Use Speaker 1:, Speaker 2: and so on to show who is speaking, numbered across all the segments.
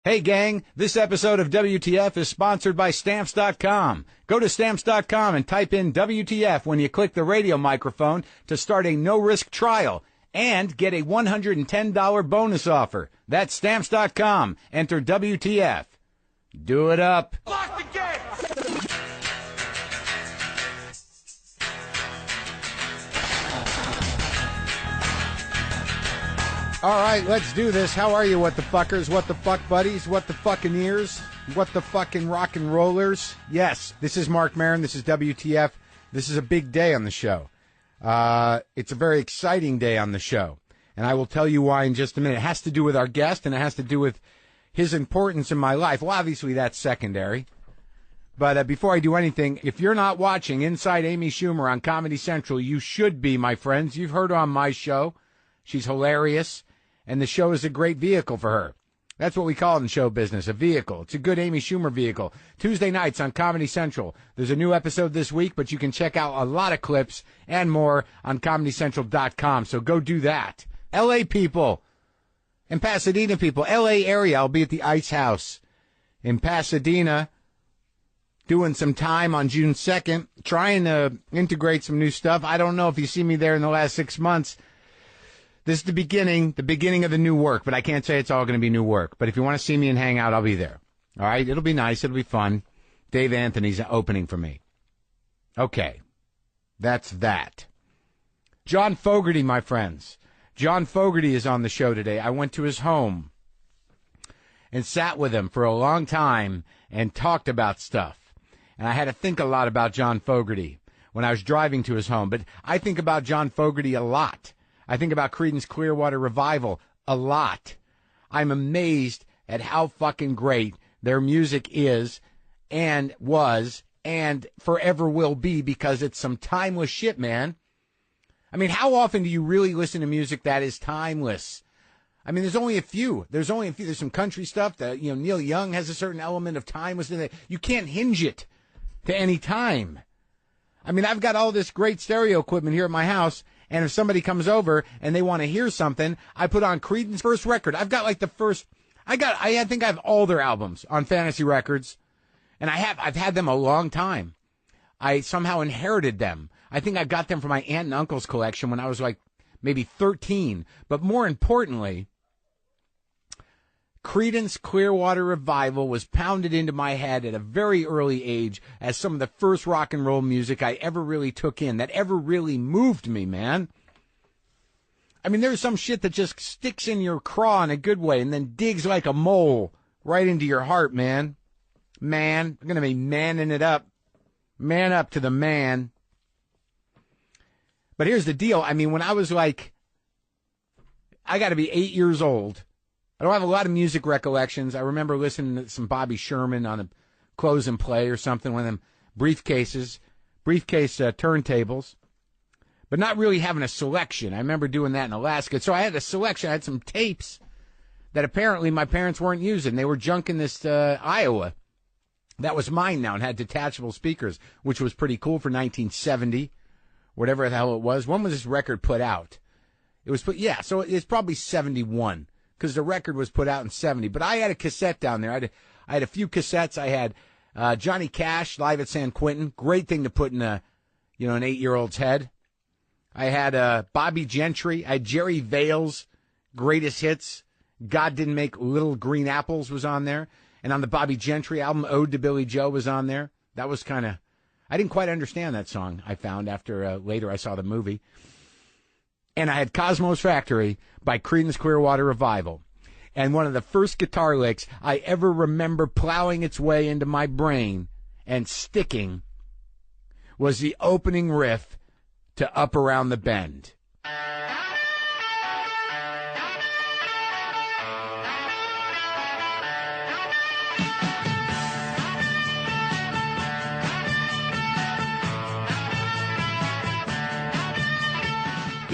Speaker 1: Hey, gang, this episode of WTF is sponsored by Stamps.com. Go to Stamps.com and type in WTF when you click the radio microphone to start a no-risk trial and get a $110 bonus offer. That's Stamps.com. Enter WTF. Do it up.
Speaker 2: Lock the gate!
Speaker 1: All right, let's do this. How are you, what the fuckers, what the fuck buddies, what the fucking ears, what the fucking rock and rollers? Yes, this is Marc Maron. This is WTF. This is a big day on the show. It's a very exciting day on the show, and I will tell you why in just a minute. It has to do with our guest, and it has to do with his importance in my life. Well, obviously, that's secondary. But before I do anything, if you're not watching Inside Amy Schumer on Comedy Central, you should be, my friends. You've heard her on my show. She's hilarious. And the show is a great vehicle for her. That's what we call it in show business, a vehicle. It's a good Amy Schumer vehicle. Tuesday nights on Comedy Central. There's a new episode this week, but you can check out a lot of clips and more on ComedyCentral.com. So go do that. L.A. people and Pasadena people, L.A. area. I'll be at the Ice House in Pasadena doing some time on June 2nd, trying to integrate some new stuff. I don't know if you see me there in the last 6 months. This is the beginning of the new work, but I can't say it's all going to be new work. But if you want to see me and hang out, I'll be there. All right? It'll be nice. It'll be fun. Dave Anthony's opening for me. Okay. That's that. John Fogerty, my friends. John Fogerty is on the show today. I went to his home and sat with him for a long time and talked about stuff. And I had to think a lot about John Fogerty when I was driving to his home. But I think about John Fogerty a lot. I think about Creedence Clearwater Revival a lot. I'm amazed at how fucking great their music is and was and forever will be, because it's some timeless shit, man. I mean, how often do you really listen to music that is timeless? I mean, there's only a few. There's some country stuff that, Neil Young has a certain element of timelessness in it. You can't hinge it to any time. I mean, I've got all this great stereo equipment here at my house, and if somebody comes over and they want to hear something, I put on Creedence first record. I've got like the first, I think I have all their albums on Fantasy Records, and I've had them a long time. I somehow inherited them. I think I got them from my aunt and uncle's collection when I was like maybe 13. But more importantly, Creedence Clearwater Revival was pounded into my head at a very early age as some of the first rock and roll music I ever really took in, that ever really moved me, man. I mean, there's some shit that just sticks in your craw in a good way and then digs like a mole right into your heart, man. Man, I'm going to be manning it up. Man up to the man. But here's the deal. I mean, when I was like, I got to be 8 years old. I don't have a lot of music recollections. I remember listening to some Bobby Sherman on a Close and Play or something, one of them briefcase turntables, but not really having a selection. I remember doing that in Alaska. So I had a selection. I had some tapes that apparently my parents weren't using. They were junking this Iowa. That was mine now and had detachable speakers, which was pretty cool for 1970, whatever the hell it was. When was this record put out? It was so it's probably 71. Because the record was put out in 70. But I had a cassette down there. I had a few cassettes. I had Johnny Cash, Live at San Quentin. Great thing to put in an 8-year-old's head. I had Bobby Gentry. I had Jerry Vale's Greatest Hits. God Didn't Make Little Green Apples was on there. And on the Bobby Gentry album, Ode to Billy Joe was on there. That was kind of, I didn't quite understand that song, I found, after later I saw the movie. And I had Cosmo's Factory by Creedence Clearwater Revival. And one of the first guitar licks I ever remember plowing its way into my brain and sticking was the opening riff to Up Around the Bend.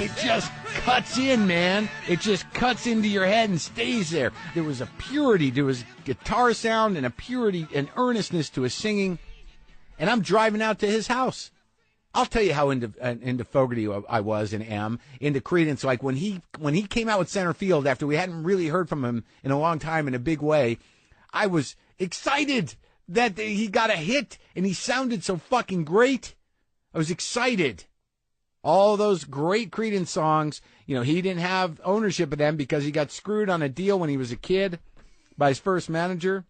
Speaker 1: It just cuts in, man. It just cuts into your head and stays there. There was a purity to his guitar sound and a purity and earnestness to his singing. And I'm driving out to his house. I'll tell you how into Fogerty I was and am, into Creedence. Like when he came out with Center Field after we hadn't really heard from him in a long time in a big way, I was excited that he got a hit, and he sounded so fucking great. I was excited. All those great Creedence songs, you know, he didn't have ownership of them because he got screwed on a deal when he was a kid by his first manager.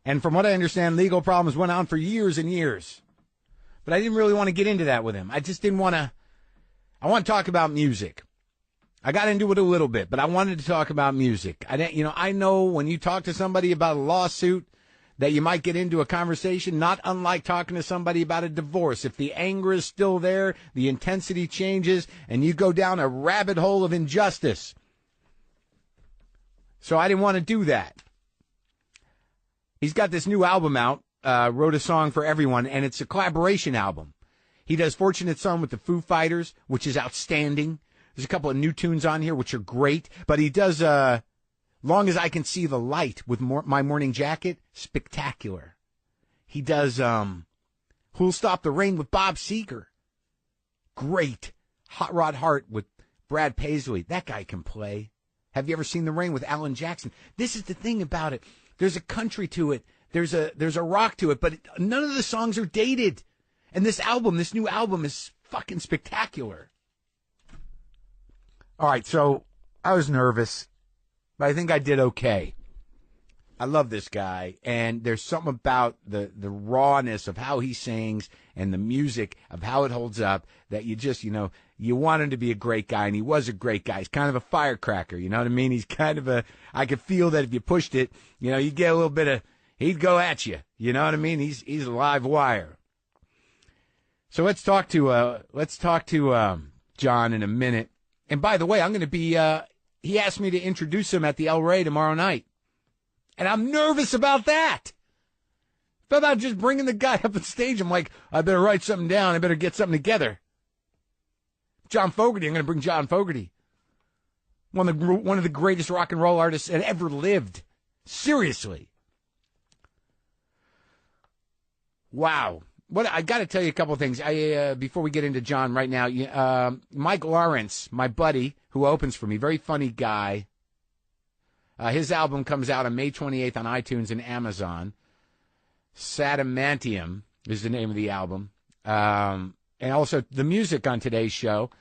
Speaker 1: And from what I understand, legal problems went on for years and years. But I didn't really want to get into that with him. I just didn't want to. I want to talk about music. I got into it a little bit, but I wanted to talk about music. I know when you talk to somebody about a lawsuit that you might get into a conversation, not unlike talking to somebody about a divorce. If the anger is still there, the intensity changes, and you go down a rabbit hole of injustice. So I didn't want to do that. He's got this new album out, wrote a song for everyone, and it's a collaboration album. He does Fortunate Son with the Foo Fighters, which is outstanding. There's a couple of new tunes on here, which are great. But he does Long as I Can See the Light with My Morning Jacket, spectacular. He does Who'll Stop the Rain with Bob Seger. Great. Hot Rod Heart with Brad Paisley. That guy can play. Have you ever seen The Rain with Alan Jackson? This is the thing about it. There's a country to it. There's a rock to it, but none of the songs are dated. And this new album is fucking spectacular. All right, so I was nervous, but I think I did okay. I love this guy, and there's something about the rawness of how he sings and the music of how it holds up that you just, you want him to be a great guy, and he was a great guy. He's kind of a firecracker, you know what I mean? He's kind of I could feel that if you pushed it, you get a little bit of, he'd go at you, you know what I mean? He's a live wire. So let's talk to John in a minute. And by the way, I'm going to be, he asked me to introduce him at the El Rey tomorrow night. And I'm nervous about that. About just bringing the guy up on stage. I'm like, I better write something down. I better get something together. John Fogerty. I'm going to bring John Fogerty. One of the greatest rock and roll artists that ever lived. Seriously. Wow. I got to tell you a couple of things before we get into John right now. Mike Lawrence, my buddy, who opens for me, very funny guy. His album comes out on May 28th on iTunes and Amazon. Sadamantium is the name of the album. And also the music on today's show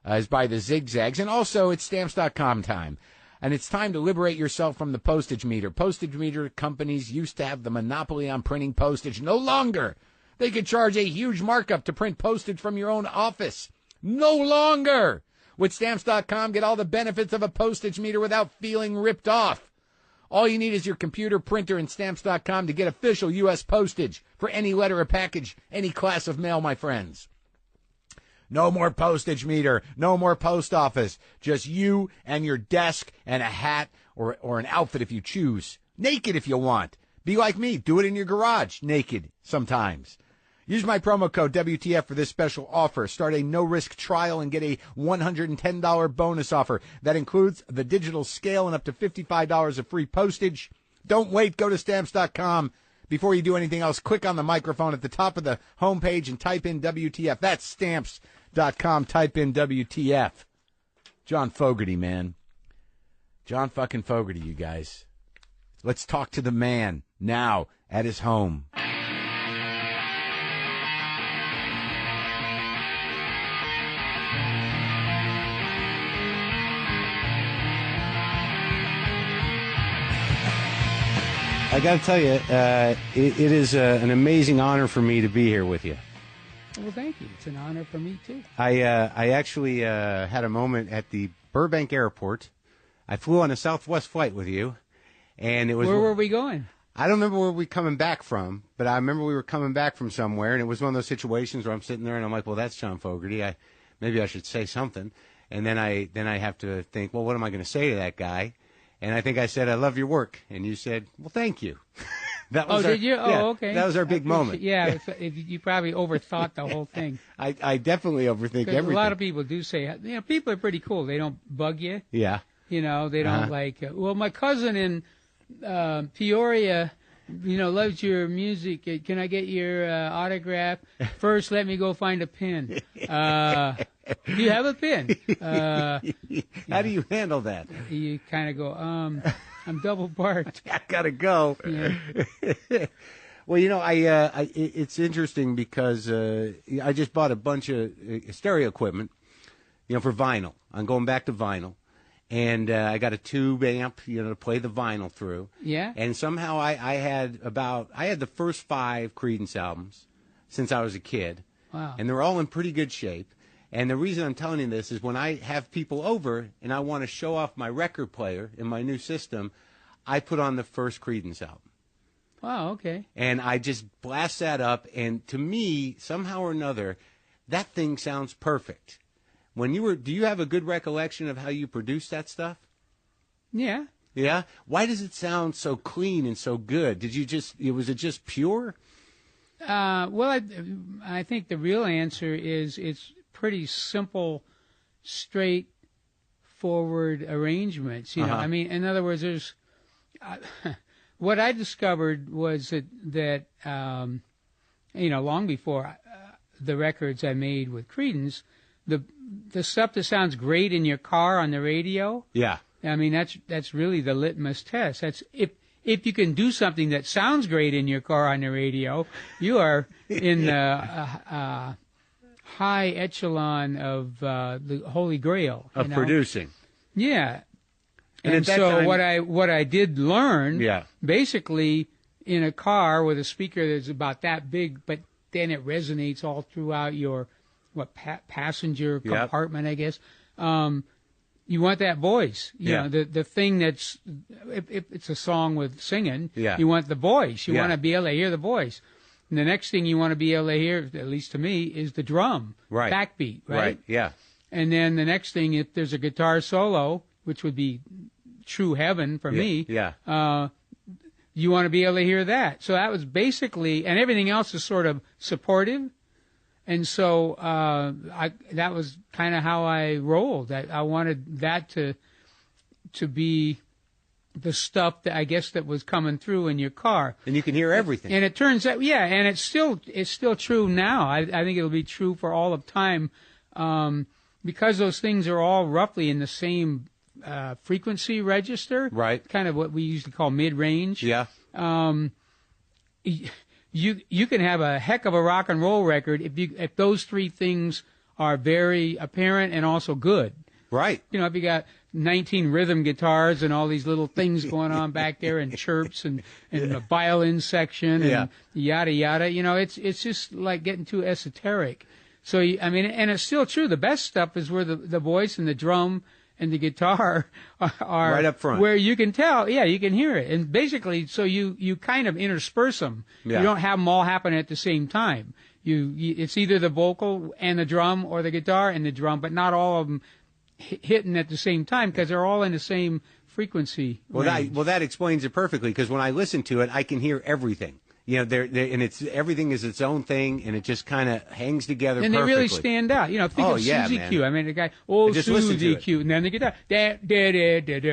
Speaker 1: is by the Zigzags. And also it's Stamps.com time. And it's time to liberate yourself from the postage meter. Postage meter companies used to have the monopoly on printing postage. No longer. They could charge a huge markup to print postage from your own office. No longer. With Stamps.com, get all the benefits of a postage meter without feeling ripped off. All you need is your computer, printer, and Stamps.com to get official U.S. postage for any letter or package, any class of mail, my friends. No more postage meter, no more post office. Just you and your desk and a hat or an outfit if you choose. Naked if you want. Be like me. Do it in your garage, naked sometimes. Use my promo code WTF for this special offer. Start a no-risk trial and get a $110 bonus offer. That includes the digital scale and up to $55 of free postage. Don't wait. Go to Stamps.com. Before you do anything else, click on the microphone at the top of the homepage and type in WTF. That's Stamps.com. Type in WTF. John Fogerty, man. John fucking Fogerty, you guys. Let's talk to the man now at his home. I got to tell you, it is an amazing honor for me to be here with you.
Speaker 2: Well, thank you. It's an honor for me, too.
Speaker 1: I actually had a moment at the Burbank Airport. I flew on a Southwest flight with you, and it was.
Speaker 2: Where were we going?
Speaker 1: I don't remember where we were coming back from, but I remember we were coming back from somewhere, and it was one of those situations where I'm sitting there and I'm like, well, that's John Fogerty. Maybe I should say something, and then I have to think, well, what am I going to say to that guy? And I think I said, I love your work. And you said, well, thank you. That was
Speaker 2: did you?
Speaker 1: Yeah,
Speaker 2: okay.
Speaker 1: That was our big moment.
Speaker 2: Yeah, you probably overthought the whole thing.
Speaker 1: I definitely overthink everything.
Speaker 2: A lot of people do say, people are pretty cool. They don't bug you.
Speaker 1: Yeah.
Speaker 2: They don't well, my cousin in Peoria, loves your music. Can I get your autograph? First, let me go find a pen. Do you have a pen?
Speaker 1: How do you handle that?
Speaker 2: You kind of go, I'm double parked.
Speaker 1: I gotta go.
Speaker 2: Yeah.
Speaker 1: Well, it's interesting because I just bought a bunch of stereo equipment, for vinyl. I'm going back to vinyl. And I got a tube amp, to play the vinyl through.
Speaker 2: Yeah.
Speaker 1: And somehow I had the first 5 Creedence albums since I was a kid.
Speaker 2: Wow.
Speaker 1: And they're all in pretty good shape. And the reason I'm telling you this is when I have people over and I want to show off my record player in my new system, I put on the first Creedence album.
Speaker 2: Wow, okay.
Speaker 1: And I just blast that up, and to me, somehow or another, that thing sounds perfect. Do you have a good recollection of how you produced that stuff?
Speaker 2: Yeah.
Speaker 1: Yeah? Why does it sound so clean and so good? Was it just pure?
Speaker 2: Well, I think the real answer is it's pretty simple, straightforward arrangements. I mean, in other words, there's what I discovered was that long before the records I made with Creedence, the stuff that sounds great in your car on the radio.
Speaker 1: Yeah.
Speaker 2: I mean, that's really the litmus test. That's if you can do something that sounds great in your car on the radio, you are in the high echelon of the Holy Grail
Speaker 1: of producing.
Speaker 2: Yeah.
Speaker 1: And
Speaker 2: so
Speaker 1: time,
Speaker 2: what I did learn,
Speaker 1: yeah,
Speaker 2: basically in a car with a speaker that's about that big, but then it resonates all throughout your passenger compartment, I guess. You want that voice, you know, the thing that's if it's a song with singing, you want the voice. You want to be able to hear the voice. And the next thing you want to be able to hear, at least to me, is the drum, backbeat, right?
Speaker 1: Yeah.
Speaker 2: And then the next thing, if there's a guitar solo, which would be true heaven for me, you want to be able to hear that. So that was basically, and everything else is sort of supportive. And so that was kind of how I rolled. I wanted that to be the stuff that I guess that was coming through in your car.
Speaker 1: And you can hear everything.
Speaker 2: And it turns out, and it's still true now. I think it'll be true for all of time, because those things are all roughly in the same frequency register.
Speaker 1: Right.
Speaker 2: Kind of what we used to call mid-range.
Speaker 1: Yeah.
Speaker 2: You can have a heck of a rock and roll record if those three things are very apparent and also good.
Speaker 1: Right.
Speaker 2: If you got 19 rhythm guitars and all these little things going on back there and chirps and the violin section and yada yada, it's just like getting too esoteric. So and it's still true. The best stuff is where the voice and the drum and the guitar are
Speaker 1: right up front,
Speaker 2: where you can tell, you can hear it. And basically, so you kind of intersperse them. Yeah. You don't have them all happen at the same time. It's either the vocal and the drum or the guitar and the drum, but not all of them hitting at the same time because they're all in the same frequency range.
Speaker 1: That explains it perfectly, because when I listen to it, I can hear everything. And everything is its own thing, and it just kind of hangs together
Speaker 2: and
Speaker 1: perfectly.
Speaker 2: They really stand out. Think of Suzy Q. I mean, the guy, Suzy Q, and then the guitar,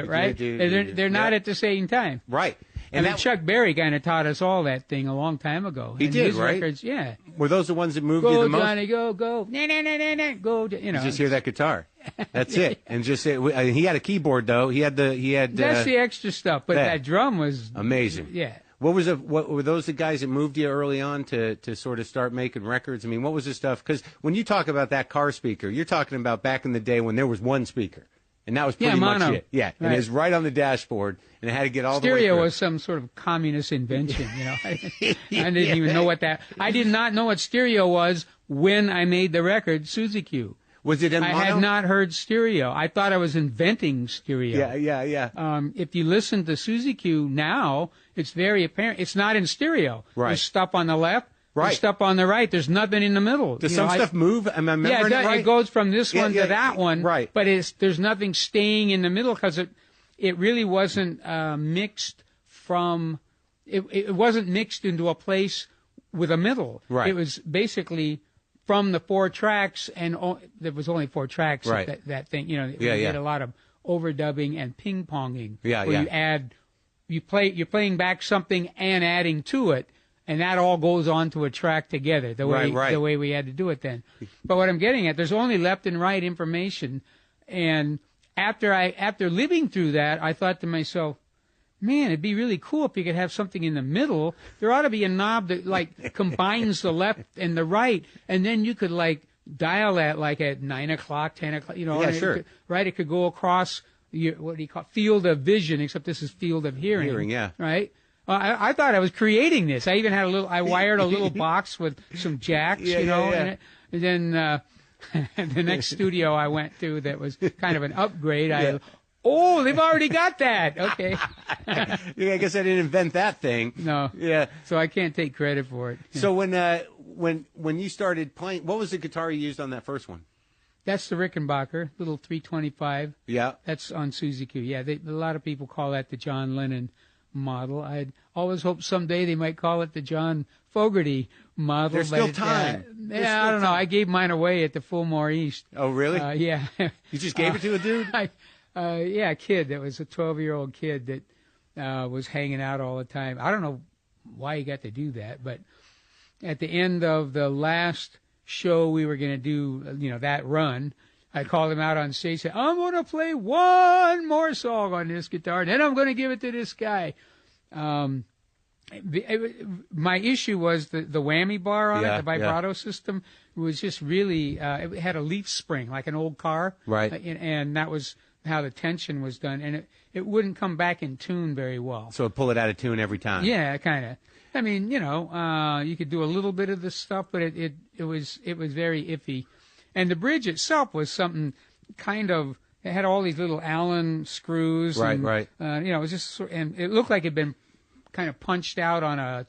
Speaker 2: right? They're not at the same time.
Speaker 1: Right.
Speaker 2: And Chuck Berry kind of taught us all that thing a long time ago.
Speaker 1: He did,
Speaker 2: his
Speaker 1: right?
Speaker 2: Records, yeah.
Speaker 1: Were those the ones that moved you the most?
Speaker 2: Go, Johnny, go, go. Go,
Speaker 1: Just hear that guitar. That's it. And just he had a keyboard, though. He had
Speaker 2: That's the extra stuff, but that drum was
Speaker 1: amazing.
Speaker 2: Yeah.
Speaker 1: What were those the guys that moved you early on to sort of start making records? I mean, what was the stuff? Because when you talk about that car speaker, you're talking about back in the day when there was one speaker, and that was pretty much it. Yeah, right. And it was right on the dashboard, and it had to get all the way through.
Speaker 2: Stereo was some sort of communist invention, I didn't even know what that. I did not know what stereo was when I made the record Suzy Q.
Speaker 1: Was it in mono?
Speaker 2: I had not heard stereo. I thought I was inventing stereo.
Speaker 1: Yeah.
Speaker 2: If you listen to Suzy Q now, it's very apparent. It's not in stereo.
Speaker 1: Right.
Speaker 2: There's stuff on the left.
Speaker 1: Right.
Speaker 2: There's stuff on the right. There's nothing in the middle.
Speaker 1: Does some stuff move? Am I remembering it right?
Speaker 2: It goes from this one to that one.
Speaker 1: Right.
Speaker 2: But there's nothing staying in the middle because it really wasn't mixed from. It wasn't mixed into a place with a middle.
Speaker 1: Right.
Speaker 2: It was basically from the 4 tracks, and there was only 4 tracks.
Speaker 1: Right.
Speaker 2: That thing, we did a lot of overdubbing and ping ponging. Where you're playing back something and adding to it, and that all goes onto a track together. The way we had to do it then. But what I'm getting at, there's only left and right information, and after living through that, I thought to myself, man, it'd be really cool if you could have something in the middle. There ought to be a knob that like combines the left and the right, and then you could like dial that like at 9 o'clock, 10 o'clock, you know.
Speaker 1: Yeah,
Speaker 2: and
Speaker 1: sure.
Speaker 2: It could go across your, what do you call it? Field of vision, except this is field of hearing.
Speaker 1: Hearing, yeah.
Speaker 2: Right? I thought I was creating this. I even had I wired a little box with some jacks,
Speaker 1: Yeah,
Speaker 2: you know,
Speaker 1: yeah.
Speaker 2: in it. And then the next studio I went to that was kind of an upgrade, oh, they've already got that. Okay.
Speaker 1: Yeah, I guess I didn't invent that thing.
Speaker 2: No.
Speaker 1: Yeah.
Speaker 2: So I can't take credit for it. Yeah.
Speaker 1: So when you started playing, what was the guitar you used on that first one?
Speaker 2: That's the Rickenbacker, little 325.
Speaker 1: Yeah.
Speaker 2: That's on Suzy Q. Yeah, a lot of people call that the John Lennon model. I'd always hoped someday they might call it the John Fogerty model.
Speaker 1: There's still time.
Speaker 2: I don't know. I gave mine away at the Fillmore East.
Speaker 1: Oh, really?
Speaker 2: Yeah.
Speaker 1: You just gave it to a dude?
Speaker 2: Yeah, a kid. That was a 12-year-old kid that was hanging out all the time. I don't know why he got to do that, but at the end of the last show we were going to do, you know, that run, I called him out on stage and said, I'm going to play one more song on this guitar, and then I'm going to give it to this guy. My issue was the whammy bar on it, the vibrato system. It was just really, it had a leaf spring, like an old car.
Speaker 1: Right.
Speaker 2: And that was how the tension was done. And it wouldn't come back in tune very well.
Speaker 1: So it'd pull it out of tune every time.
Speaker 2: Yeah, kind of. I mean, you know, you could do a little bit of the stuff, but it was very iffy. And the bridge itself was something kind of, it had all these little Allen screws.
Speaker 1: Right,
Speaker 2: and,
Speaker 1: right.
Speaker 2: You know, it was just, and it looked like it'd been kind of punched out on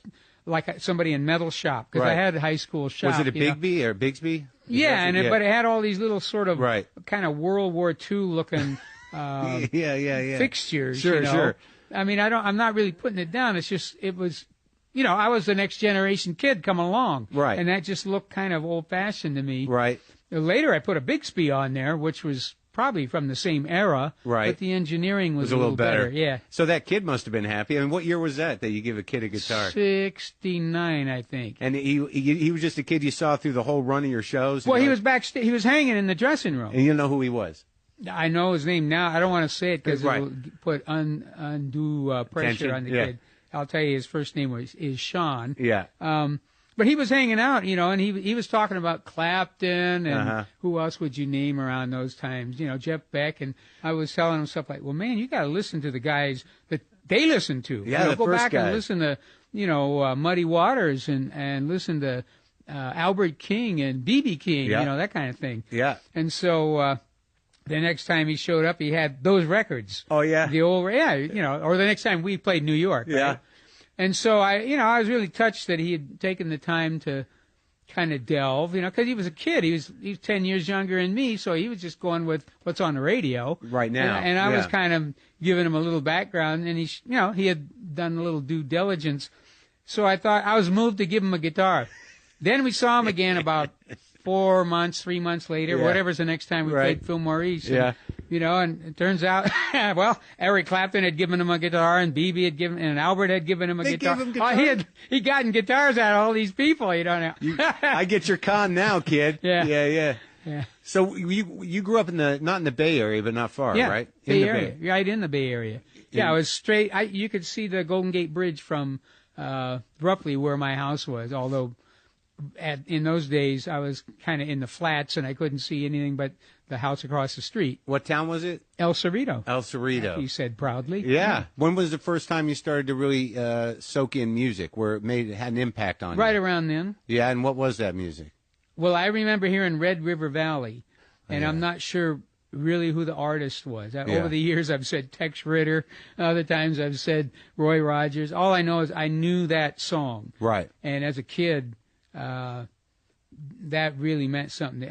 Speaker 2: somebody in metal shop, because I had a high school shop.
Speaker 1: Was it a Bigby or Bigsby?
Speaker 2: Yeah, but it had all these little sort of kind of World War II looking fixtures.
Speaker 1: Sure,
Speaker 2: you know?
Speaker 1: sure.
Speaker 2: I mean, I'm not really putting it down. It's just, it was, you know, I was the next generation kid coming along.
Speaker 1: Right.
Speaker 2: And that just looked kind of old-fashioned to me.
Speaker 1: Right.
Speaker 2: Later, I put a Bixby on there, which was probably from the same era.
Speaker 1: Right.
Speaker 2: But the engineering was
Speaker 1: a little better.
Speaker 2: Yeah.
Speaker 1: So that kid must have been happy. I mean, what year was that you give a kid a guitar?
Speaker 2: 69, I think.
Speaker 1: And he was just a kid you saw through the whole run of your shows?
Speaker 2: Well, he was backstage. He was hanging in the dressing room.
Speaker 1: And you know who he was?
Speaker 2: I know his name now. I don't want to say it because it'll put undue pressure on the kid. I'll tell you, his first name is Sean.
Speaker 1: Yeah.
Speaker 2: But he was hanging out, you know, and he was talking about Clapton and who else would you name around those times? You know, Jeff Beck. And I was telling him stuff like, well, man, you got to listen to the guys that they listen to.
Speaker 1: Yeah,
Speaker 2: you know,
Speaker 1: the
Speaker 2: go
Speaker 1: first
Speaker 2: back
Speaker 1: guys.
Speaker 2: and listen to, you know, Muddy Waters and listen to Albert King and B.B. King, you know, that kind of thing.
Speaker 1: Yeah.
Speaker 2: And so the next time he showed up, he had those records.
Speaker 1: Oh, yeah?
Speaker 2: The old, you know, or the next time we played New York. Right?
Speaker 1: Yeah.
Speaker 2: And so I was really touched that he had taken the time to kind of delve, you know, because he was a kid. He was 10 years younger than me, so he was just going with what's on the radio
Speaker 1: right now.
Speaker 2: And I was kind of giving him a little background, and he had done a little due diligence. So I thought I was moved to give him a guitar. Then we saw him again about 3 months later, whatever's the next time we played Fillmore East. And, you know, and it turns out, well, Eric Clapton had given him a guitar, and BB had given, and Albert had given him a guitar.
Speaker 1: Gave him guitars?
Speaker 2: He'd gotten guitars out of all these people, you know.
Speaker 1: I get your con now, kid.
Speaker 2: Yeah.
Speaker 1: So you grew up not in the Bay Area, but not far, right?
Speaker 2: Bay Area, right in the Bay Area. Yeah, I was straight. You could see the Golden Gate Bridge from roughly where my house was, although in those days I was kind of in the flats and I couldn't see anything but the house across the street.
Speaker 1: What town was it?
Speaker 2: El Cerrito.
Speaker 1: El Cerrito.
Speaker 2: He said proudly.
Speaker 1: Yeah. When was the first time you started to really soak in music, where it had an impact on you?
Speaker 2: Right around then.
Speaker 1: Yeah, and what was that music?
Speaker 2: Well, I remember hearing Red River Valley, and I'm not sure really who the artist was. Over the years, I've said Tex Ritter. Other times, I've said Roy Rogers. All I know is I knew that song.
Speaker 1: Right.
Speaker 2: And as a kid, that really meant something.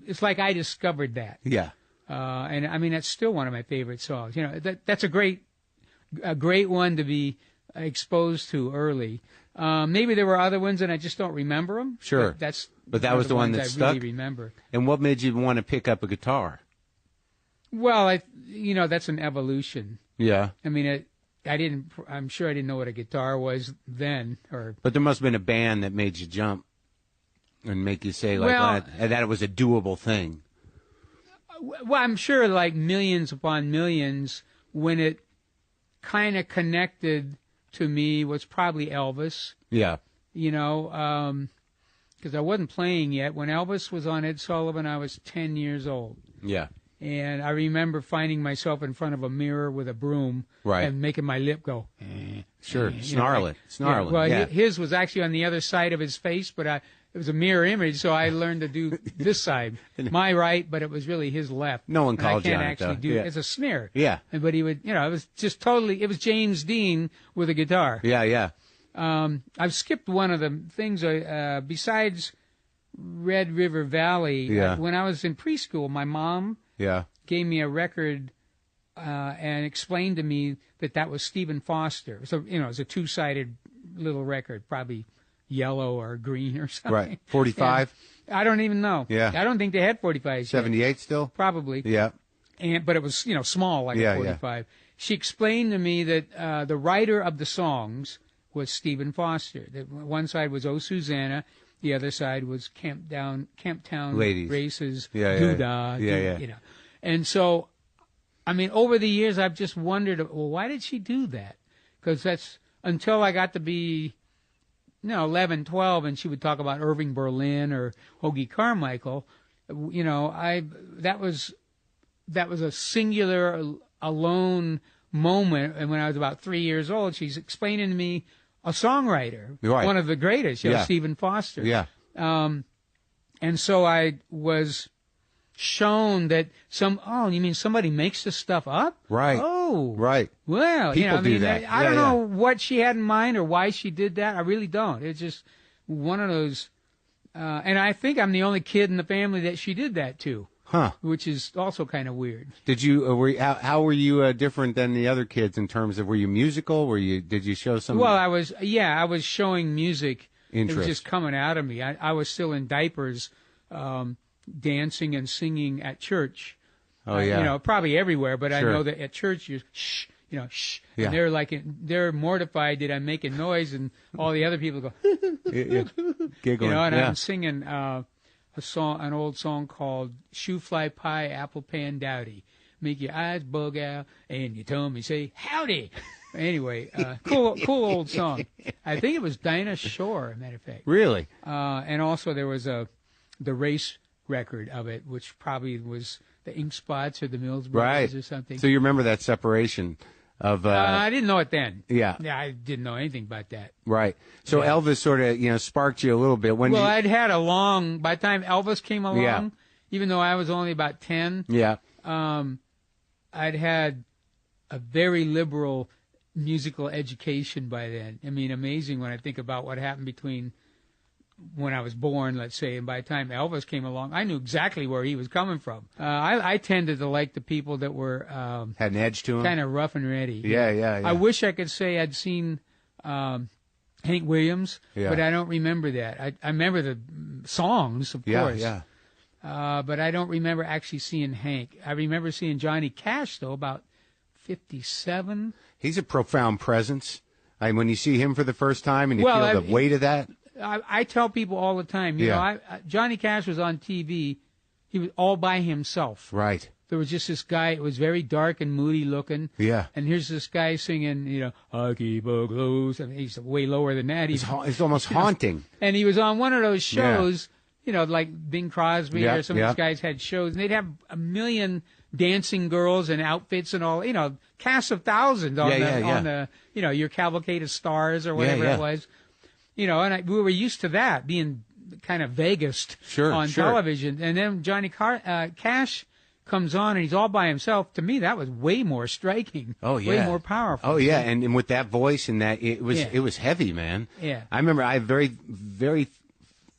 Speaker 2: It's like I discovered that.
Speaker 1: Yeah.
Speaker 2: And I mean, that's still one of my favorite songs. You know, that's a great one to be exposed to early. Maybe there were other ones and I just don't remember them.
Speaker 1: Sure. But that was the one that stuck.
Speaker 2: I really remember.
Speaker 1: And what made you want to pick up a guitar?
Speaker 2: Well, that's an evolution.
Speaker 1: Yeah.
Speaker 2: I mean, I'm sure I didn't know what a guitar was then.
Speaker 1: But there must have been a band that made you jump and make you say that it was a doable thing.
Speaker 2: Well, I'm sure like millions upon millions when it kind of connected to me was probably Elvis.
Speaker 1: Yeah.
Speaker 2: You know, because I wasn't playing yet. When Elvis was on Ed Sullivan, I was 10 years old.
Speaker 1: Yeah.
Speaker 2: And I remember finding myself in front of a mirror with a broom and making my lip go.
Speaker 1: Sure, snarling.
Speaker 2: Yeah. Well, his was actually on the other side of his face, but it was a mirror image, so I learned to do this side, my right, but it was really his left.
Speaker 1: No one called you on it, though.
Speaker 2: I can't actually do it. It's a smear.
Speaker 1: Yeah.
Speaker 2: But he would, it was just totally, it was James Dean with a guitar.
Speaker 1: Yeah, yeah.
Speaker 2: I've skipped one of the things, besides Red River Valley. When I was in preschool, my mom gave me a record and explained to me that was Stephen Foster. So, it was a two-sided little record, probably yellow or green or something.
Speaker 1: Right. 45?
Speaker 2: I don't even know.
Speaker 1: Yeah.
Speaker 2: I don't think they had 45.
Speaker 1: 78 still?
Speaker 2: Probably.
Speaker 1: Yeah.
Speaker 2: But it was, small, like a 45. Yeah. She explained to me that the writer of the songs was Stephen Foster. That one side was Oh Susanna, the other side was Camptown
Speaker 1: Ladies.
Speaker 2: Races,
Speaker 1: Doodah,
Speaker 2: And so, I mean, over the years, I've just wondered, well, why did she do that? Because that's until I got to be, 11, 12, and she would talk about Irving Berlin or Hoagie Carmichael. That was a singular, alone moment. And when I was about 3 years old, she's explaining to me a songwriter, one of the greatest, Stephen Foster.
Speaker 1: Yeah.
Speaker 2: And so I was shown that you mean somebody makes this stuff up?
Speaker 1: Right.
Speaker 2: Oh.
Speaker 1: Right.
Speaker 2: Well,
Speaker 1: People do that.
Speaker 2: I don't know what she had in mind or why she did that. I really don't. It's just one of those, and I think I'm the only kid in the family that she did that to.
Speaker 1: Huh.
Speaker 2: Which is also kind of weird.
Speaker 1: Did you? How were you different than the other kids in terms of? Were you musical? Did you show some?
Speaker 2: Well, I was showing music.
Speaker 1: Interest.
Speaker 2: It was just coming out of me. I was still in diapers, dancing and singing at church.
Speaker 1: Oh yeah.
Speaker 2: Probably everywhere, but
Speaker 1: sure.
Speaker 2: I know that at church you shh. Shh.
Speaker 1: Yeah.
Speaker 2: And they're mortified that I'm making noise, and all the other people go,
Speaker 1: giggling.
Speaker 2: And I'm singing an old song called Shoe Fly Pie Apple Pan Dowdy. Make your eyes bug out and your tummy say howdy. Anyway, cool old song. I think it was Dinah Shore, as a matter of fact.
Speaker 1: Really?
Speaker 2: And also there was the race record of it, which probably was the Ink Spots or the Mills Brothers or something.
Speaker 1: So you remember that separation of...
Speaker 2: I didn't know it then.
Speaker 1: Yeah.
Speaker 2: Yeah, I didn't know anything about that.
Speaker 1: Right. So Elvis sort of, sparked you a little bit.
Speaker 2: I'd had by the time Elvis came along, even though I was only about 10, I'd had a very liberal musical education by then. I mean, amazing when I think about what happened between when I was born, let's say, and by the time Elvis came along, I knew exactly where he was coming from. I tended to like the people that were...
Speaker 1: had an edge to them?
Speaker 2: Kind of rough and ready.
Speaker 1: Yeah.
Speaker 2: I wish I could say I'd seen Hank Williams, but I don't remember that. I remember the songs, of course.
Speaker 1: Yeah.
Speaker 2: But I don't remember actually seeing Hank. I remember seeing Johnny Cash, though, about 57.
Speaker 1: He's a profound presence. When you see him for the first time and you feel the weight of that...
Speaker 2: I tell people all the time, Johnny Cash was on TV. He was all by himself.
Speaker 1: Right.
Speaker 2: There was just this guy. It was very dark and moody looking.
Speaker 1: Yeah.
Speaker 2: And here's this guy singing, I keep a close. I mean, he's way lower than that.
Speaker 1: It's almost haunting.
Speaker 2: And he was on one of those shows, like Bing Crosby or some of these guys had shows. And they'd have a million dancing girls and outfits and all, casts of thousands on the your Cavalcade of Stars or whatever it was. And we were used to that being kind of Vegas on television. And then Johnny Cash comes on and he's all by himself. To me, that was way more striking. Oh yeah, way more powerful.
Speaker 1: Oh yeah, and with that voice and that it was heavy, man.
Speaker 2: Yeah,
Speaker 1: I remember I have very very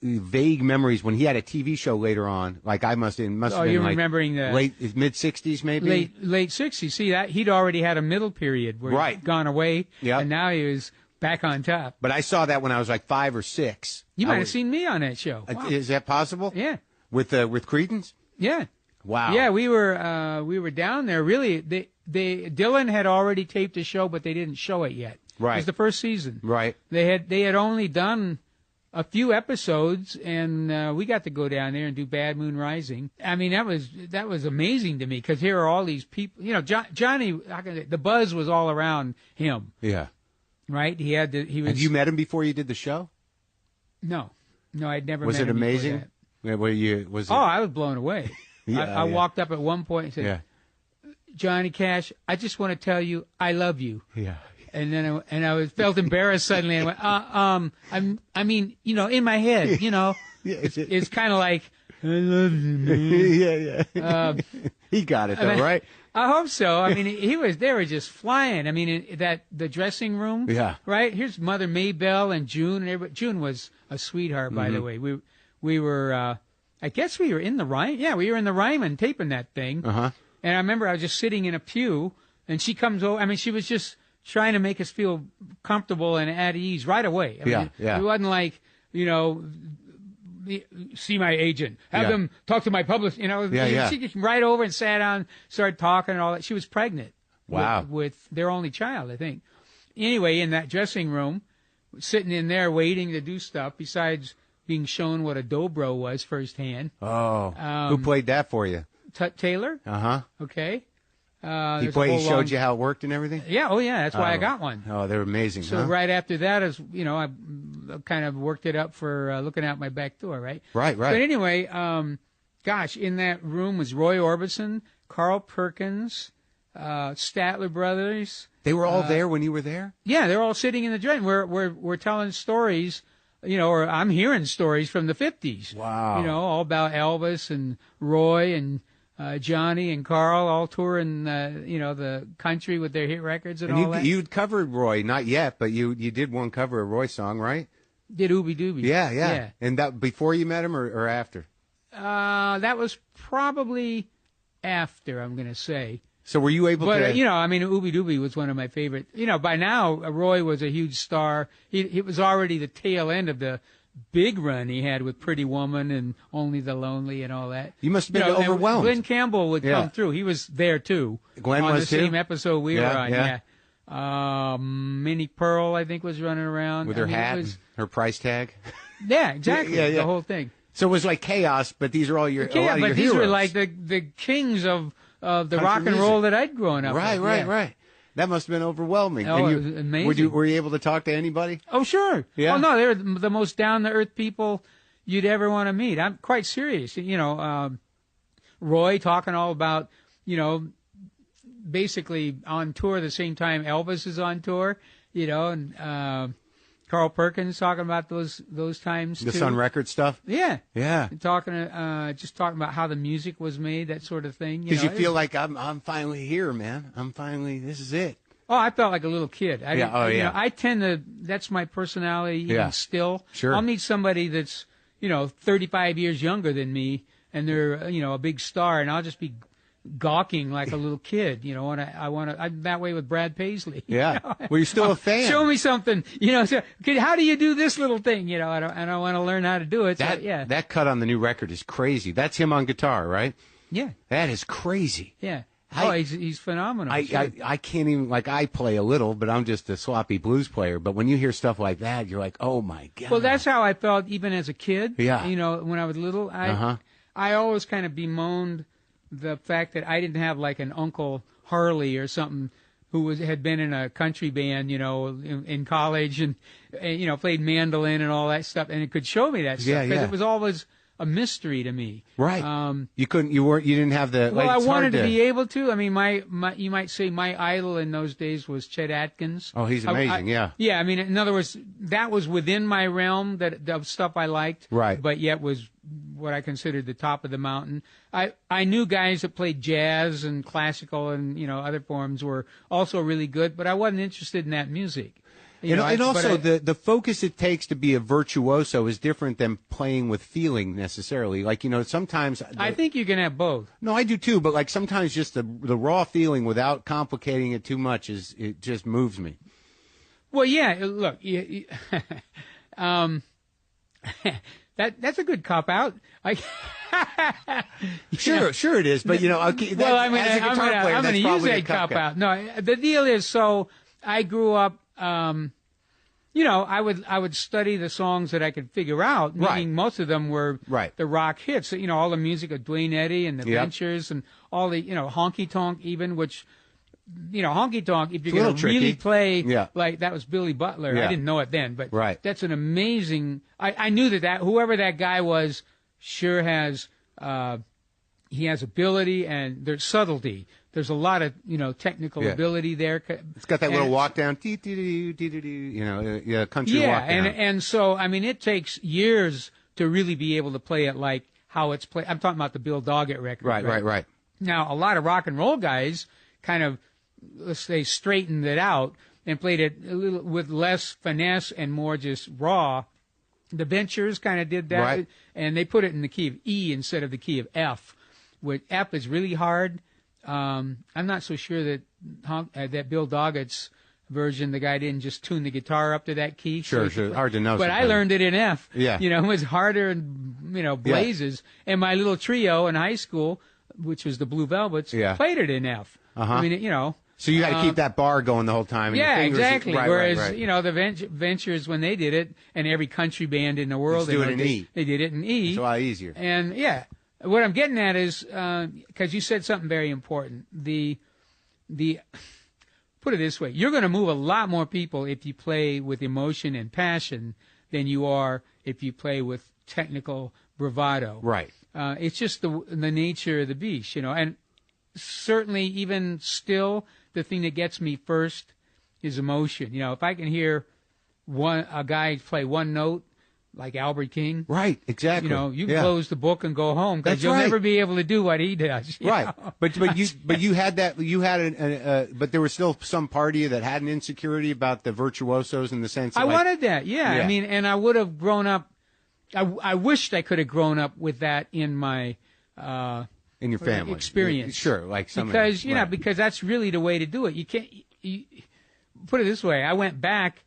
Speaker 1: vague memories when he had a TV show later on. Like I must have been
Speaker 2: you're remembering the
Speaker 1: late mid '60s maybe.
Speaker 2: Late '60s. See that he'd already had a middle period where he'd gone away, and now he was back on top.
Speaker 1: But I saw that when I was like 5 or 6.
Speaker 2: You might have seen me on that show.
Speaker 1: Wow. Is that possible?
Speaker 2: Yeah.
Speaker 1: With Creedence?
Speaker 2: Yeah.
Speaker 1: Wow.
Speaker 2: Yeah, we were down there. Really, Dylan had already taped a show, but they didn't show it yet.
Speaker 1: Right.
Speaker 2: It was the first season.
Speaker 1: Right.
Speaker 2: They had only done a few episodes, and we got to go down there and do Bad Moon Rising. I mean, that was amazing to me, because here are all these people. You know, Johnny, the buzz was all around him.
Speaker 1: Yeah.
Speaker 2: Right? He was.
Speaker 1: Had you met him before you did the show?
Speaker 2: No, I'd never.
Speaker 1: Was
Speaker 2: met
Speaker 1: it
Speaker 2: him
Speaker 1: amazing?
Speaker 2: before that.
Speaker 1: Yeah, was it?
Speaker 2: Oh, I was blown away. I
Speaker 1: yeah.
Speaker 2: walked up at one point and said,
Speaker 1: Yeah.
Speaker 2: Johnny Cash, I just want to tell you I love you.
Speaker 1: Yeah.
Speaker 2: And then I felt embarrassed suddenly. I went, I mean, you know, in my head, you know, it's kind of like, I love you, man.
Speaker 1: Yeah. He got it though, right?
Speaker 2: I hope so. I mean, they were just flying. I mean, the dressing room.
Speaker 1: Yeah.
Speaker 2: Right? Here's Mother Maybelle and June and everybody. June was a sweetheart, by the way. We were, I guess we were in the Ryman. Yeah, we were in the Ryman taping that thing.
Speaker 1: Uh-huh.
Speaker 2: And I remember I was just sitting in a pew, and she comes over. I mean, she was just trying to make us feel comfortable and at ease right away. I mean,
Speaker 1: yeah.
Speaker 2: It wasn't like, you know, see my agent, have them talk to my publicist. You know, she just right over and sat down, started talking and all that. She was pregnant.
Speaker 1: Wow.
Speaker 2: With their only child, I think. Anyway, in that dressing room, sitting in there waiting to do stuff besides being shown what a dobro was firsthand.
Speaker 1: Oh. Who played that for you?
Speaker 2: Taylor.
Speaker 1: Uh-huh.
Speaker 2: Okay.
Speaker 1: He showed you how it worked and everything?
Speaker 2: Yeah, oh yeah, that's why I got one.
Speaker 1: Oh, they're amazing,
Speaker 2: So right after that, is you know, I kind of worked it up for looking out my back door, right?
Speaker 1: Right.
Speaker 2: But anyway, gosh, in that room was Roy Orbison, Carl Perkins, Statler Brothers.
Speaker 1: They were all there when you were there?
Speaker 2: Yeah, they're all sitting in the joint. We're telling stories, you know, or I'm hearing stories from the 50s.
Speaker 1: Wow.
Speaker 2: You know, all about Elvis and Roy and Johnny and Carl all touring, you know, the country with their hit records and all that.
Speaker 1: You'd covered Roy, not yet, but you did one cover of Roy song, right?
Speaker 2: Did Ooby Dooby.
Speaker 1: Yeah. And that before you met him or after?
Speaker 2: That was probably after, I'm going to say.
Speaker 1: So were you able to...
Speaker 2: But, you know, I mean, Ooby Dooby was one of my favorite. You know, by now, Roy was a huge star. He was already the tail end of the big run he had with Pretty Woman and Only the Lonely and all that.
Speaker 1: You must have been overwhelmed.
Speaker 2: Glenn Campbell would come through. He was there, too.
Speaker 1: Glenn
Speaker 2: on
Speaker 1: was,
Speaker 2: the
Speaker 1: too?
Speaker 2: same episode we were on, yeah. Minnie Pearl, I think, was running around.
Speaker 1: With her hat and her price tag?
Speaker 2: Yeah, exactly.
Speaker 1: Yeah.
Speaker 2: The whole thing.
Speaker 1: So it was like chaos, but these are all your
Speaker 2: Yeah, but these
Speaker 1: heroes.
Speaker 2: were like the kings of the rock and roll that I'd grown up with.
Speaker 1: Right. That must have been overwhelming.
Speaker 2: Oh, it was amazing.
Speaker 1: Were you able to talk to anybody?
Speaker 2: Oh, sure.
Speaker 1: Yeah.
Speaker 2: Oh, no, they were the most down-to-earth people you'd ever want to meet. I'm quite serious. You know, Roy talking all about, you know, basically on tour the same time Elvis is on tour, you know, and Carl Perkins talking about those times, too.
Speaker 1: The Sun Records stuff?
Speaker 2: Yeah.
Speaker 1: And
Speaker 2: talking about how the music was made, that sort of thing.
Speaker 1: Because you feel like I'm finally here, man. This is it.
Speaker 2: Oh, I felt like a little kid. You know, I tend to, that's my personality even still.
Speaker 1: Sure.
Speaker 2: I'll meet somebody that's, you know, 35 years younger than me, and they're, you know, a big star, and I'll just be gawking like a little kid, you know, and I'm that way with Brad Paisley.
Speaker 1: Yeah. Well, you're still a fan.
Speaker 2: Show me something, you know, how do you do this little thing, you know, and I want to learn how to do it.
Speaker 1: That cut on the new record is crazy. That's him on guitar, right?
Speaker 2: Yeah.
Speaker 1: That is crazy.
Speaker 2: Yeah. He's phenomenal.
Speaker 1: I can't even, like, I play a little, but I'm just a sloppy blues player. But when you hear stuff like that, you're like, oh, my God.
Speaker 2: Well, that's how I felt even as a kid.
Speaker 1: Yeah.
Speaker 2: You know, when I was little, I always kind of bemoaned the fact that I didn't have, like, an Uncle Harley or something who had been in a country band, you know, in college and, you know, played mandolin and all that stuff, and it could show me that stuff. Because it was always a mystery to me.
Speaker 1: Right. You didn't have the.
Speaker 2: Well, I wanted to be able to. I mean, my you might say my idol in those days was Chet Atkins.
Speaker 1: Oh, he's amazing. Yeah.
Speaker 2: Yeah. I mean, in other words, that was within my realm of stuff I liked.
Speaker 1: Right.
Speaker 2: But yet was what I considered the top of the mountain. I knew guys that played jazz and classical and, you know, other forms were also really good, but I wasn't interested in that music. The focus it takes to be a virtuoso is different than playing with feeling necessarily. Like, you know, sometimes I think you can have both. No, I do too. But like sometimes just the raw feeling without complicating it too much it just moves me. Well, yeah. Look, that's a good cop out. Sure it is. But you know, I'm going to use that cop out. No, the deal is, so I grew up. I would study the songs that I could figure out. Meaning most of them were the rock hits. So, all the music of Dwayne Eddy and the Ventures and all the Honky Tonk even, which Honky Tonk, if you're going to really play like that was Billy Butler. I didn't know it then, but that's an amazing. I knew that whoever that guy was sure has he has ability and there's subtlety. There's a lot of technical ability there.
Speaker 1: It's got that little walk down, country walk down.
Speaker 2: And so I mean it takes years to really be able to play it like how it's played. I'm talking about the Bill Doggett record.
Speaker 1: Right.
Speaker 2: Now a lot of rock and roll guys kind of, let's say, straightened it out and played it a little with less finesse and more just raw. The Ventures kind of did that, and they put it in the key of E instead of the key of F. With F is really hard. I'm not so sure that that Bill Doggett's version, the guy didn't just tune the guitar up to that key.
Speaker 1: Sure. Hard to know.
Speaker 2: But I learned it in F.
Speaker 1: Yeah.
Speaker 2: It was harder and, blazes. And my little trio in high school, which was the Blue Velvets, played it in F. I mean,
Speaker 1: So you got to keep that bar going the whole time. And
Speaker 2: Exactly. Whereas, the Ventures, when they did it, and every country band in the world,
Speaker 1: do it in E.
Speaker 2: They did it in E.
Speaker 1: It's a lot easier.
Speaker 2: And, what I'm getting at is, because you said something very important, the put it this way, you're going to move a lot more people if you play with emotion and passion than you are if you play with technical bravado.
Speaker 1: Right.
Speaker 2: It's just the nature of the beast, and certainly even still, the thing that gets me first is emotion. If I can hear a guy play one note, like Albert King.
Speaker 1: Right, exactly.
Speaker 2: You can close the book and go home because you'll never be able to do what he does.
Speaker 1: Right, but you had that. But there was still some part of you that had an insecurity about the virtuosos in the sense.
Speaker 2: I wanted that. Yeah. I mean, and I would have grown up. I wished I could have grown up with that in my
Speaker 1: in your family
Speaker 2: experience.
Speaker 1: Sure, like some
Speaker 2: because because that's really the way to do it. You can't. Put it this way. I went back.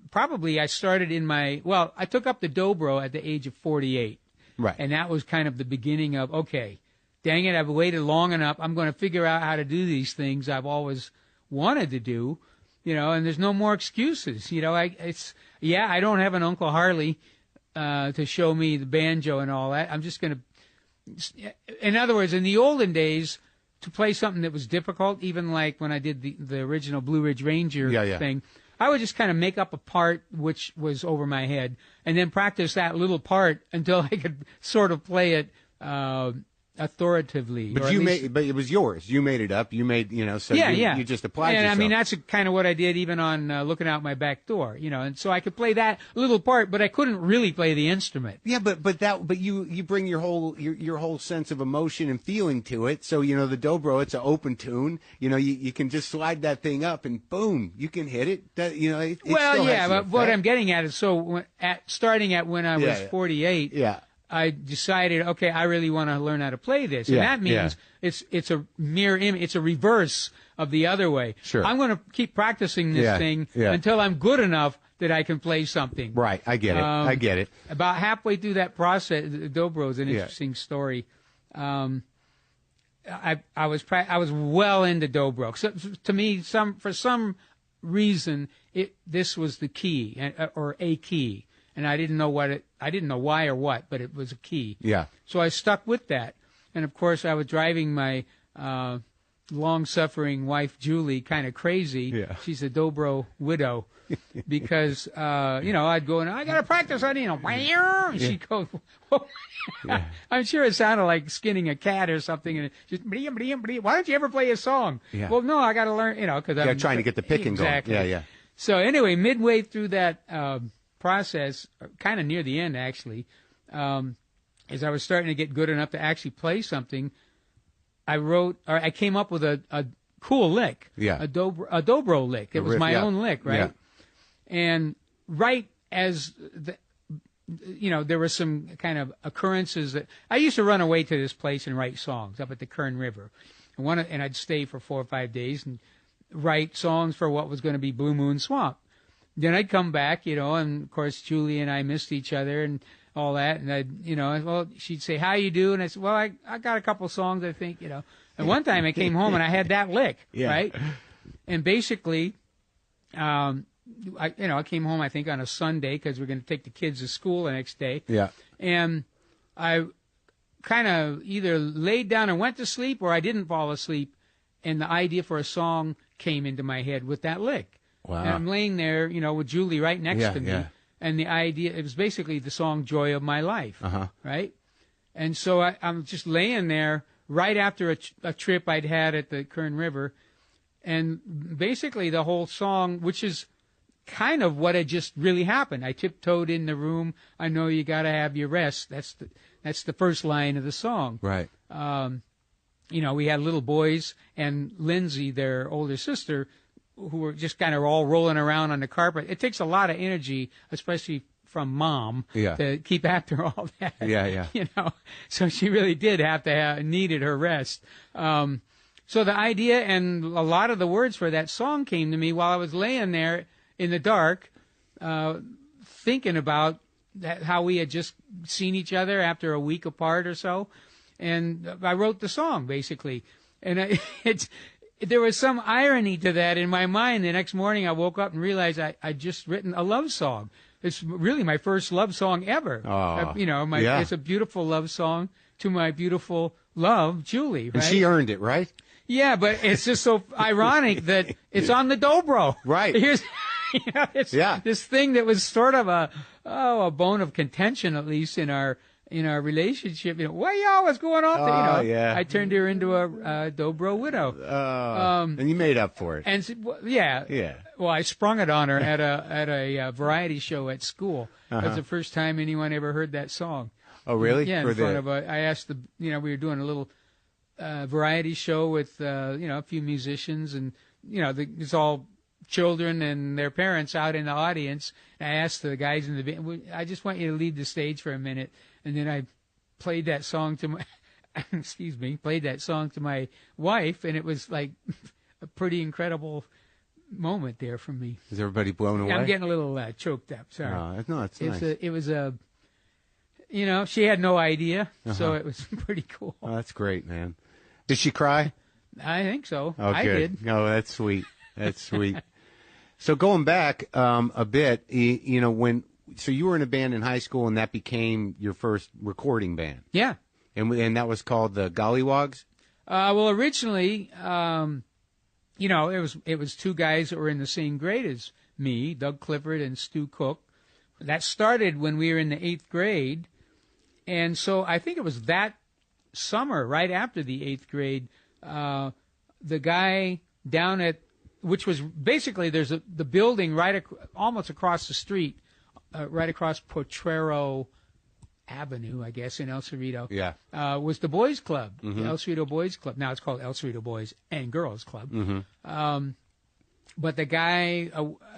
Speaker 2: Probably I started I took up the dobro at the age of 48.
Speaker 1: Right.
Speaker 2: And that was kind of the beginning of, okay, dang it, I've waited long enough. I'm going to figure out how to do these things I've always wanted to do, and there's no more excuses. I don't have an Uncle Harley to show me the banjo and all that. I'm just going to, in other words, in the olden days, to play something that was difficult, even like when I did the original Blue Ridge Ranger thing, I would just kind of make up a part which was over my head and then practice that little part until I could sort of play it authoritatively.
Speaker 1: But but it was yours. You made it up. You made, so you just applied yourself.
Speaker 2: And I mean, that's kind of what I did even on Looking Out My Back Door, and so I could play that little part, but I couldn't really play the instrument.
Speaker 1: Yeah, but you bring your whole sense of emotion and feeling to it. So, the dobro, it's an open tune. You can just slide that thing up and boom, you can hit it.
Speaker 2: But what I'm getting at is starting at when I was 48.
Speaker 1: Yeah.
Speaker 2: I decided, okay, I really want to learn how to play this. And that means it's a mirror image, it's a reverse of the other way.
Speaker 1: Sure.
Speaker 2: I'm going to keep practicing this thing until I'm good enough that I can play something.
Speaker 1: Right, I get it.
Speaker 2: About halfway through that process, the dobro is an interesting story. I was well into dobro. So, to me, for some reason, this was the key or a key. And I didn't know why or what, but it was a key.
Speaker 1: Yeah.
Speaker 2: So I stuck with that. And of course, I was driving my long-suffering wife, Julie, kind of crazy.
Speaker 1: Yeah.
Speaker 2: She's a dobro widow. Because, I'd go and I got to practice on, and she'd go, I'm sure it sounded like skinning a cat or something. And just, why don't you ever play a song?
Speaker 1: Yeah.
Speaker 2: Well, no, I got to learn, because I'm
Speaker 1: trying to get the picking
Speaker 2: going.
Speaker 1: Yeah.
Speaker 2: So anyway, midway through that, process, kind of near the end actually, as I was starting to get good enough to actually play something, I came up with a cool lick, a dobro lick. It was my own lick, right?
Speaker 1: Yeah.
Speaker 2: And right as there were some kind of occurrences that I used to run away to this place and write songs up at the Kern River, and I'd stay for 4 or 5 days and write songs for what was going to be Blue Moon Swamp. Then I'd come back, and of course Julie and I missed each other and all that. And she'd say, "How you do?" And I said, "Well, I got a couple songs, I think, And one time I came home and I had that lick, right? And basically, I came home, I think, on a Sunday because we're going to take the kids to school the next day.
Speaker 1: Yeah.
Speaker 2: And I kind of either laid down and went to sleep or I didn't fall asleep. And the idea for a song came into my head with that lick.
Speaker 1: Wow.
Speaker 2: And I'm laying there, with Julie right next to me.
Speaker 1: Yeah.
Speaker 2: And the idea, it was basically the song Joy of My Life. Right? And so I'm just laying there right after a trip I'd had at the Kern River. And basically the whole song, which is kind of what had just really happened. I tiptoed in the room. I know you got to have your rest. That's the first line of the song.
Speaker 1: Right.
Speaker 2: We had little boys and Lindsay, their older sister, who were just kind of all rolling around on the carpet. It takes a lot of energy, especially from mom, to keep after all that.
Speaker 1: Yeah.
Speaker 2: So she really did needed her rest. So the idea and a lot of the words for that song came to me while I was laying there in the dark, thinking about how we had just seen each other after a week apart or so. And I wrote the song, basically. And there was some irony to that in my mind. The next morning I woke up and realized I'd just written a love song. It's really my first love song ever.
Speaker 1: Oh,
Speaker 2: It's a beautiful love song to my beautiful love, Julie. Right?
Speaker 1: And she earned it, right?
Speaker 2: Yeah, but it's just so ironic that it's on the dobro.
Speaker 1: Right.
Speaker 2: Here's, this thing that was sort of a bone of contention, at least in our relationship. What's going on?
Speaker 1: Yeah.
Speaker 2: I turned her into a dobro widow.
Speaker 1: And you made up for it.
Speaker 2: And yeah. Well, I sprung it on her at a variety show at school. That's the first time anyone ever heard that song.
Speaker 1: Oh, really?
Speaker 2: Yeah, I asked we were doing a little variety show with a few musicians, and it's all children and their parents out in the audience. And I asked the guys in the band, I just want you to leave the stage for a minute. And then I played that song to my played that song to my wife, and it was like a pretty incredible moment there for me.
Speaker 1: Is everybody blown away?
Speaker 2: I'm getting a little choked up. Sorry.
Speaker 1: No, it's nice.
Speaker 2: It was she had no idea, so it was pretty cool.
Speaker 1: Oh, that's great, man. Did she cry?
Speaker 2: I think so.
Speaker 1: Oh,
Speaker 2: I
Speaker 1: good.
Speaker 2: did.
Speaker 1: No, that's sweet. That's sweet. So going back a bit, so you were in a band in high school, and that became your first recording band.
Speaker 2: Yeah.
Speaker 1: And that was called the Gollywogs?
Speaker 2: Well, originally, it was two guys that were in the same grade as me, Doug Clifford and Stu Cook. That started when we were in the 8th grade. And so I think it was that summer, right after the 8th grade, the guy down at, which was basically the building almost across the street, right across Potrero Avenue, I guess, in El Cerrito.
Speaker 1: Yeah.
Speaker 2: Was the Boys Club, the El Cerrito Boys Club. Now it's called El Cerrito Boys and Girls Club. But the guy,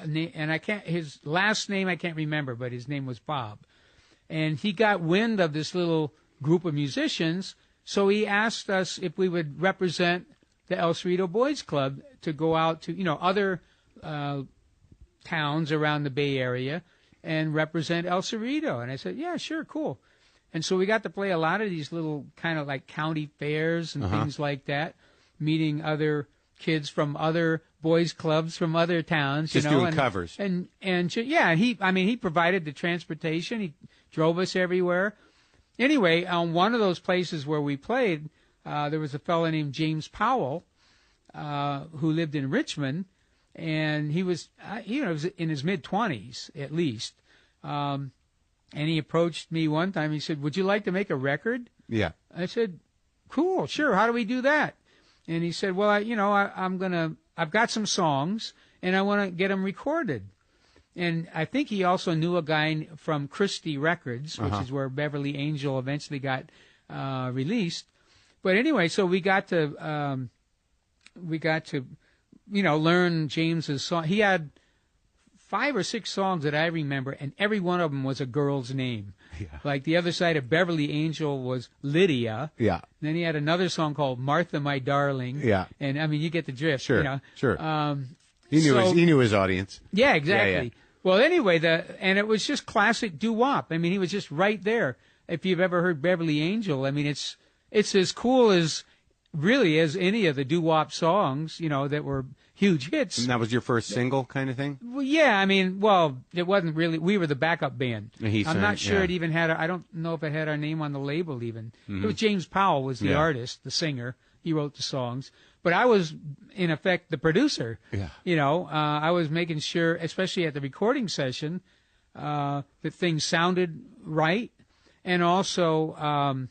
Speaker 2: and his last name I can't remember, but his name was Bob. And he got wind of this little group of musicians, so he asked us if we would represent the El Cerrito Boys Club to go out to, other towns around the Bay Area and represent El Cerrito. And I said, yeah, sure, cool. And so we got to play a lot of these little kind of like county fairs and things like that, meeting other kids from other boys clubs from other towns.
Speaker 1: Just doing covers.
Speaker 2: And he provided the transportation. He drove us everywhere. Anyway, on one of those places where we played, there was a fellow named James Powell who lived in Richmond, and he was in his mid-20s at least. And he approached me one time. He said, "Would you like to make a record?"
Speaker 1: Yeah.
Speaker 2: I said, "Cool, sure. How do we do that?" And he said, "Well, I've got some songs, and I want to get them recorded." And I think he also knew a guy from Christie Records, which is where Beverly Angel eventually got released. But anyway, so we got to learn James's song. He had 5 or 6 songs that I remember, and every one of them was a girl's name. Yeah. Like The Other Side of Beverly Angel was Lydia.
Speaker 1: Yeah.
Speaker 2: Then he had another song called Martha, My Darling.
Speaker 1: Yeah.
Speaker 2: And I mean, you get the drift.
Speaker 1: Sure. Sure.
Speaker 2: He
Speaker 1: knew his audience.
Speaker 2: Yeah, exactly.
Speaker 1: Yeah.
Speaker 2: Well, anyway, and it was just classic doo-wop. I mean, he was just right there. If you've ever heard Beverly Angel, I mean, it's as cool as really as any of the doo-wop songs, that were huge hits.
Speaker 1: And that was your first single kind of thing?
Speaker 2: Well, yeah, I mean, well, it wasn't really. We were the backup band. I'm not sure it even had. I don't know if it had our name on the label even. It was James Powell was the artist, the singer. He wrote the songs, but I was in effect the producer.
Speaker 1: Yeah.
Speaker 2: You know, I was making sure, especially at the recording session, that things sounded right, and also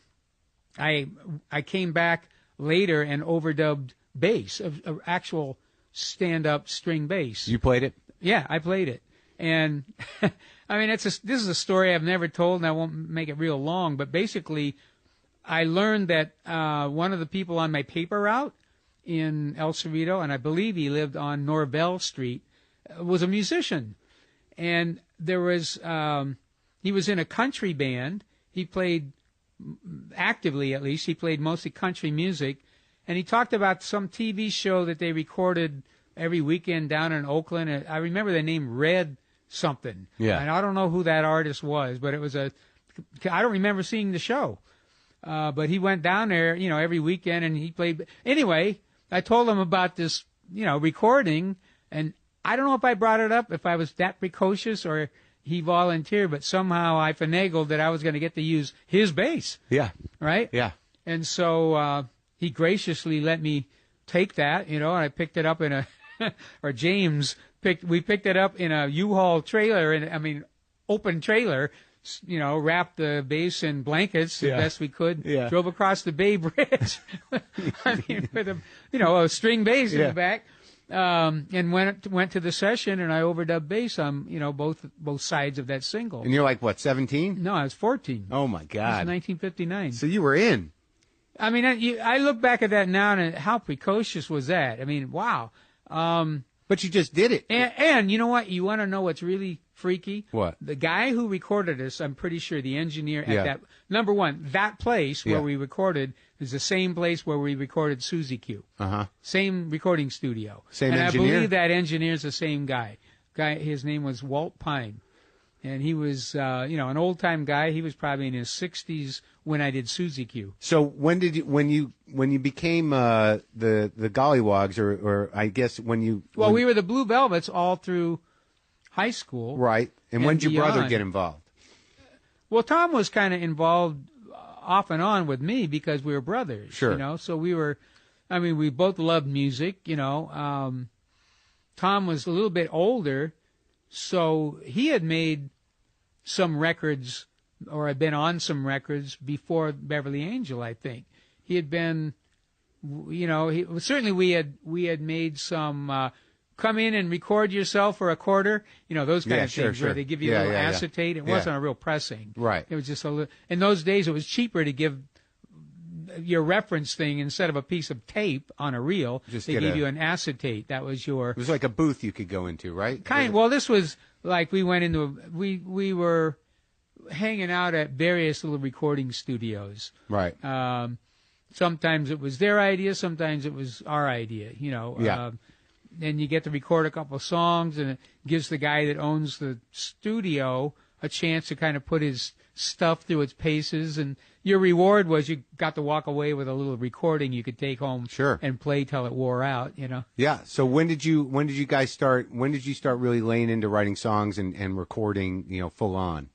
Speaker 2: I came back later and overdubbed bass, of actual stand-up string bass.
Speaker 1: You played it?
Speaker 2: Yeah, I played it. And, I mean, this is a story I've never told, and I won't make it real long, but basically, I learned that one of the people on my paper route in El Cerrito, and I believe he lived on Norvell Street, was a musician. And there was, he was in a country band. He played, actively at least, he played mostly country music. And he talked about some TV show that they recorded every weekend down in Oakland. I remember the name Red something.
Speaker 1: Yeah.
Speaker 2: And I don't know who that artist was, but it was I don't remember seeing the show. But he went down there, you know, every weekend and he played. Anyway, I told him about this, you know, recording, and I don't know if I brought it up, if I was that precocious or he volunteered, but somehow I finagled that I was going to get to use his bass.
Speaker 1: Yeah.
Speaker 2: Right?
Speaker 1: Yeah.
Speaker 2: And so he graciously let me take that, you know, and I picked it up in a, or James we picked it up in a U-Haul trailer, open trailer, you know, wrapped the bass in blankets the best we could, drove across the Bay Bridge, I mean, with a string bass in the back, and went to the session, and I overdubbed bass on, you know, both sides of that single.
Speaker 1: And you're like, what, 17?
Speaker 2: No, I was 14.
Speaker 1: Oh, my God.
Speaker 2: It was 1959.
Speaker 1: So you were in.
Speaker 2: I mean, I look back at that now, and how precocious was that? I mean, wow.
Speaker 1: But you just did it.
Speaker 2: And you know what? You want to know what's really freaky?
Speaker 1: What?
Speaker 2: The guy who recorded us, I'm pretty sure the engineer at that, number one, that place where we recorded is the same place where we recorded Suzy Q.
Speaker 1: Uh-huh.
Speaker 2: Same recording studio.
Speaker 1: Same
Speaker 2: and
Speaker 1: engineer?
Speaker 2: I believe that engineer's the same guy. His name was Walt Pine. And he was, an old-time guy. He was probably in his 60s when I did Suzy Q.
Speaker 1: So when you became the Gollywogs, or I guess we
Speaker 2: were the Blue Velvets all through high school.
Speaker 1: Right. And when did your brother get involved?
Speaker 2: Well, Tom was kind of involved off and on with me because we were brothers.
Speaker 1: Sure.
Speaker 2: You know, so we both loved music, you know. Tom was a little bit older, so he had made some records, or had been on some records before Beverly Angel, I think. He had been, you know, certainly we had made some, come in and record yourself for a quarter, you know, those kind of things where they give you a little acetate. It wasn't a real pressing.
Speaker 1: Right.
Speaker 2: It was just a little, in those days it was cheaper to give your reference thing instead of a piece of tape on a reel. They gave you an acetate. That was your.
Speaker 1: It was like a booth you could go into, right?
Speaker 2: Well, this was like we went into we were hanging out at various little recording studios.
Speaker 1: Right.
Speaker 2: Sometimes it was their idea. Sometimes it was our idea. You know.
Speaker 1: Yeah.
Speaker 2: And you get to record a couple of songs, and it gives the guy that owns the studio a chance to kind of put his stuff through its paces, and your reward was you got to walk away with a little recording you could take home and play till it wore out, you know. Yeah.
Speaker 1: So when did you start really laying into writing songs and recording, you know, full on?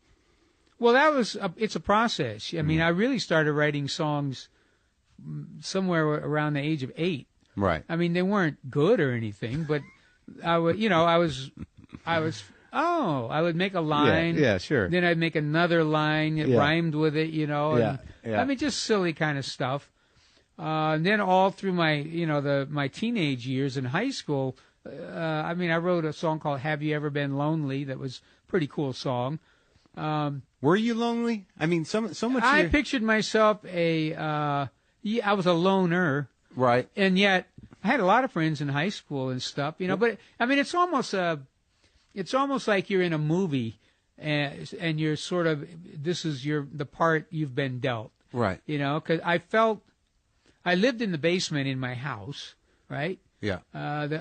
Speaker 2: Well, it's a process. I mean, I really started writing songs somewhere around the age of 8.
Speaker 1: Right.
Speaker 2: I mean, they weren't good or anything, but I would make a line.
Speaker 1: Yeah, sure.
Speaker 2: Then I'd make another line that rhymed with it, you know. I mean, just silly kind of stuff. And then all through my, my teenage years in high school, I wrote a song called "Have You Ever Been Lonely?" that was a pretty cool song.
Speaker 1: Were you lonely? I mean, so much.
Speaker 2: I pictured myself I was a loner.
Speaker 1: Right.
Speaker 2: And yet, I had a lot of friends in high school and stuff, you know. But I mean, it's almost like you're in a movie, and you're sort of this is the part you've been dealt.
Speaker 1: Right.
Speaker 2: You know, because I lived in the basement in my house, right?
Speaker 1: Yeah.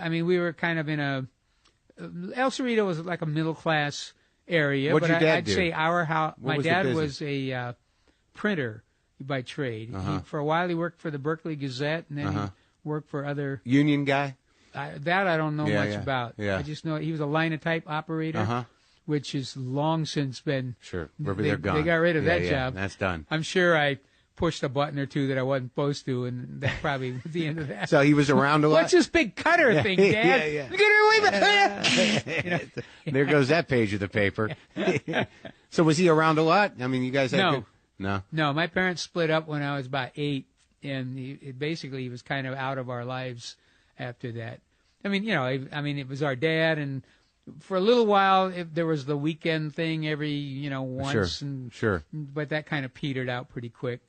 Speaker 2: We were kind of in El Cerrito was like a middle class area.
Speaker 1: What'd your dad do?
Speaker 2: I'd say our house.
Speaker 1: My
Speaker 2: dad was a printer by trade.
Speaker 1: Uh-huh.
Speaker 2: For a while, he worked for the Berkeley Gazette, and then he worked for other
Speaker 1: union guy.
Speaker 2: That I don't know much about.
Speaker 1: Yeah.
Speaker 2: I just know he was a linotype operator, which has long since been.
Speaker 1: Sure. They're gone.
Speaker 2: They got rid of that job.
Speaker 1: That's done.
Speaker 2: I'm sure I pushed a button or two that I wasn't supposed to, and that probably was the end of that.
Speaker 1: So he was around a lot?
Speaker 2: What's this big cutter thing, Dad?
Speaker 1: Yeah.
Speaker 2: Get away with it!
Speaker 1: There goes that page of the paper. So was he around a lot? I mean, you guys had
Speaker 2: No.
Speaker 1: No?
Speaker 2: No, my parents split up when I was about 8, and he was kind of out of our lives after that. I mean, it was our dad, and for a little while, there was the weekend thing every, once.
Speaker 1: Sure.
Speaker 2: But that kind of petered out pretty quick.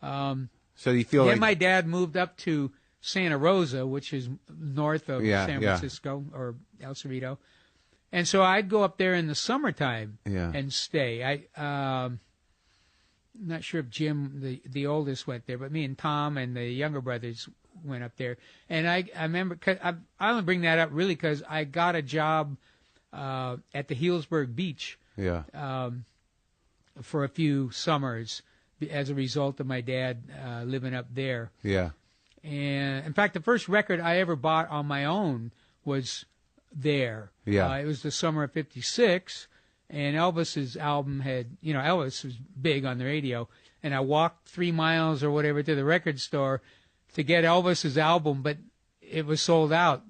Speaker 1: So you feel
Speaker 2: then
Speaker 1: like...
Speaker 2: my dad moved up to Santa Rosa, which is north of San Francisco, or El Cerrito. And so I'd go up there in the summertime and stay. I'm not sure if Jim, the oldest, went there, but me and Tom and the younger brothers went up there. And I remember, I only bring that up really because I got a job at the Healdsburg Beach for a few summers as a result of my dad living up there.
Speaker 1: Yeah.
Speaker 2: And in fact, the first record I ever bought on my own was there.
Speaker 1: Yeah.
Speaker 2: It was the summer of '56, and Elvis's album had, Elvis was big on the radio, and I walked 3 miles or whatever to the record store to get Elvis's album, but it was sold out,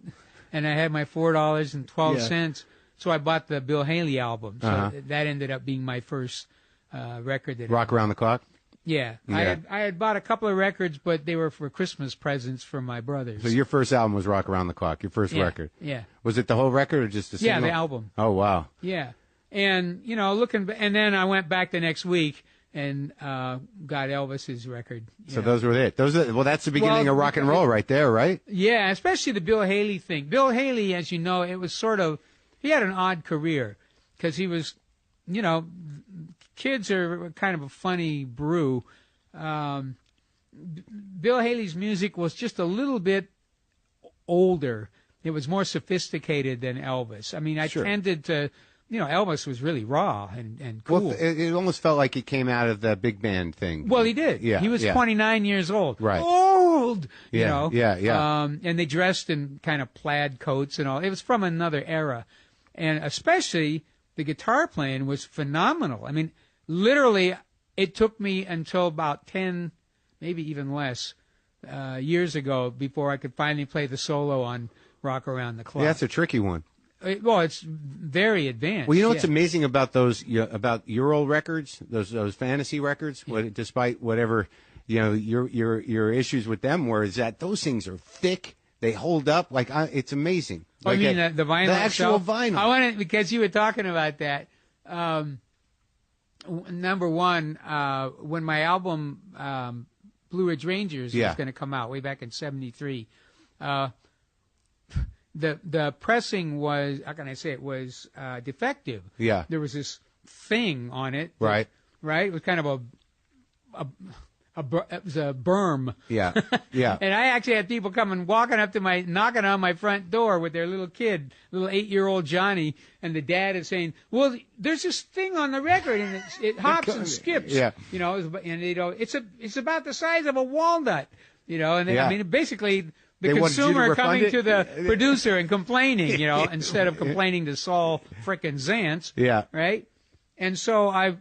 Speaker 2: and I had my $4.12, so I bought the Bill Haley album. So that ended up being my first record.
Speaker 1: Rock Around the Clock?
Speaker 2: Yeah. I had bought a couple of records, but they were for Christmas presents from my brothers.
Speaker 1: So your first album was Rock Around the Clock, your first record?
Speaker 2: Yeah.
Speaker 1: Was it the whole record or just a single?
Speaker 2: Yeah, the album.
Speaker 1: Oh, wow.
Speaker 2: Yeah. And, and then I went back the next week and got Elvis's record.
Speaker 1: So those were it. That's the beginning of rock and roll right there, right?
Speaker 2: Yeah, especially the Bill Haley thing. Bill Haley, as you know, it was he had an odd career because he was, kids are kind of a funny brew. Bill Haley's music was just a little bit older. It was more sophisticated than Elvis. I mean, I tended to, Elvis was really raw and cool.
Speaker 1: Well, it almost felt like it came out of the big band thing.
Speaker 2: Well, he did.
Speaker 1: Yeah,
Speaker 2: he was 29 years old.
Speaker 1: Right.
Speaker 2: Old!
Speaker 1: Yeah.
Speaker 2: And they dressed in kind of plaid coats and all. It was from another era. And especially the guitar playing was phenomenal. I mean, literally, it took me until about 10, maybe even less, years ago before I could finally play the solo on Rock Around the Clock.
Speaker 1: Yeah, that's a tricky one.
Speaker 2: Well, it's very advanced.
Speaker 1: Well, what's amazing about those, about your old records, those fantasy records, despite whatever, your issues with them were, is that those things are thick. They hold up. It's amazing.
Speaker 2: Oh, you mean the vinyl?
Speaker 1: The actual
Speaker 2: itself?
Speaker 1: vinyl.
Speaker 2: I wanted, because you were talking about that. Number one, when my album Blue Ridge Rangers was going to come out way back in '73, the pressing was, how can I say, it was defective.
Speaker 1: Yeah.
Speaker 2: There was this thing on it.
Speaker 1: Right.
Speaker 2: Right. It was kind of it was a berm.
Speaker 1: Yeah. Yeah.
Speaker 2: And I actually had people knocking on my front door with their little kid, little 8-year-old Johnny, and the dad is saying, "Well, there's this thing on the record, and it hops and skips."
Speaker 1: Yeah.
Speaker 2: It's about the size of a walnut. I mean, basically, the
Speaker 1: They wanted you to
Speaker 2: consumer
Speaker 1: refund
Speaker 2: coming
Speaker 1: it?
Speaker 2: to the producer and complaining, instead of complaining to Saul frickin' Zantz.
Speaker 1: Yeah.
Speaker 2: Right. And so I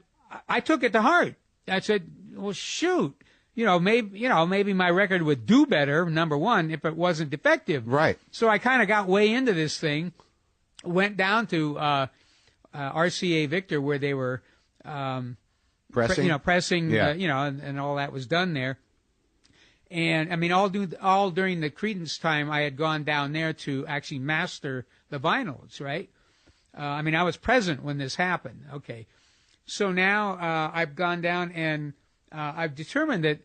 Speaker 2: took it to heart. I said, well, shoot. Maybe my record would do better, number one, if it wasn't defective.
Speaker 1: Right.
Speaker 2: So I kind of got way into this thing, went down to RCA Victor where they were
Speaker 1: Pressing.
Speaker 2: Pressing, and all that was done there. And I mean, all during the Creedence time, I had gone down there to actually master the vinyls, right? I mean, I was present when this happened. Okay. So now I've gone down and I've determined that,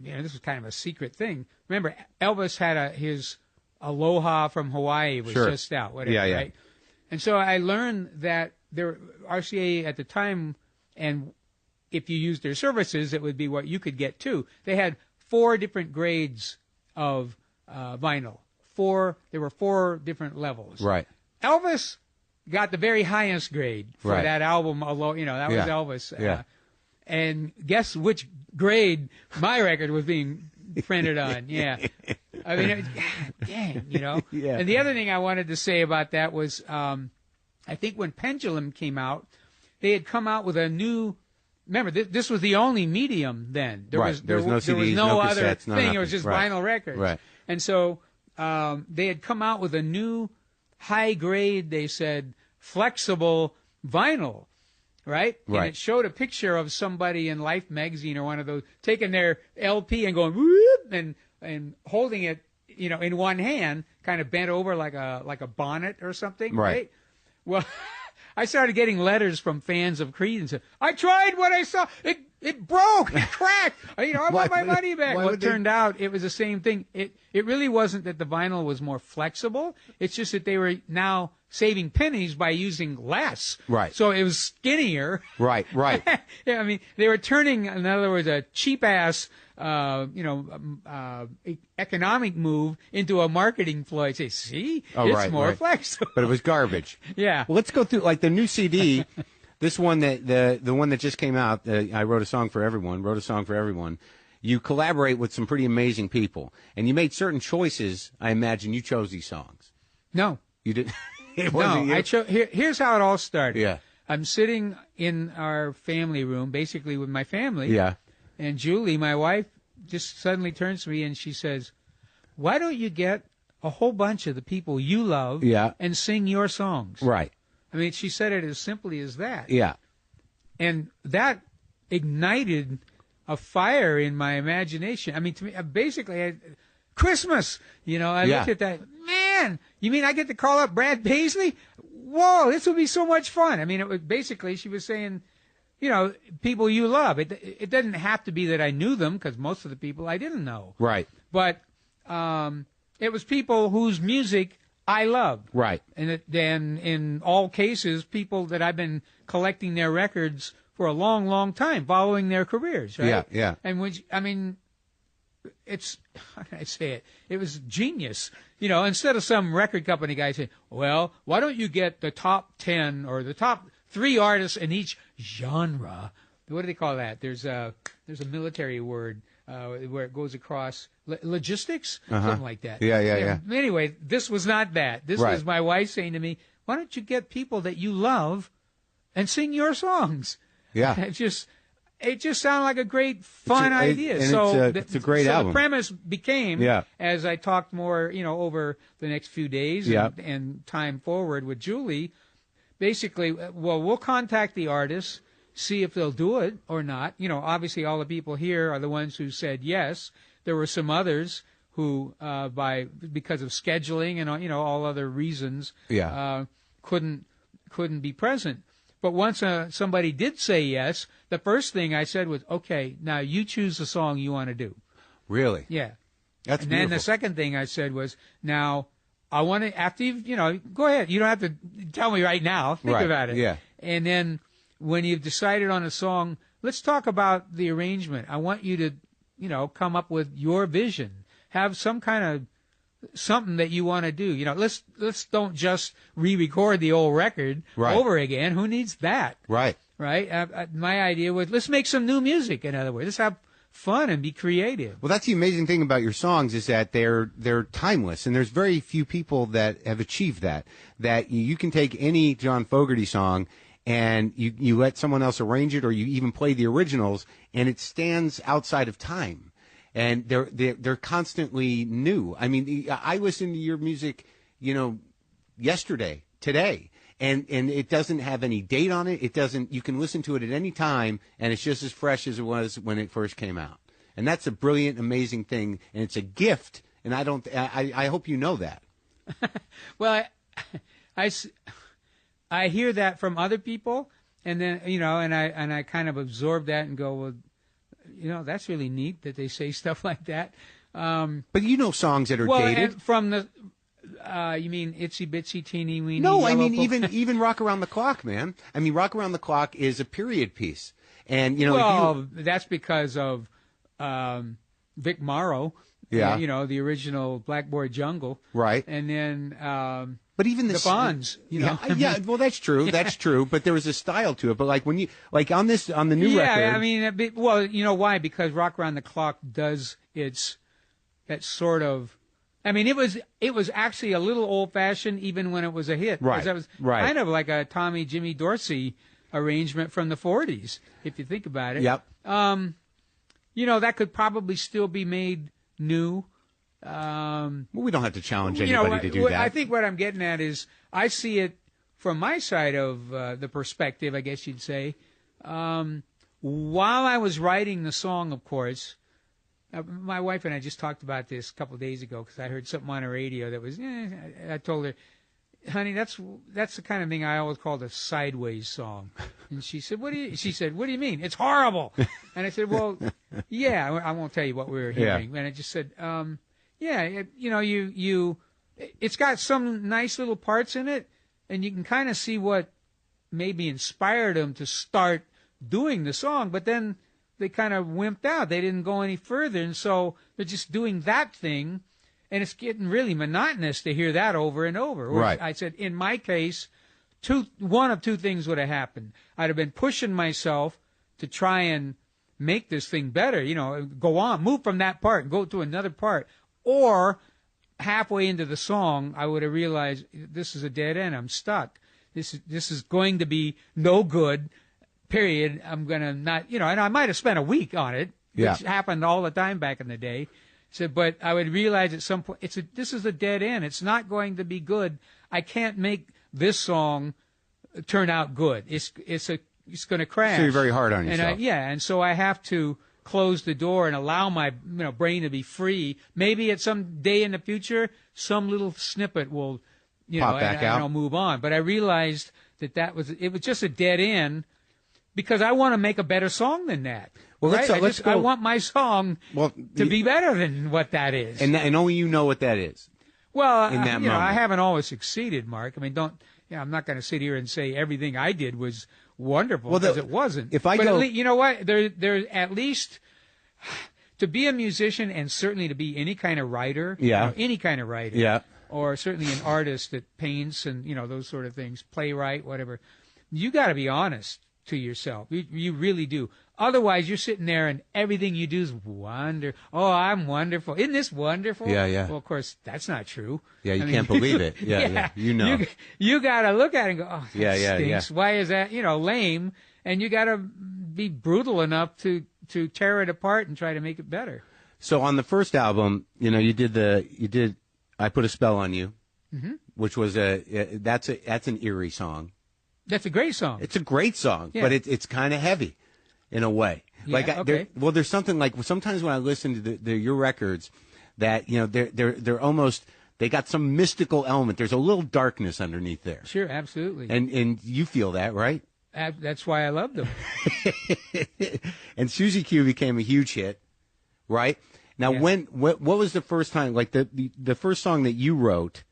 Speaker 2: this was kind of a secret thing. Remember, Elvis had his Aloha from Hawaii was just out, whatever, right? And so I learned that RCA at the time, and if you used their services, it would be what you could get too. They had 4 different grades of vinyl. There were 4 different levels.
Speaker 1: Right.
Speaker 2: Elvis got the very highest grade for that album. Although that was Elvis.
Speaker 1: Yeah.
Speaker 2: And guess which grade my record was being printed on? Yeah. I mean, dang, you know.
Speaker 1: Yeah.
Speaker 2: And the other thing I wanted to say about that was, I think when Pendulum came out, they had come out with a new. Remember, this was the only medium then. There was
Speaker 1: no CDs,
Speaker 2: there was no other
Speaker 1: cassettes,
Speaker 2: thing.
Speaker 1: nothing.
Speaker 2: It was just
Speaker 1: Right.
Speaker 2: vinyl records.
Speaker 1: Right.
Speaker 2: And so they had come out with a new high grade, they said, flexible vinyl, right? And it showed a picture of somebody in Life magazine or one of those taking their LP and going whoop and holding it, you know, in one hand, kind of bent over like a bonnet or something, right? Well, I started getting letters from fans of Creed and said, I tried what I saw. It broke. It cracked. You know, I want my money back. Well, it turned out it was the same thing. It really wasn't that the vinyl was more flexible. It's just that they were now saving pennies by using less.
Speaker 1: Right.
Speaker 2: So it was skinnier.
Speaker 1: Right.
Speaker 2: Yeah, I mean, they were turning, in other words, a cheap-ass, economic move into a marketing ploy. Say, see, it's more flexible.
Speaker 1: But it was garbage.
Speaker 2: Yeah.
Speaker 1: Well, let's go through like the new CD. This one that the one that just came out. I wrote a song for everyone. You collaborate with some pretty amazing people, and you made certain choices. I imagine you chose these songs.
Speaker 2: No,
Speaker 1: you did.
Speaker 2: I chose. Here's how it all started.
Speaker 1: Yeah.
Speaker 2: I'm sitting in our family room, basically with my family.
Speaker 1: Yeah.
Speaker 2: And Julie, my wife, just suddenly turns to me and she says, "Why don't you get a whole bunch of the people you love and sing your songs?"
Speaker 1: Right.
Speaker 2: I mean, she said it as simply as that.
Speaker 1: Yeah.
Speaker 2: And that ignited a fire in my imagination. I mean, to me, basically, Christmas, you know, I looked at that. Man, you mean I get to call up Brad Paisley? Whoa, this would be so much fun. I mean, it was basically, she was saying, you know, people you love. It doesn't have to be that I knew them, because most of the people I didn't know.
Speaker 1: Right.
Speaker 2: But it was people whose music I love.
Speaker 1: Right.
Speaker 2: And then in all cases, people that I've been collecting their records for a long, long time, following their careers, right?
Speaker 1: Yeah, yeah.
Speaker 2: And which, I mean, it's, how can I say it? It was genius. You know, instead of some record company guy saying, well, why don't you get the top 10 or the top 3 artists in each genre? What do they call that? There's a military word where it goes across logistics, something like that.
Speaker 1: Yeah.
Speaker 2: Anyway, this was not that. This was my wife saying to me, why don't you get people that you love and sing your songs?
Speaker 1: Yeah.
Speaker 2: It just sounded like a great, fun idea.
Speaker 1: It's a great album.
Speaker 2: The premise became, as I talked more, you know, over the next few days and time forward with Julie, basically, well, we'll contact the artists, see if they'll do it or not. You know, obviously all the people here are the ones who said yes. There were some others who, because of scheduling and, you know, all other reasons, couldn't be present. But once somebody did say yes, the first thing I said was, okay, now you choose the song you want to do.
Speaker 1: Really?
Speaker 2: Yeah.
Speaker 1: That's
Speaker 2: and
Speaker 1: beautiful.
Speaker 2: then the second thing I said was, now I want to, after you've, you know, go ahead. You don't have to tell me right now. Think about it.
Speaker 1: Yeah.
Speaker 2: And then when you've decided on a song, let's talk about the arrangement. I want you to, you know, come up with your vision. Have some kind of something that you want to do. You know, let's don't just re-record the old record over again. Who needs that?
Speaker 1: Right.
Speaker 2: My idea was, let's make some new music. In other words, let's have fun and be creative.
Speaker 1: Well, that's the amazing thing about your songs is that they're timeless, and there's very few people that have achieved that. That you can take any John Fogerty song and you let someone else arrange it, or you even play the originals, and it stands outside of time. And they're constantly new. I mean, I listened to your music, you know, yesterday, today, and it doesn't have any date on it. It doesn't. You can listen to it at any time, and it's just as fresh as it was when it first came out. And that's a brilliant, amazing thing, and it's a gift. And I hope you know that.
Speaker 2: Well, I hear that from other people, and then, you know, and I kind of absorb that and go, well, you know, that's really neat that they say stuff like that.
Speaker 1: But you know songs that are dated.
Speaker 2: And from the, you mean Itsy Bitsy Teeny Weeny?
Speaker 1: No, I mean even Rock Around the Clock, man. I mean, Rock Around the Clock is a period piece, and you know.
Speaker 2: Well, that's because of Vic Morrow.
Speaker 1: Yeah.
Speaker 2: You know, the original Blackboard Jungle.
Speaker 1: Right.
Speaker 2: And then.
Speaker 1: But even the
Speaker 2: Bonds, you know.
Speaker 1: Yeah, well, that's true. That's true. But there was a style to it. But like when you, like on the new record.
Speaker 2: Yeah, I mean, well, you know why? Because Rock Around the Clock does that sort of I mean, it was actually a little old-fashioned even when it was a hit.
Speaker 1: Right,
Speaker 2: It was
Speaker 1: right.
Speaker 2: kind of like a Tommy Jimmy Dorsey arrangement from the 40s, if you think about it.
Speaker 1: Yep.
Speaker 2: You know, that could probably still be made new.
Speaker 1: Well, we don't have to challenge anybody to do that.
Speaker 2: I think what I'm getting at is I see it from my side of the perspective, I guess you'd say. While I was writing the song, of course, my wife and I just talked about this a couple of days ago because I heard something on the radio that was, I told her, honey, that's the kind of thing I always called a sideways song. And she said, what do you mean? It's horrible. And I said, well, yeah, I won't tell you what we were hearing. And I just said, it's got some nice little parts in it, and you can kind of see what maybe inspired them to start doing the song, but then they kind of wimped out. They didn't go any further, and so they're just doing that thing, and it's getting really monotonous to hear that over and over.
Speaker 1: Right.
Speaker 2: I said, in my case, one of two things would have happened. I'd have been pushing myself to try and make this thing better, go on, move from that part and go to another part. Or halfway into the song, I would have realized this is a dead end. I'm stuck. This is going to be no good, period. I'm going to not, and I might have spent a week on it, which happened all the time back in the day. But I would realize at some point, this is a dead end. It's not going to be good. I can't make this song turn out good. It's going to crash.
Speaker 1: So you're very hard on yourself.
Speaker 2: And so I have to close the door and allow my brain to be free. Maybe at some day in the future, some little snippet will,
Speaker 1: pop back out.
Speaker 2: And I'll move on. But I realized that it was just a dead end because I want to make a better song than that.
Speaker 1: Well,
Speaker 2: right?
Speaker 1: let's go.
Speaker 2: I want my song to be better than what that is.
Speaker 1: And only you know what that is.
Speaker 2: Well,
Speaker 1: in that moment.
Speaker 2: I haven't always succeeded, Mark. I mean, I'm not going to sit here and say everything I did was wonderful because it wasn't. You know what? There at least to be a musician and certainly to be any kind of writer, any kind of writer, or certainly an artist that paints and those sort of things, playwright, whatever. You got to be honest to yourself. You really do. Otherwise, you're sitting there and everything you do is wonder. Oh, I'm wonderful. Isn't this wonderful?
Speaker 1: Yeah.
Speaker 2: Well, of course, that's not true.
Speaker 1: Yeah, you can't believe it. Yeah. You know.
Speaker 2: You got to look at it and go, oh, that stinks.
Speaker 1: Yeah.
Speaker 2: Why is that, lame? And you got to be brutal enough to tear it apart and try to make it better.
Speaker 1: So on the first album, you did I Put a Spell on You, which was that's an eerie song.
Speaker 2: That's a great song.
Speaker 1: It's a great song, but it's kind of heavy in a way. There's something like sometimes when I listen to your records that they're almost they got some mystical element. There's a little darkness underneath there.
Speaker 2: Sure, absolutely.
Speaker 1: And you feel that, right?
Speaker 2: That's why I loved them.
Speaker 1: And Susie Q became a huge hit, right? Now, what was the first time, like the first song that you wrote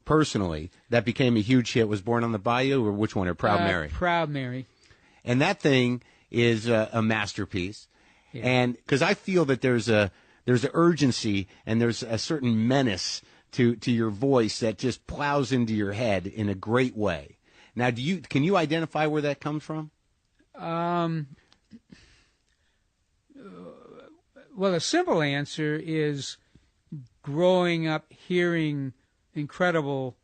Speaker 1: personally that became a huge hit was Born on the Bayou, or which one, or Proud Mary?
Speaker 2: Proud Mary.
Speaker 1: And that thing is a masterpiece. Yeah. And because I feel that there's an urgency and there's a certain menace to your voice that just plows into your head in a great way. Now, can you identify where that comes from?
Speaker 2: Well, a simple answer is growing up hearing incredible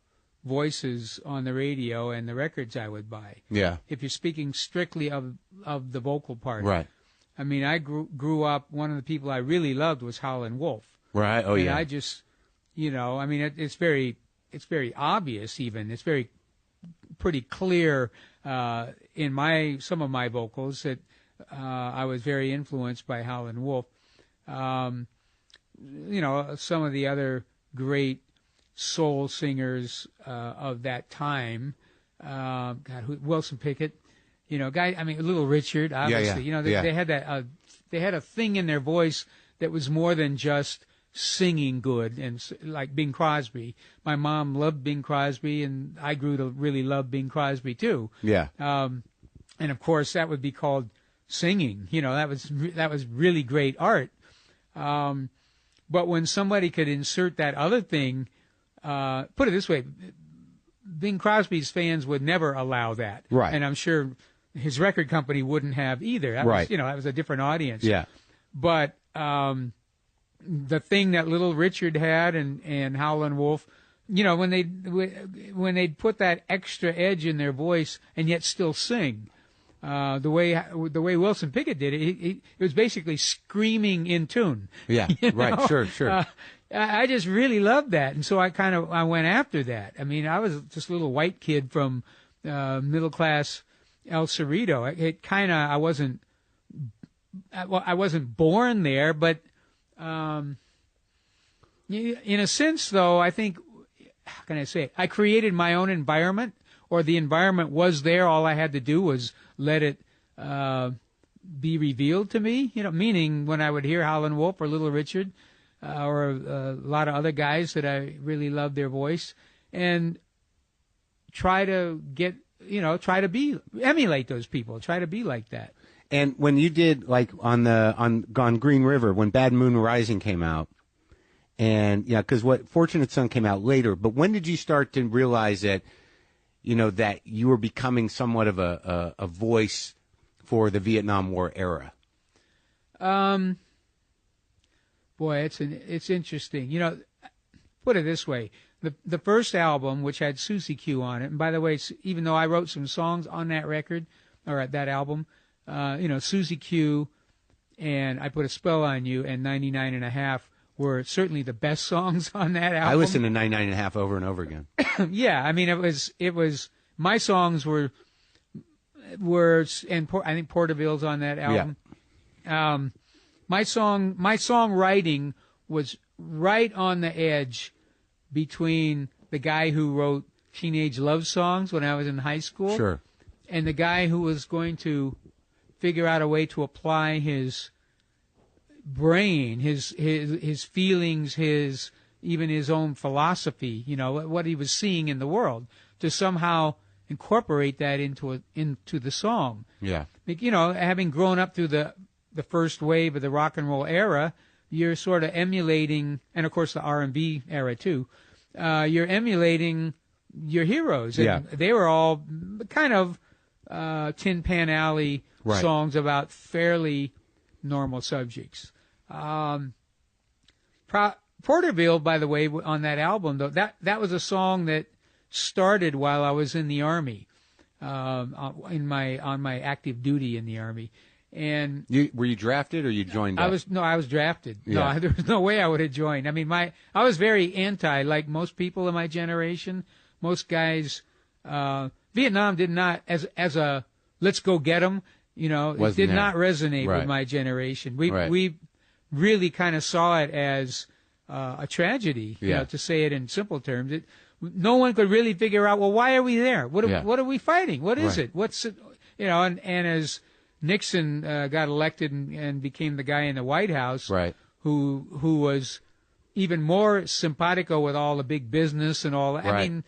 Speaker 2: voices on the radio and the records I would buy.
Speaker 1: Yeah.
Speaker 2: If you're speaking strictly of the vocal part.
Speaker 1: Right.
Speaker 2: I mean, I grew up, one of the people I really loved was Howlin' Wolf.
Speaker 1: Right. Oh, yeah.
Speaker 2: I just, I mean, it's very obvious even. It's pretty clear in some of my vocals that I was very influenced by Howlin' Wolf. Some of the other great soul singers of that time, Wilson Pickett, Little Richard, obviously.
Speaker 1: Yeah.
Speaker 2: They had that. They had a thing in their voice that was more than just singing good, and like Bing Crosby. My mom loved Bing Crosby, and I grew to really love Bing Crosby too.
Speaker 1: Yeah.
Speaker 2: And of course, that would be called singing. That was really great art. But when somebody could insert that other thing, put it this way, Bing Crosby's fans would never allow that.
Speaker 1: Right.
Speaker 2: And I'm sure his record company wouldn't have either. That was a different audience.
Speaker 1: Yeah.
Speaker 2: But the thing that Little Richard had and Howlin' Wolf, when they'd put that extra edge in their voice and yet still sing. The way Wilson Pickett did it, it was basically screaming in tune.
Speaker 1: Yeah, right, sure.
Speaker 2: I just really loved that, and so I went after that. I mean, I was just a little white kid from middle class El Cerrito. I wasn't born there, but in a sense, though, I think, how can I say it? I created my own environment, or the environment was there. All I had to do was let it be revealed to me. Meaning when I would hear Howlin' Wolf or Little Richard or a lot of other guys that I really loved their voice, and try to emulate those people, try to be like that.
Speaker 1: And when you did, like, on Green River, when Bad Moon Rising came out, and because Fortunate Son came out later, but when did you start to realize that, that you were becoming somewhat of a voice for the Vietnam War era?
Speaker 2: Boy, it's interesting. Put it this way: the first album, which had Susie Q on it, and by the way, even though I wrote some songs on that record or at that album, Susie Q and I Put a Spell on You and 99.5 were certainly the best songs on that album.
Speaker 1: I listened to 99.5 over and over again.
Speaker 2: Yeah, I mean, it was my songs were and I think Porterville's on that album. Yeah. My songwriting was right on the edge between the guy who wrote teenage love songs when I was in high school,
Speaker 1: sure,
Speaker 2: and the guy who was going to figure out a way to apply his brain, his feelings, even his own philosophy, what he was seeing in the world, to somehow incorporate that into the song.
Speaker 1: Yeah.
Speaker 2: Having grown up through the first wave of the rock and roll era, you're sort of emulating, and of course the R&B era too, you're emulating your heroes. And they were all kind of Tin Pan Alley songs about fairly normal subjects. Porterville, by the way, on that album, though, that was a song that started while I was in the Army, on my active duty in the Army. And
Speaker 1: were you drafted or you joined up?
Speaker 2: I was drafted.
Speaker 1: Yeah.
Speaker 2: No, there was no way I would have joined. I mean, I was very anti, like most people in my generation. Most guys, Vietnam did not, as a let's go get them, it did not resonate with my generation. We really kind of saw it as a tragedy, to say it in simple terms. No one could really figure out, well, why are we there? What are we fighting? What is it? What's it? And as Nixon got elected and became the guy in the White House, who was even more simpatico with all the big business and all that. I mean,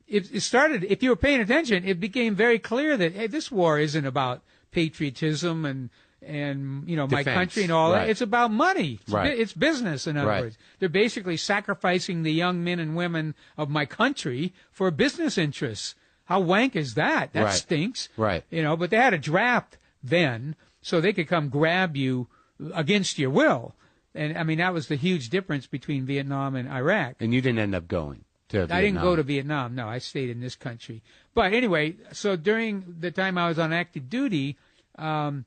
Speaker 2: it started, if you were paying attention, it became very clear that, hey, this war isn't about patriotism and my country and all that. It's about money. It's business, in other words. They're basically sacrificing the young men and women of my country for business interests. How wank is that? That stinks. But they had a draft then, so they could come grab you against your will. And, I mean, that was the huge difference between Vietnam and Iraq.
Speaker 1: And you didn't end up going to Vietnam.
Speaker 2: I didn't go to Vietnam. No, I stayed in this country. But anyway, so during the time I was on active duty, a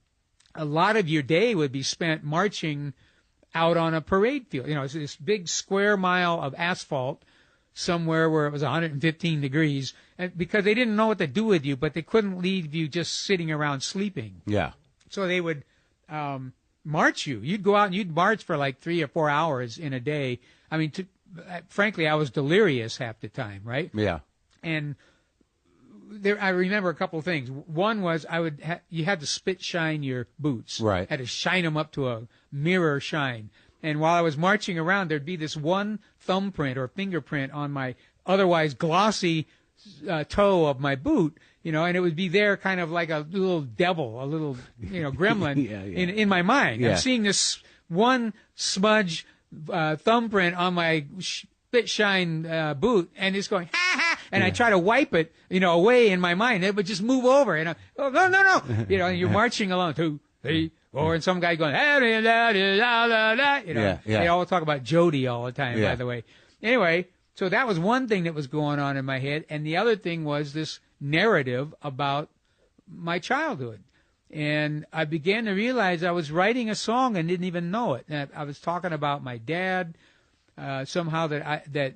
Speaker 2: lot of your day would be spent marching out on a parade field. It's this big square mile of asphalt somewhere where it was 115 degrees, because they didn't know what to do with you, but they couldn't leave you just sitting around sleeping.
Speaker 1: Yeah.
Speaker 2: So they would march you. You'd go out and you'd march for like 3 or 4 hours in a day. I mean, frankly, I was delirious half the time, right?
Speaker 1: Yeah.
Speaker 2: And I remember a couple of things. One was you had to spit shine your boots.
Speaker 1: Right.
Speaker 2: Had to shine them up to a mirror shine. And while I was marching around, there'd be this one thumbprint or fingerprint on my otherwise glossy toe of my boot, and it would be there kind of like a little devil, a little, gremlin in my mind. I'm seeing this one smudge thumbprint on my spit shine boot, and it's going, ha ha, and I try to wipe it, away in my mind. It would just move over, and no, and you're marching along, 2, 3, Or and some guy going, you know, they all talk about Jody all the time, by the way. Anyway, so that was one thing that was going on in my head. And the other thing was this narrative about my childhood. And I began to realize I was writing a song and didn't even know it. And I was talking about my dad, somehow that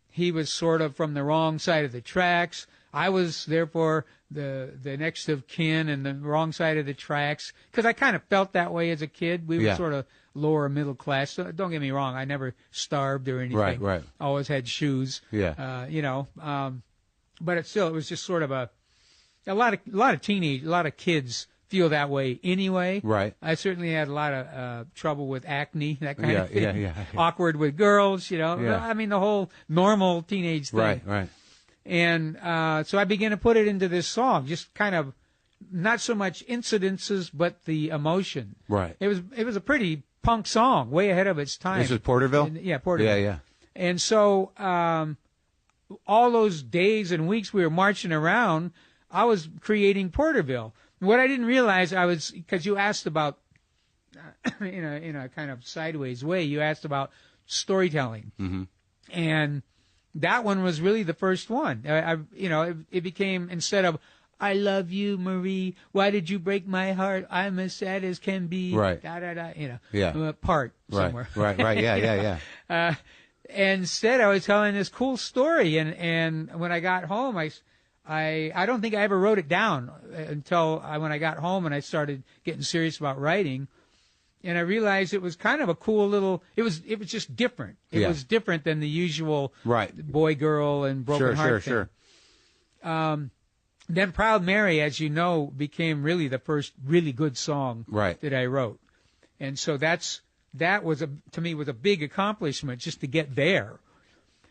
Speaker 2: he was sort of from the wrong side of the tracks. I was, therefore, the next of kin and the wrong side of the tracks, because I kind of felt that way as a kid. We were sort of lower middle class. So don't get me wrong. I never starved or anything.
Speaker 1: Right.
Speaker 2: Always had shoes.
Speaker 1: Yeah.
Speaker 2: You know, but it was just sort of a lot of kids feel that way anyway.
Speaker 1: Right.
Speaker 2: I certainly had a lot of trouble with acne, that kind of thing.
Speaker 1: Yeah.
Speaker 2: Awkward with girls, you know.
Speaker 1: Yeah.
Speaker 2: I mean, the whole normal teenage thing.
Speaker 1: Right.
Speaker 2: And so I began to put it into this song, just kind of not so much incidences, but the emotion.
Speaker 1: Right.
Speaker 2: It was a pretty punk song, way ahead of its time.
Speaker 1: This was Porterville?
Speaker 2: Yeah, Porterville.
Speaker 1: Yeah.
Speaker 2: And so all those days and weeks we were marching around, I was creating Porterville. What I didn't realize, because you asked about, in a kind of sideways way, you asked about storytelling.
Speaker 1: Mm-hmm.
Speaker 2: And that one was really the first one. It became, instead of, I love you, Marie, why did you break my heart? I'm as sad as can be.
Speaker 1: Right.
Speaker 2: Part somewhere.
Speaker 1: Right. Yeah.
Speaker 2: Instead, I was telling this cool story, and when I got home, I don't think I ever wrote it down until when I got home and I started getting serious about writing. And I realized it was kind of a cool little. It was just different. It was different than the usual boy, girl, and broken heart thing. Sure. Then Proud Mary, as you know, became really the first really good song that I wrote, and so that was to me was a big accomplishment just to get there.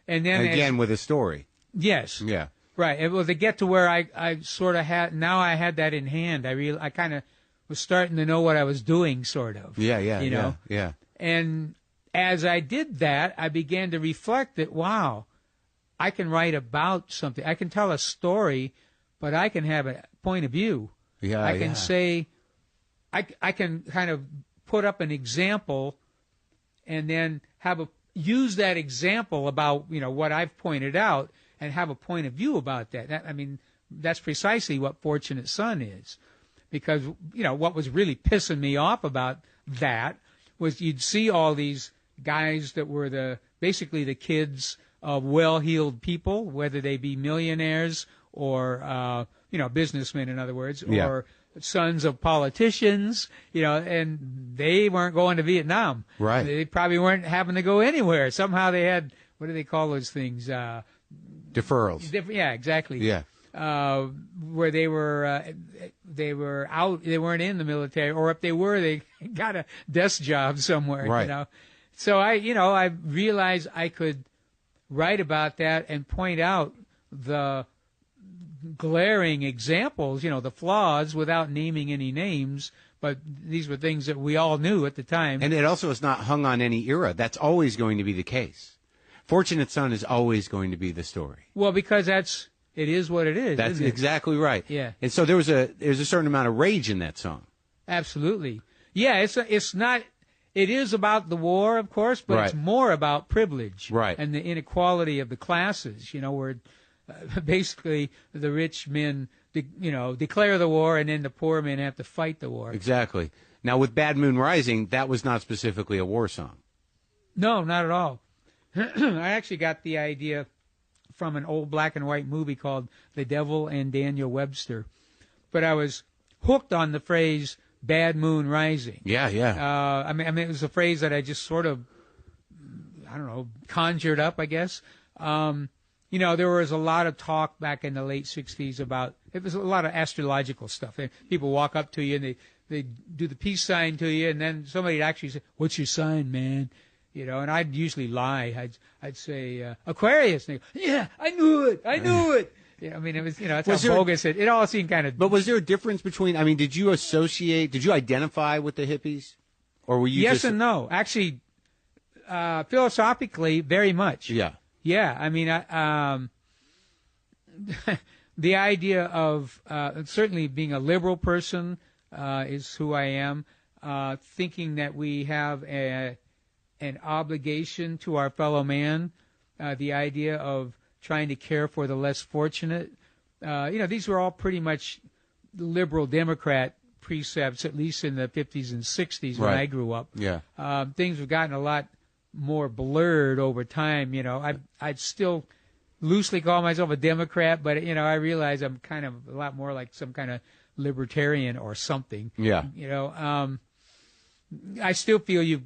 Speaker 2: And then
Speaker 1: again with a story.
Speaker 2: Yes.
Speaker 1: Yeah.
Speaker 2: Right. It was to get to where I sort of had. Now I had that in hand. I kind of was starting to know what I was doing, sort of.
Speaker 1: Yeah.
Speaker 2: You know?
Speaker 1: Yeah.
Speaker 2: And as I did that, I began to reflect that, wow, I can write about something. I can tell a story, but I can have a point of view.
Speaker 1: Yeah.
Speaker 2: I can say, I can kind of put up an example, and then use that example about what I've pointed out, and have a point of view about that. That's precisely what Fortunate Son is. Because, what was really pissing me off about that was you'd see all these guys that were basically the kids of well-heeled people, whether they be millionaires or, businessmen, in other words, or sons of politicians, and they weren't going to Vietnam.
Speaker 1: Right.
Speaker 2: They probably weren't having to go anywhere. Somehow they had, what do they call those things?
Speaker 1: Deferrals.
Speaker 2: Yeah, exactly.
Speaker 1: Yeah.
Speaker 2: Where they were out, they weren't in the military, or if they were, they got a desk job somewhere.
Speaker 1: Right.
Speaker 2: So I realized I could write about that and point out the glaring examples, the flaws, without naming any names. But these were things that we all knew at the time.
Speaker 1: And it also is not hung on any era. That's always going to be the case. Fortunate Son is always going to be the story.
Speaker 2: Well, because it is what it is.
Speaker 1: That's exactly right.
Speaker 2: Yeah.
Speaker 1: And so there's a certain amount of rage in that song.
Speaker 2: Absolutely. Yeah, it's not. It is about the war, of course, but it's more about privilege and the inequality of the classes. Where basically the rich men, declare the war, and then the poor men have to fight the war.
Speaker 1: Exactly. Now, with Bad Moon Rising, that was not specifically a war song.
Speaker 2: No, not at all. I actually got the idea from an old black and white movie called The Devil and Daniel Webster. But I was hooked on the phrase Bad Moon Rising.
Speaker 1: Yeah.
Speaker 2: I mean, it was a phrase that I just sort of, conjured up, I guess. There was a lot of talk back in the late 60s about, it was a lot of astrological stuff. People walk up to you and they do the peace sign to you, and then somebody would actually say, "What's your sign, man?" And I'd usually lie. I'd say Aquarius. And they go, "Yeah, I knew it. Yeah, it was, that's how bogus it all seemed kind of.
Speaker 1: But was there a difference between? Did you identify with the hippies, or were you?
Speaker 2: Yes and no. Actually, philosophically, very much.
Speaker 1: Yeah.
Speaker 2: Yeah. The idea of certainly being a liberal person is who I am. thinking that we have an obligation to our fellow man, the idea of trying to care for the less fortunate. These were all pretty much liberal Democrat precepts, at least in the 50s and 60s when I grew up.
Speaker 1: Yeah.
Speaker 2: Things have gotten a lot more blurred over time. I'd still loosely call myself a Democrat, but I realize I'm kind of a lot more like some kind of libertarian or something.
Speaker 1: Yeah.
Speaker 2: I still feel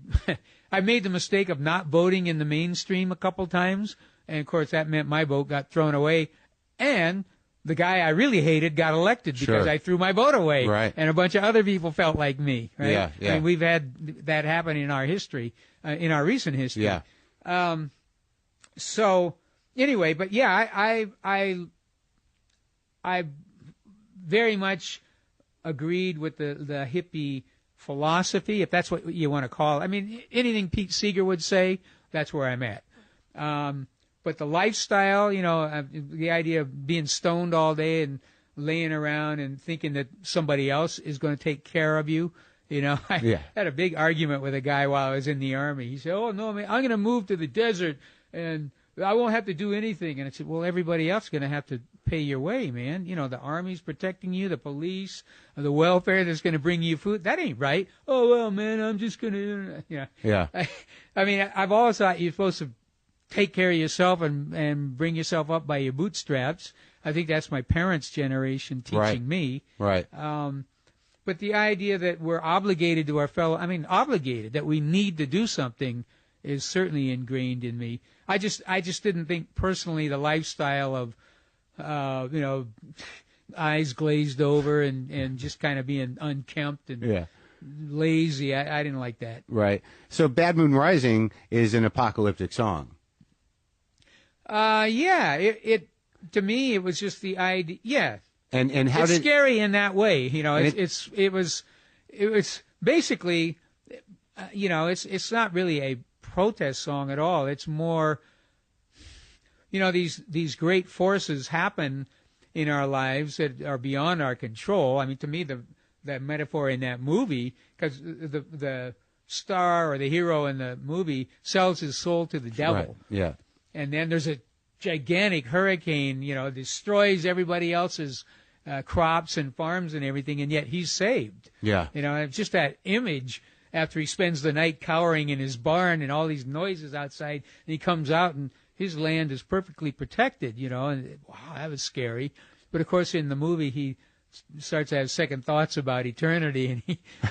Speaker 2: I made the mistake of not voting in the mainstream a couple times, and of course that meant my vote got thrown away, and the guy I really hated got elected because I threw my vote away,
Speaker 1: right.
Speaker 2: And a bunch of other people felt like me, right?
Speaker 1: Yeah, yeah.
Speaker 2: I mean, we've had that happen in our history, in our recent history.
Speaker 1: Yeah.
Speaker 2: So anyway, but yeah, I very much agreed with the hippie philosophy, if that's what you want to call it. I mean, anything Pete Seeger would say, that's where I'm at. But the lifestyle, the idea of being stoned all day and laying around and thinking that somebody else is going to take care of you. I had a big argument with a guy while I was in the Army. He said, "Oh, no, man, I'm going to move to the desert and I won't have to do anything." And I said, "Well, everybody else is going to have to pay your way, man. The Army's protecting you, the police, the welfare that's going to bring you food. That ain't right." "Oh, well, man, I'm just going to,
Speaker 1: Yeah.
Speaker 2: I mean, I've always thought you're supposed to take care of yourself and bring yourself up by your bootstraps. I think that's my parents' generation teaching me.
Speaker 1: Right.
Speaker 2: But the idea that we're obligated to our obligated, that we need to do something is certainly ingrained in me. I just didn't think personally the lifestyle of, eyes glazed over and just kind of being unkempt and lazy. I didn't like that.
Speaker 1: Right. So Bad Moon Rising is an apocalyptic song.
Speaker 2: It to me it was just the idea. Yeah.
Speaker 1: And how
Speaker 2: it's scary in that way, it was basically, it's not really a protest song at all. It's more, these great forces happen in our lives that are beyond our control. I mean, to me, that metaphor in that movie, because the star or the hero in the movie sells his soul to the devil.
Speaker 1: Right. Yeah. And
Speaker 2: then there's a gigantic hurricane, destroys everybody else's crops and farms and everything, and yet he's saved.
Speaker 1: Yeah.
Speaker 2: Just that image after he spends the night cowering in his barn and all these noises outside, and he comes out and his land is perfectly protected, and wow, that was scary. But of course, in the movie, he starts to have second thoughts about eternity, and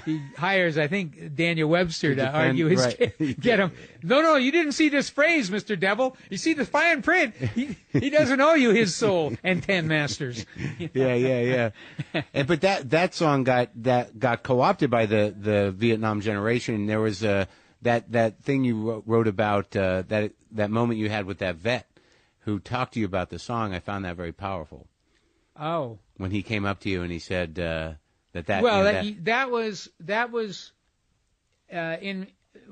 Speaker 2: he hires, I think, Daniel Webster to argue his case. Get him. No, you didn't see this phrase, Mr. Devil. You see the fine print. He doesn't owe you his soul and 10 masters.
Speaker 1: Yeah. But that song got co-opted by the Vietnam generation. There was that thing you wrote about that moment you had with that vet who talked to you about the song. I found that very powerful.
Speaker 2: Oh.
Speaker 1: When he came up to you and he said that.
Speaker 2: Well, that was in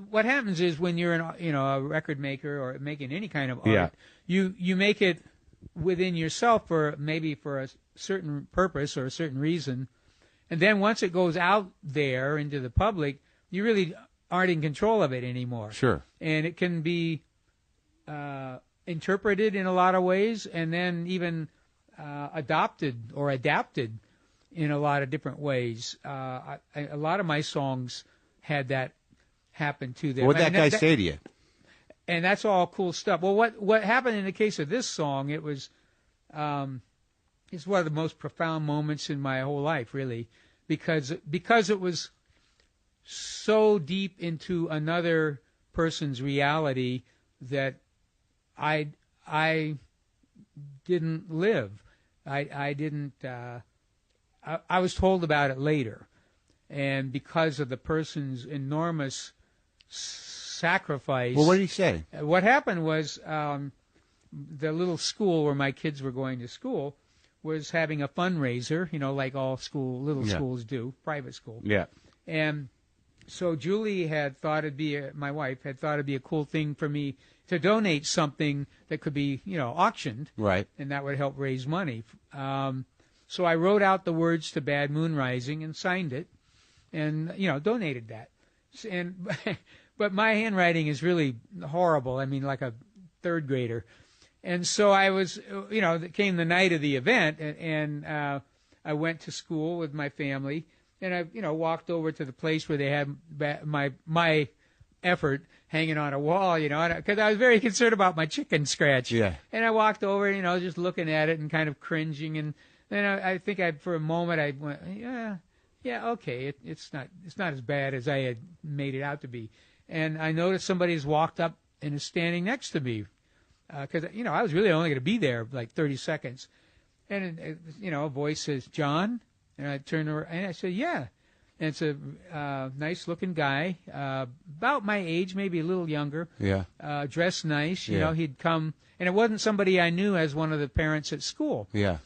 Speaker 2: what happens is when you're a record maker or making any kind of art, you make it within yourself for a certain purpose or a certain reason, and then once it goes out there into the public, you really aren't in control of it anymore.
Speaker 1: Sure. And
Speaker 2: it can be interpreted in a lot of ways, and then even adopted or adapted in a lot of different ways. A lot of my songs had that happen to them.
Speaker 1: What'd that guy say to you?
Speaker 2: And that's all cool stuff. Well, what happened in the case of this song, it was it's one of the most profound moments in my whole life, really, because it was so deep into another person's reality that I didn't live. I didn't. I was told about it later, and because of the person's enormous sacrifice.
Speaker 1: Well, what did he say?
Speaker 2: What happened was the little school where my kids were going to school was having a fundraiser, like all little schools do, private school.
Speaker 1: Yeah.
Speaker 2: And so Julie had thought my wife had thought it'd be a cool thing for me to donate something that could be, auctioned.
Speaker 1: Right.
Speaker 2: And that would help raise money. So I wrote out the words to Bad Moon Rising and signed it. and donated that. And but my handwriting is really horrible. I mean, like a third grader. And so I was, came the night of the event, and I went to school with my family, and I, walked over to the place where they had my effort hanging on a wall, because I was very concerned about my chicken scratch.
Speaker 1: Yeah.
Speaker 2: And I walked over, just looking at it and kind of cringing, and then I think for a moment I went, yeah, okay, it's not as bad as I had made it out to be. And I noticed somebody's walked up and is standing next to me, because I was really only going to be there like 30 seconds, and a voice says, "John," and I turned over and I said, "Yeah." And it's a nice-looking guy, about my age, maybe a little younger.
Speaker 1: Yeah.
Speaker 2: Dressed nice.
Speaker 1: Yeah.
Speaker 2: He'd come, and it wasn't somebody I knew as one of the parents at school.
Speaker 1: Yeah.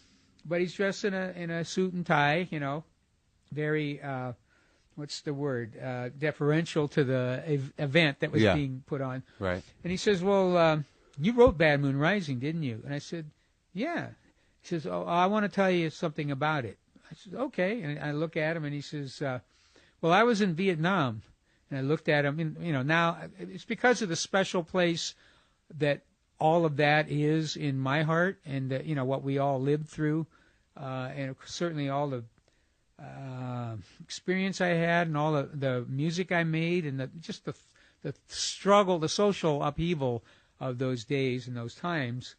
Speaker 2: But he's dressed in a suit and tie. Very what's the word? Deferential to the event that was being put on.
Speaker 1: Right.
Speaker 2: And he says, "Well, you wrote Bad Moon Rising, didn't you?" And I said, "Yeah." He says, "Oh, I want to tell you something about it." I said, "Okay." And I look at him, and he says, "Well, I was in Vietnam." And I looked at him, and, now it's because of the special place that all of that is in my heart, and, what we all lived through, and certainly all the experience I had, and all the music I made, and just the struggle, the social upheaval of those days and those times.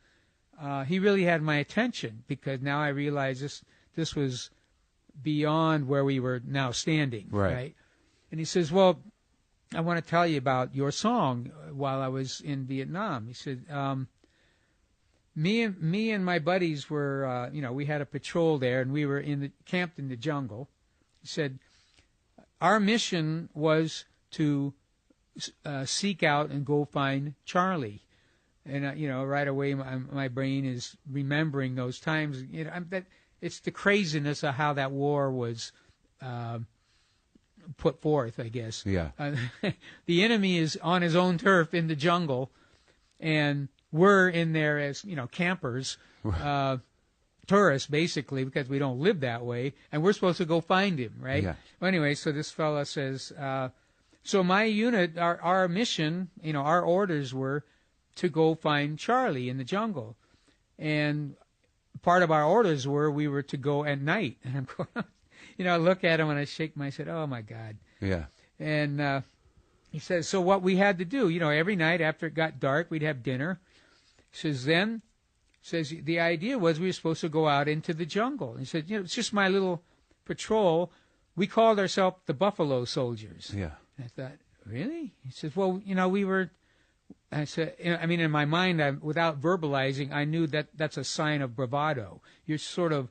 Speaker 2: He really had my attention, because now I realize this was beyond where we were now standing, right? And he says, "Well, I want to tell you about your song while I was in Vietnam." He said, me and my buddies were, we had a patrol there, and we were camped in the jungle." He said, "Our mission was to seek out and go find Charlie." And, right away my brain is remembering those times. It's the craziness of how that war was put forth, I guess.
Speaker 1: Yeah.
Speaker 2: The enemy is on his own turf in the jungle, and we're in there as, campers, tourists, basically, because we don't live that way, and we're supposed to go find him, right?
Speaker 1: Yeah.
Speaker 2: Well, anyway, so this fella says, so my unit, our mission, our orders were to go find Charlie in the jungle. And part of our orders we were to go at night. And I'm going, I look at him and I shake my head, "Oh my God."
Speaker 1: Yeah.
Speaker 2: And he says, so what we had to do, every night after it got dark, we'd have dinner. He says, the idea was we were supposed to go out into the jungle. And he said, it's just my little patrol. We called ourselves the Buffalo Soldiers.
Speaker 1: Yeah.
Speaker 2: And I thought, really? He says, well, we were. I said, in my mind, without verbalizing, I knew that that's a sign of bravado. You're sort of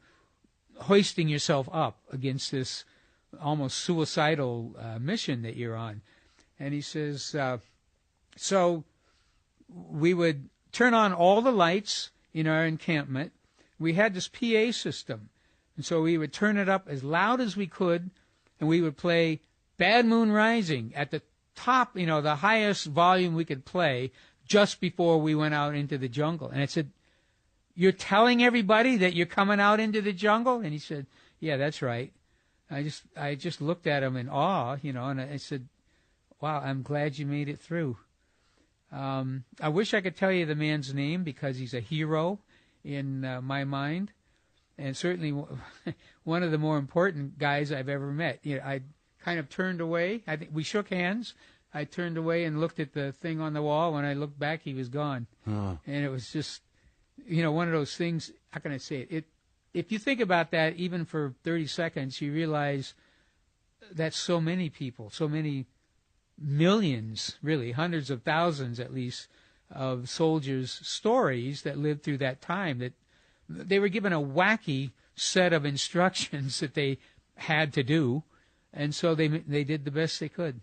Speaker 2: hoisting yourself up against this almost suicidal mission that you're on. And he says, so we would turn on all the lights in our encampment. We had this PA system, and so we would turn it up as loud as we could, and we would play Bad Moon Rising at the top, the highest volume we could play just before we went out into the jungle. And I said, "You're telling everybody that you're coming out into the jungle?" And he said, "Yeah, that's right." I just looked at him in awe, and I said, "Wow, I'm glad you made it through." I wish I could tell you the man's name, because he's a hero in my mind, and certainly one of the more important guys I've ever met. I kind of turned away. I think we shook hands. I turned away and looked at the thing on the wall. When I looked back, he was gone. And it was just, one of those things, how can I say it? If you think about that, even for 30 seconds, you realize that's so many people, so many millions, really, hundreds of thousands at least, of soldiers' stories that lived through that time, that they were given a wacky set of instructions that they had to do. And so they did the best they could.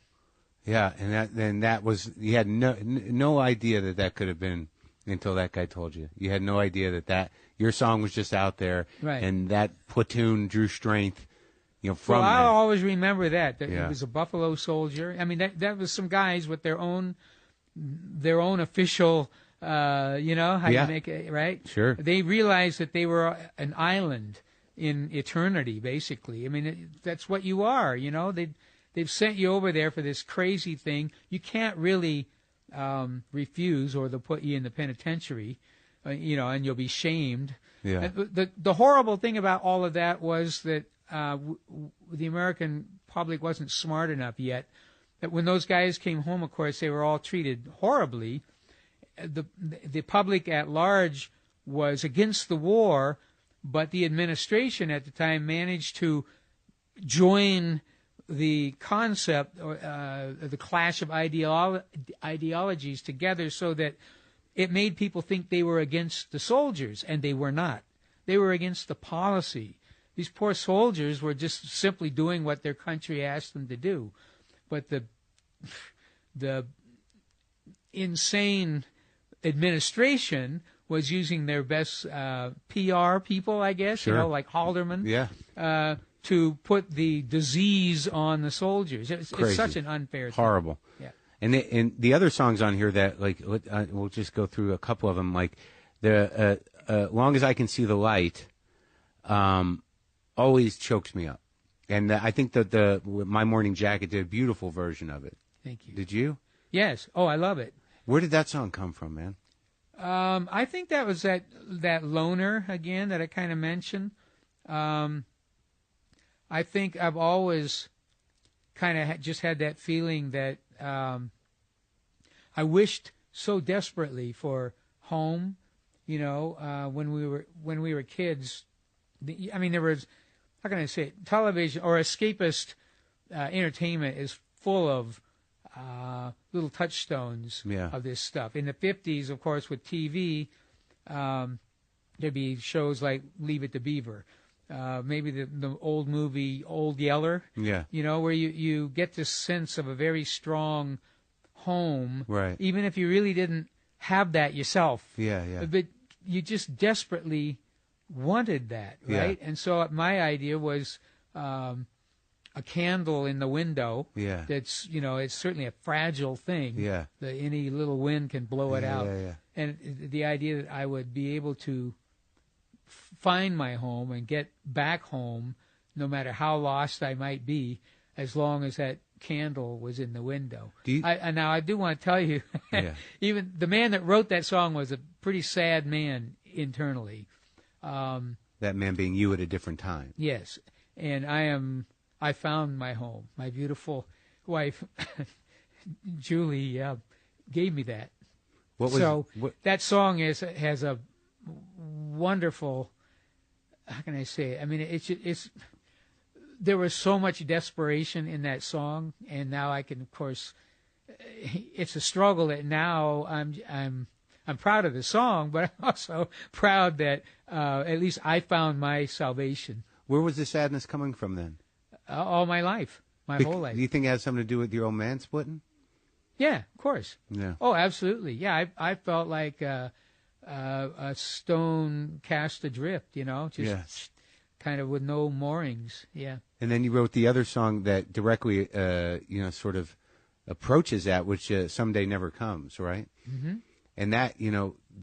Speaker 1: Yeah, and that was, you had no idea that could have been until that guy told you. You had no idea that your song was just out there,
Speaker 2: right? And
Speaker 1: that platoon drew strength, from
Speaker 2: that.
Speaker 1: I'll
Speaker 2: always remember that it was a Buffalo Soldier. That was some guys with their own official, how you make it, right?
Speaker 1: Sure.
Speaker 2: They realized that they were an island, in eternity, basically. I mean, that's what you are, you know. They've sent you over there for this crazy thing. You can't really refuse, or they'll put you in the penitentiary, you know, and you'll be shamed.
Speaker 1: Yeah.
Speaker 2: The horrible thing about all of that was that the American public wasn't smart enough yet. That when those guys came home, of course, they were all treated horribly. The public at large was against the war, but the administration at the time managed to join the concept, the clash of ideologies together, so that it made people think they were against the soldiers, and they were not. They were against the policy. These poor soldiers were just simply doing what their country asked them to do. But the insane administration was using their best PR people, I guess,
Speaker 1: sure.
Speaker 2: you know, like Haldeman, to put the disease on the soldiers. It's such an unfair thing.
Speaker 1: Horrible.
Speaker 2: Yeah.
Speaker 1: And the other songs on here that, like, we'll just go through a couple of them, like the Long as I Can See the Light always chokes me up. And I think that My Morning Jacket did a beautiful version of it.
Speaker 2: Thank you.
Speaker 1: Did you?
Speaker 2: Yes. Oh, I love it.
Speaker 1: Where did that song come from, man?
Speaker 2: I think that was that loner again that I kind of mentioned. I think I've always kind of just had that feeling that I wished so desperately for home. You know, when we were kids. I mean, there was, how can I say it? Television or escapist entertainment is full of little touchstones of this stuff. In the 50s, of course, with TV, there'd be shows like Leave It to Beaver. Maybe the old movie Old Yeller, you know, where you get this sense of a very strong home,
Speaker 1: right? Even
Speaker 2: if you really didn't have that yourself.
Speaker 1: Yeah.
Speaker 2: But you just desperately wanted that, right?
Speaker 1: Yeah.
Speaker 2: And so my idea was a candle in the window.
Speaker 1: Yeah.
Speaker 2: That's, you know, it's certainly a fragile thing.
Speaker 1: Yeah.
Speaker 2: That any little wind can blow it out.
Speaker 1: Yeah.
Speaker 2: And the idea that I would be able to find my home and get back home, no matter how lost I might be, as long as that candle was in the window. Now I do want to tell you, even the man that wrote that song was a pretty sad man internally.
Speaker 1: That man being you at a different time. Yes,
Speaker 2: and I found my home. My beautiful wife, Julie, gave me that. That song has a wonderful, how can I say it? I mean, it's there was so much desperation in that song, and now I can, of course, it's a struggle that now I'm proud of the song, but I'm also proud that at least I found my salvation.
Speaker 1: Where was the sadness coming from then?
Speaker 2: All my life, whole life.
Speaker 1: Do you think it has something to do with your old man splitting?
Speaker 2: Yeah, of course.
Speaker 1: Yeah.
Speaker 2: Oh, absolutely. Yeah, I felt like a stone cast adrift, you know, just kind of with no moorings. Yeah.
Speaker 1: And then you wrote the other song that directly, sort of approaches that, which Someday Never Comes, right?
Speaker 2: Mm-hmm.
Speaker 1: And that,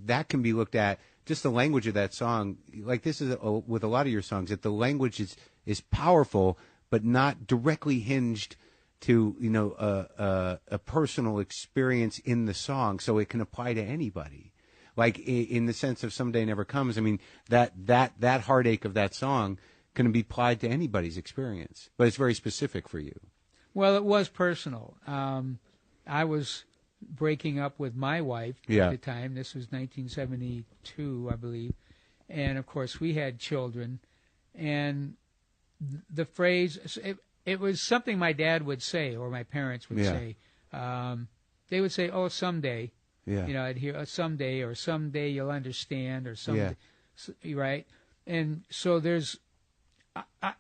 Speaker 1: that can be looked at, just the language of that song, like this is with a lot of your songs, that the language is powerful, but not directly hinged to, a personal experience in the song, so it can apply to anybody. Like in the sense of Someday Never Comes, I mean, that heartache of that song can be applied to anybody's experience, but it's very specific for you.
Speaker 2: Well, it was personal. I was breaking up with my wife at the time. This was 1972, I believe. And, of course, we had children. And the phrase, it was something my dad would say, or my parents would say. They would say, oh, someday. Yeah. I'd hear someday, or someday you'll understand, or someday, right? And so there's,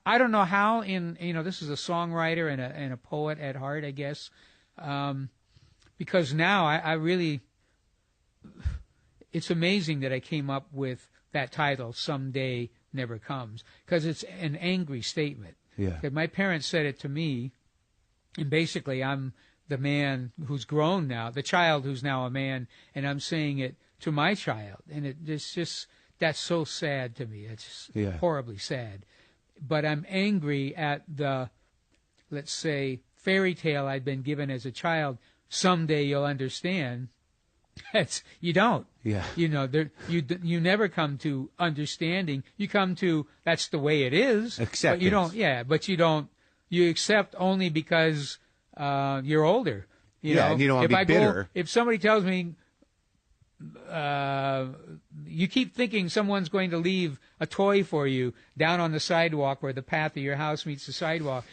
Speaker 2: I don't know how this is a songwriter and a poet at heart, I guess, because now I really, it's amazing that I came up with that title, Someday Never Comes, because it's an angry statement.
Speaker 1: Yeah.
Speaker 2: My parents said it to me, and basically I'm the man who's grown now, the child who's now a man, and I'm saying it to my child, and it just that's so sad to me. It's
Speaker 1: Yeah.
Speaker 2: horribly sad. But I'm angry at the, let's say, fairy tale I'd been given as a child. Someday you'll understand. You don't.
Speaker 1: Yeah.
Speaker 2: You know, you never come to understanding. You come to that's the way it is.
Speaker 1: Acceptance.
Speaker 2: But you don't. Yeah, but you don't. You accept only because you're older. You know,
Speaker 1: and you don't want to be bitter.
Speaker 2: If somebody tells me, you keep thinking someone's going to leave a toy for you down on the sidewalk where the path of your house meets the sidewalk,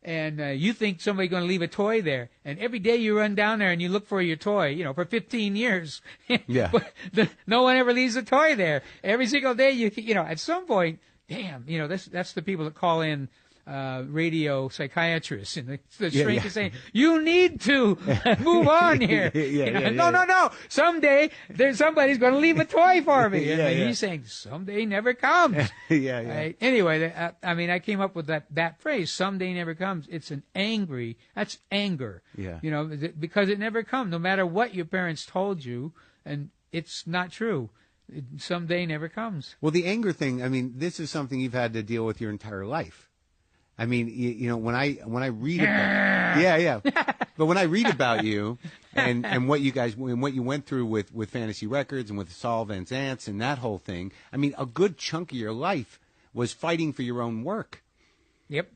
Speaker 2: and you think somebody's going to leave a toy there, and every day you run down there and you look for your toy, you know, for 15 years.
Speaker 1: Yeah.
Speaker 2: But no one ever leaves a toy there. Every single day, you know, at some point, damn, you know, that's the people that call in radio psychiatrists, and the shrink is saying, you need to move on here. No. Someday somebody's going to leave a toy for me. And he's saying, someday never comes. Right? Anyway, I mean, I came up with that phrase, someday never comes. It's that's anger.
Speaker 1: Yeah.
Speaker 2: You know, because it never comes, no matter what your parents told you, and it's not true. Someday never comes.
Speaker 1: Well, the anger thing, I mean, this is something you've had to deal with your entire life. I mean, you know, when I read about, but when I read about you and what you went through with Fantasy Records and with Saul Van Zant's and that whole thing, I mean, a good chunk of your life was fighting for your own work.
Speaker 2: Yep.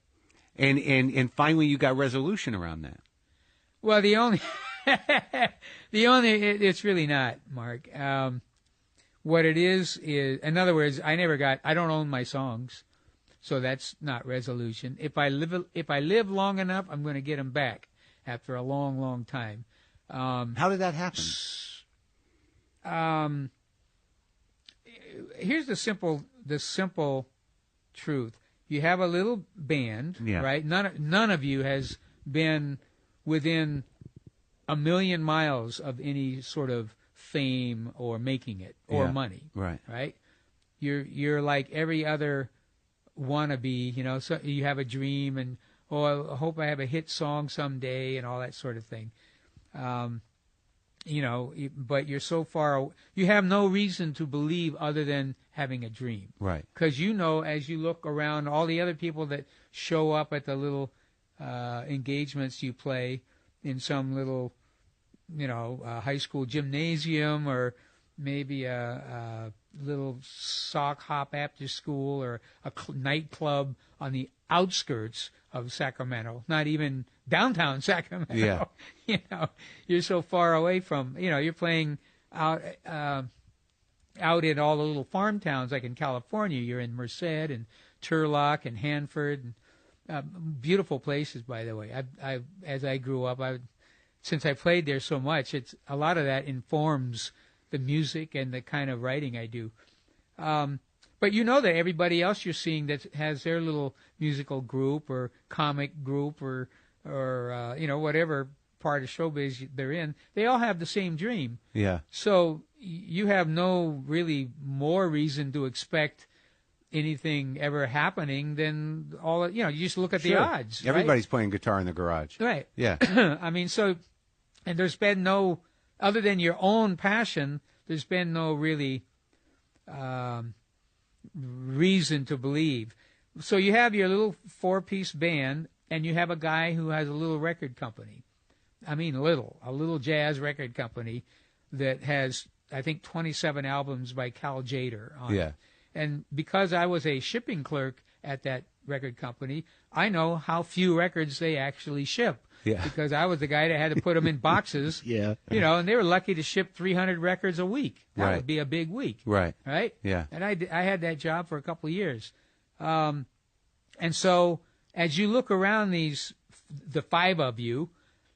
Speaker 1: And finally you got resolution around that.
Speaker 2: Well, it's really not, Mark. What it is, in other words, I don't own my songs. So that's not resolution. If I live long enough, I'm going to get them back after a long, long time.
Speaker 1: How did that happen?
Speaker 2: Here's the simple truth. You have a little band, right? None of you has been within a million miles of any sort of fame or making it or money, right? You're like every other wannabe, you know, so you have a dream and, I hope I have a hit song someday and all that sort of thing. You know, but you're so far, you have no reason to believe other than having a dream.
Speaker 1: Right.
Speaker 2: Because you know, as you look around, all the other people that show up at the little engagements you play in some little, you know, high school gymnasium or maybe a little sock hop after school or a nightclub on the outskirts of Sacramento, not even downtown Sacramento.
Speaker 1: Yeah.
Speaker 2: You know, you're so far away from, you know, you're playing out in all the little farm towns like in California. You're in Merced and Turlock and Hanford, and, beautiful places, by the way. As I grew up, since I played there so much, it's a lot of that informs the music and the kind of writing I do. But you know that everybody else you're seeing that has their little musical group or comic group or you know, whatever part of showbiz they're in, they all have the same dream.
Speaker 1: Yeah.
Speaker 2: So you have no really more reason to expect anything ever happening than all, you know, you just look at the odds.
Speaker 1: Everybody's playing guitar in the garage.
Speaker 2: Right.
Speaker 1: Yeah.
Speaker 2: I mean, and there's been no, other than your own passion, there's been no really reason to believe. So you have your little 4-piece band, and you have a guy who has a little record company. I mean, a little jazz record company that has, I think, 27 albums by Cal Jader on it. And because I was a shipping clerk at that record company, I know how few records they actually ship.
Speaker 1: Yeah.
Speaker 2: Because I was the guy that had to put them in boxes.
Speaker 1: Yeah.
Speaker 2: You know, and they were lucky to ship 300 records a week. That
Speaker 1: Right.
Speaker 2: would be a big week.
Speaker 1: Right.
Speaker 2: Right?
Speaker 1: Yeah.
Speaker 2: And I had that job for a couple of years. And so as you look around the 5 of you,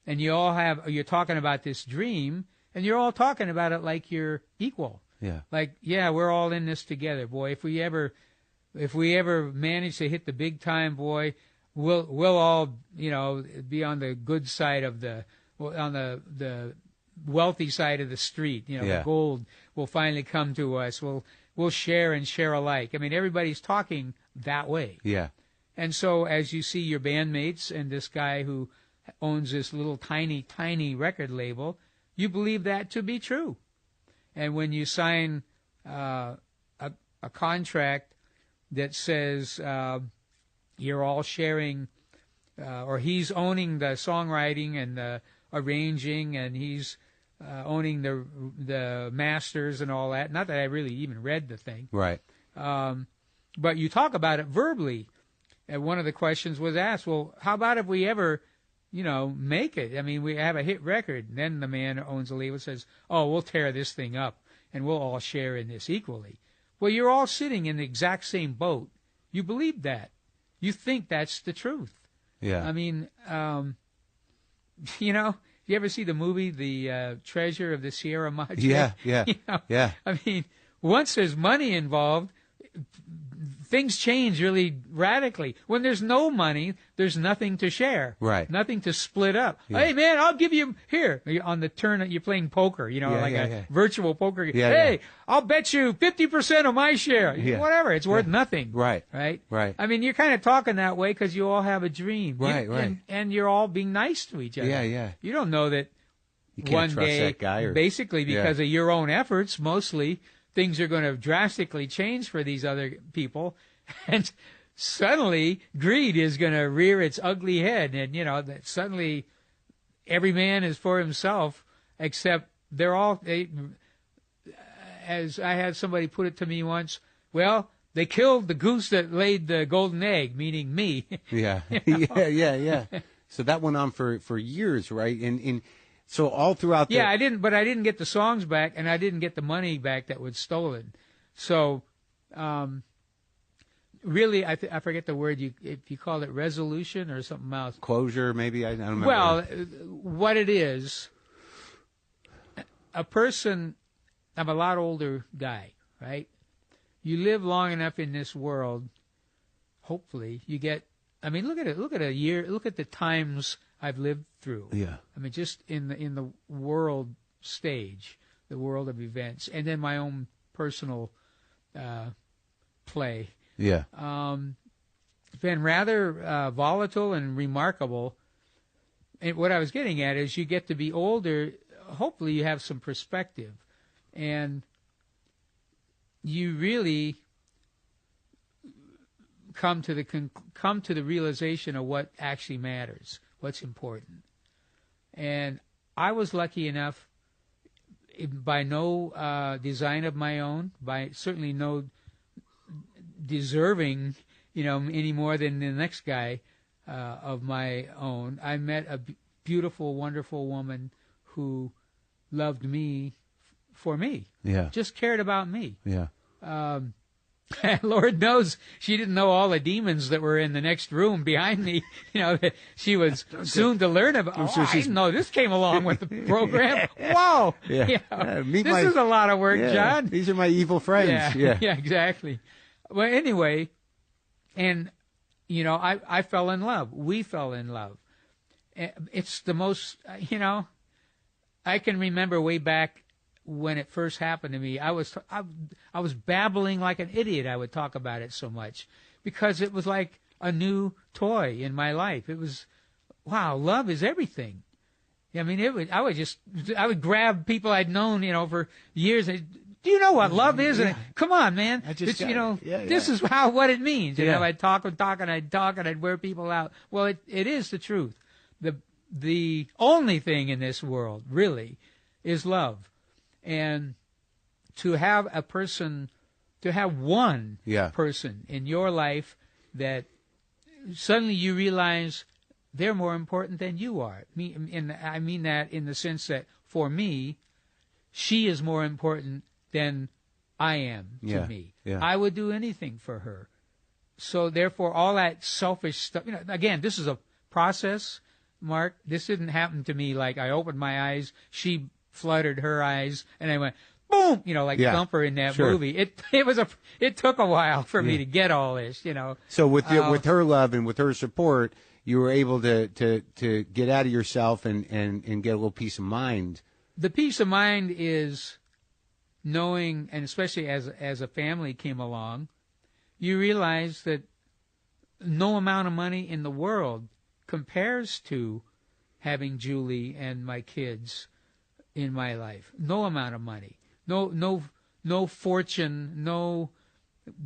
Speaker 2: and you're talking about this dream, and you're all talking about it like you're equal.
Speaker 1: Yeah.
Speaker 2: Like, yeah, we're all in this together, boy. If we ever manage to hit the big time, boy, we'll all, you know, be on the good side of on the wealthy side of the street. You know, the gold will finally come to us. We'll share and share alike. I mean, everybody's talking that way.
Speaker 1: Yeah.
Speaker 2: And so as you see your bandmates and this guy who owns this little tiny record label, you believe that to be true. And when you sign a contract that says you're all sharing, or he's owning the songwriting and the arranging, and he's owning the masters and all that. Not that I really even read the thing.
Speaker 1: Right.
Speaker 2: But you talk about it verbally. And one of the questions was asked, well, how about if we ever, make it? I mean, we have a hit record. And then the man who owns the label says, oh, we'll tear this thing up, and we'll all share in this equally. Well, you're all sitting in the exact same boat. You believe that. You think that's the truth.
Speaker 1: Yeah.
Speaker 2: I mean, you ever see the movie, The Treasure of the Sierra Madre?
Speaker 1: Yeah, yeah, yeah.
Speaker 2: I mean, once there's money involved, things change really radically. When there's no money, there's nothing to share.
Speaker 1: Right.
Speaker 2: Nothing to split up.
Speaker 1: Yeah.
Speaker 2: Hey, man, I'll give you, here, on the turn, you're playing poker, virtual poker.
Speaker 1: Yeah,
Speaker 2: hey,
Speaker 1: yeah.
Speaker 2: I'll bet you 50% of my share.
Speaker 1: Yeah.
Speaker 2: Whatever, it's worth nothing.
Speaker 1: Right.
Speaker 2: Right?
Speaker 1: Right.
Speaker 2: I mean, you're kind of talking that way because you all have a dream.
Speaker 1: Right, right.
Speaker 2: And you're all being nice to each other.
Speaker 1: Yeah, yeah.
Speaker 2: You don't know that
Speaker 1: You can't
Speaker 2: one
Speaker 1: trust
Speaker 2: day,
Speaker 1: that guy
Speaker 2: basically because of your own efforts, mostly, things are going to drastically change for these other people. And suddenly, greed is going to rear its ugly head. And, that suddenly every man is for himself, except as I had somebody put it to me once, well, they killed the goose that laid the golden egg, meaning me.
Speaker 1: Yeah, yeah. So that went on for years, right? And so all throughout the...
Speaker 2: Yeah, I didn't get the songs back, and I didn't get the money back that was stolen. So... really, I forget the word, if you call it resolution or something else.
Speaker 1: Closure, maybe? I don't remember.
Speaker 2: Well, what it is, a person, I'm a lot older guy, right? You live long enough in this world, hopefully, you get, I mean, look at a year, look at the times I've lived through.
Speaker 1: Yeah.
Speaker 2: I mean, just in the world stage, the world of events, and then my own personal play.
Speaker 1: Yeah.
Speaker 2: Been rather volatile and remarkable. And what I was getting at is you get to be older, hopefully you have some perspective. And you really come to the realization of what actually matters, what's important. And I was lucky enough, by no design of my own, by certainly no deserving, any more than the next guy of my own. I met a beautiful, wonderful woman who loved me for me.
Speaker 1: Yeah.
Speaker 2: Just cared about me.
Speaker 1: Yeah.
Speaker 2: Lord knows she didn't know all the demons that were in the next room behind me. That she was soon to learn about. I didn't know this came along with the program. Whoa!
Speaker 1: Yeah.
Speaker 2: This is a lot of work, John.
Speaker 1: These are my evil friends.
Speaker 2: Yeah, exactly. Well, anyway, and I fell in love. We fell in love. It's the most, I can remember way back when it first happened to me. I was babbling like an idiot. I would talk about it so much because it was like a new toy in my life. It was, wow, love is everything. I mean, I would grab people I'd known, for years. Do you know what love is? Yeah. And come on, man. This is what it means. I'd talk and I'd wear people out. Well, it is the truth. The only thing in this world really is love. And to have one person in your life that suddenly you realize they're more important than you are. And I mean that in the sense that for me, she is more important than I am to me.
Speaker 1: Yeah.
Speaker 2: I would do anything for her. So therefore, all that selfish stuff, again, this is a process, Mark. This didn't happen to me like I opened my eyes, she fluttered her eyes, and I went, boom, like Thumper in that movie. It took a while for me to get all this,
Speaker 1: So with her love and with her support, you were able to get out of yourself and get a little peace of mind.
Speaker 2: The peace of mind is knowing, and especially as a family came along, you realize that no amount of money in the world compares to having Julie and my kids in my life. No amount of money, no fortune, no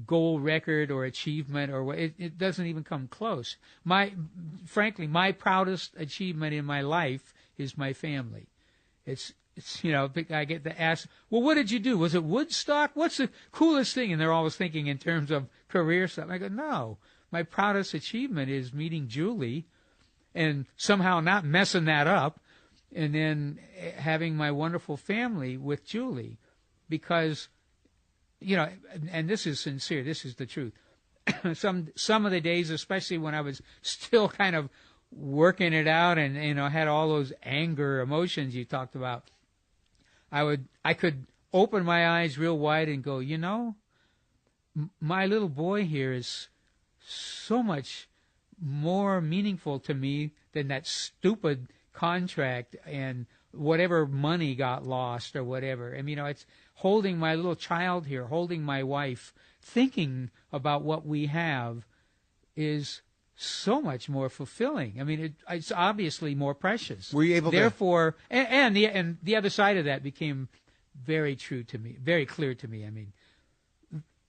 Speaker 2: gold record or achievement or it doesn't even come close. Frankly, my proudest achievement in my life is my family. It's I get to ask, well, what did you do? Was it Woodstock? What's the coolest thing? And they're always thinking in terms of career stuff. I go, no, my proudest achievement is meeting Julie and somehow not messing that up, and then having my wonderful family with Julie, because, and this is sincere, this is the truth. Some of the days, especially when I was still kind of working it out and, had all those anger emotions you talked about, I could open my eyes real wide and go, my little boy here is so much more meaningful to me than that stupid contract and whatever money got lost or whatever. I mean, it's holding my little child here, holding my wife, thinking about what we have is so much more fulfilling. I mean, it's obviously more precious.
Speaker 1: Were you able
Speaker 2: Therefore, and the other side of that became very true to me, very clear to me. I mean,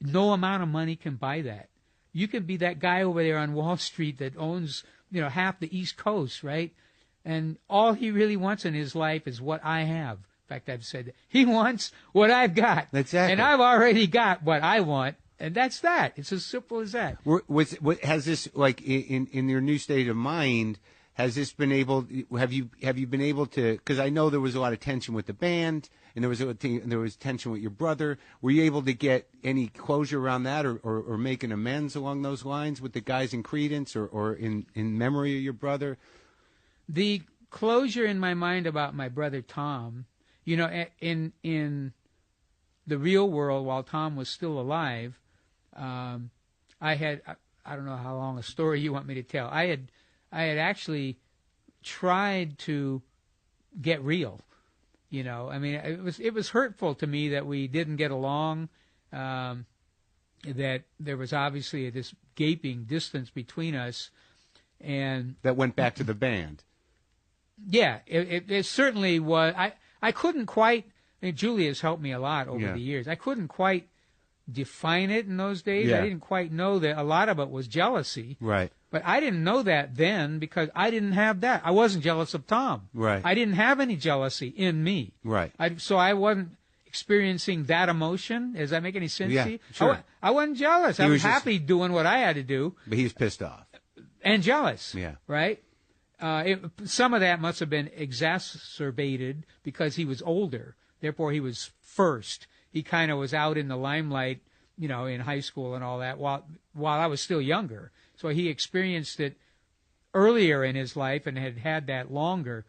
Speaker 2: no amount of money can buy that. You can be that guy over there on Wall Street that owns, half the East Coast, right? And all he really wants in his life is what I have. In fact, I've said that. He wants what I've got.
Speaker 1: Exactly.
Speaker 2: And I've already got what I want. And that's that. It's as simple as that.
Speaker 1: Has this, like, in your new state of mind, has this been able? Have you been able to? Because I know there was a lot of tension with the band, and there was tension with your brother. Were you able to get any closure around that, or make an amends along those lines with the guys in Creedence, or in memory of your brother?
Speaker 2: The closure in my mind about my brother Tom, in the real world, while Tom was still alive. I don't know how long a story you want me to tell. I had actually tried to get real, I mean, it was hurtful to me that we didn't get along, that there was obviously this gaping distance between us, and
Speaker 1: that went back to the band.
Speaker 2: Yeah, it certainly was. I couldn't quite, Julie has helped me a lot over the years. I couldn't quite define it in those days. I didn't quite know that a lot of it was jealousy.
Speaker 1: Right.
Speaker 2: But I didn't know that then because I didn't have that. I wasn't jealous of Tom.
Speaker 1: Right.
Speaker 2: I didn't have any jealousy in me.
Speaker 1: Right.
Speaker 2: So I wasn't experiencing that emotion. Does that make any sense to you?
Speaker 1: Sure.
Speaker 2: I wasn't jealous. I was happy doing what I had to do.
Speaker 1: But he was pissed off.
Speaker 2: And jealous.
Speaker 1: Yeah.
Speaker 2: Right? Some of that must have been exacerbated because he was older. Therefore, he was first. He kind of was out in the limelight, in high school and all that, while I was still younger. So he experienced it earlier in his life and had that longer,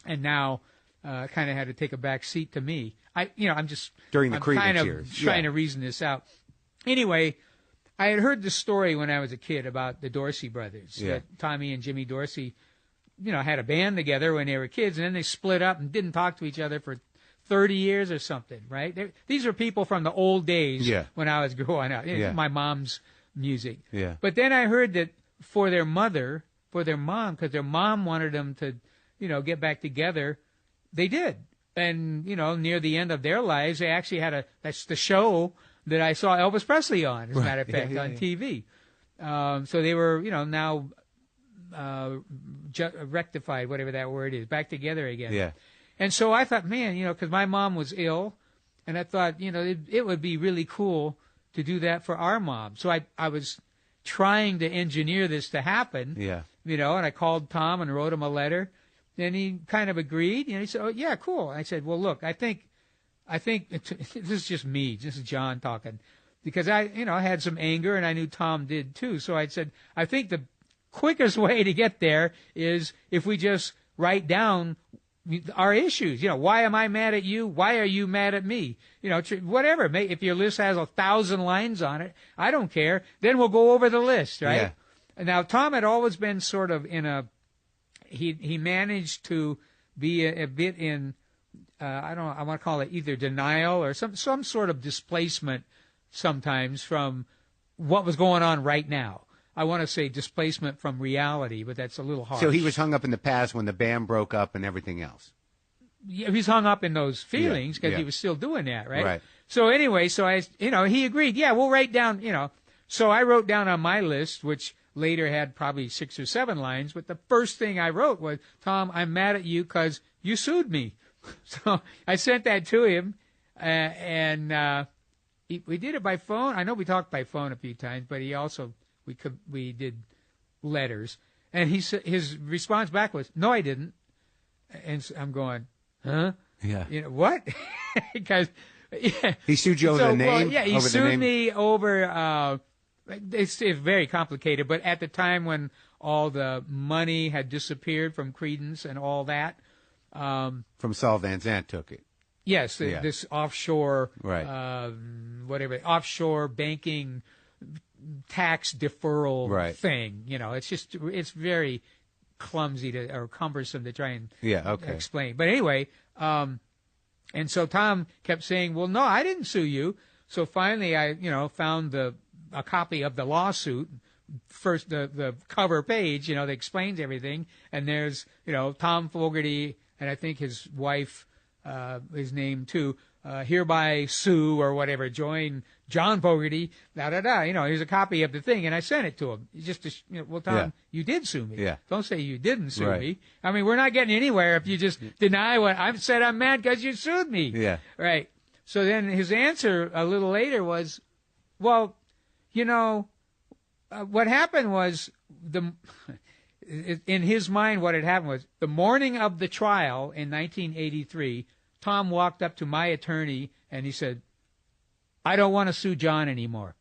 Speaker 2: and now kind of had to take a back seat to me. I'm just
Speaker 1: during the Creedence
Speaker 2: kind of
Speaker 1: years,
Speaker 2: trying to reason this out. Anyway, I had heard the story when I was a kid about the Dorsey brothers.
Speaker 1: Yeah.
Speaker 2: That Tommy and Jimmy Dorsey, had a band together when they were kids, and then they split up and didn't talk to each other for 30 years or something, right? These are people from the old days when I was growing up. My mom's music.
Speaker 1: Yeah.
Speaker 2: But then I heard that for their mom, because their mom wanted them to, get back together, they did. And, near the end of their lives, they actually had that's the show that I saw Elvis Presley on, as a matter of fact, on TV. So they were, now rectified, whatever that word is, back together again.
Speaker 1: Yeah.
Speaker 2: And so I thought, man, because my mom was ill, and I thought, it would be really cool to do that for our mom. So I was trying to engineer this to happen.
Speaker 1: Yeah.
Speaker 2: And I called Tom and wrote him a letter, and he kind of agreed. He said, "Oh yeah, cool." I said, "Well, look, I think this is just me. This is John talking, because I had some anger, and I knew Tom did too. So I said, I think the quickest way to get there is if we just write down our issues. Why am I mad at you? Why are you mad at me? Whatever. If your list has 1,000 lines on it, I don't care. Then we'll go over the list, right? Yeah. Now, Tom had always been sort of he managed to be a bit in, I want to call it either denial or some sort of displacement sometimes from what was going on right now. I want to say displacement from reality, but that's a little harsh.
Speaker 1: So he was hung up in the past when the band broke up and everything else.
Speaker 2: Yeah, he's hung up in those feelings because he was still doing that, right? So anyway, he agreed. Yeah, we'll write down, So I wrote down on my list, which later had probably 6 or 7 lines, but the first thing I wrote was, Tom, I'm mad at you because you sued me. So I sent that to him, we did it by phone. I know we talked by phone a few times, but we did letters. And his response back was, no, I didn't. And so I'm going, huh? Yeah. What? Because
Speaker 1: he sued you over the name?
Speaker 2: Well, yeah, he sued me over, it's very complicated, but at the time when all the money had disappeared from Creedence and all that.
Speaker 1: From Saul Van Zandt took it.
Speaker 2: Yes,
Speaker 1: yeah.
Speaker 2: This offshore,
Speaker 1: right.
Speaker 2: Offshore banking tax deferral thing. It's very clumsy or cumbersome to try and explain. But anyway, and so Tom kept saying, well, no, I didn't sue you. So finally I, found a copy of the lawsuit, first the cover page, that explains everything. And there's, Tom Fogerty and I think his wife, his name too, hereby sue or whatever, join John Fogerty, here's a copy of the thing, and I sent it to him. Just to, well, Tom, you did sue me.
Speaker 1: Yeah.
Speaker 2: Don't say you didn't sue me. I mean, we're not getting anywhere if you just deny what I've said. I'm mad because you sued me.
Speaker 1: Yeah.
Speaker 2: Right. So then his answer a little later was, well, what happened was in his mind, what had happened was the morning of the trial in 1983, Tom walked up to my attorney and he said, I don't want to sue John anymore.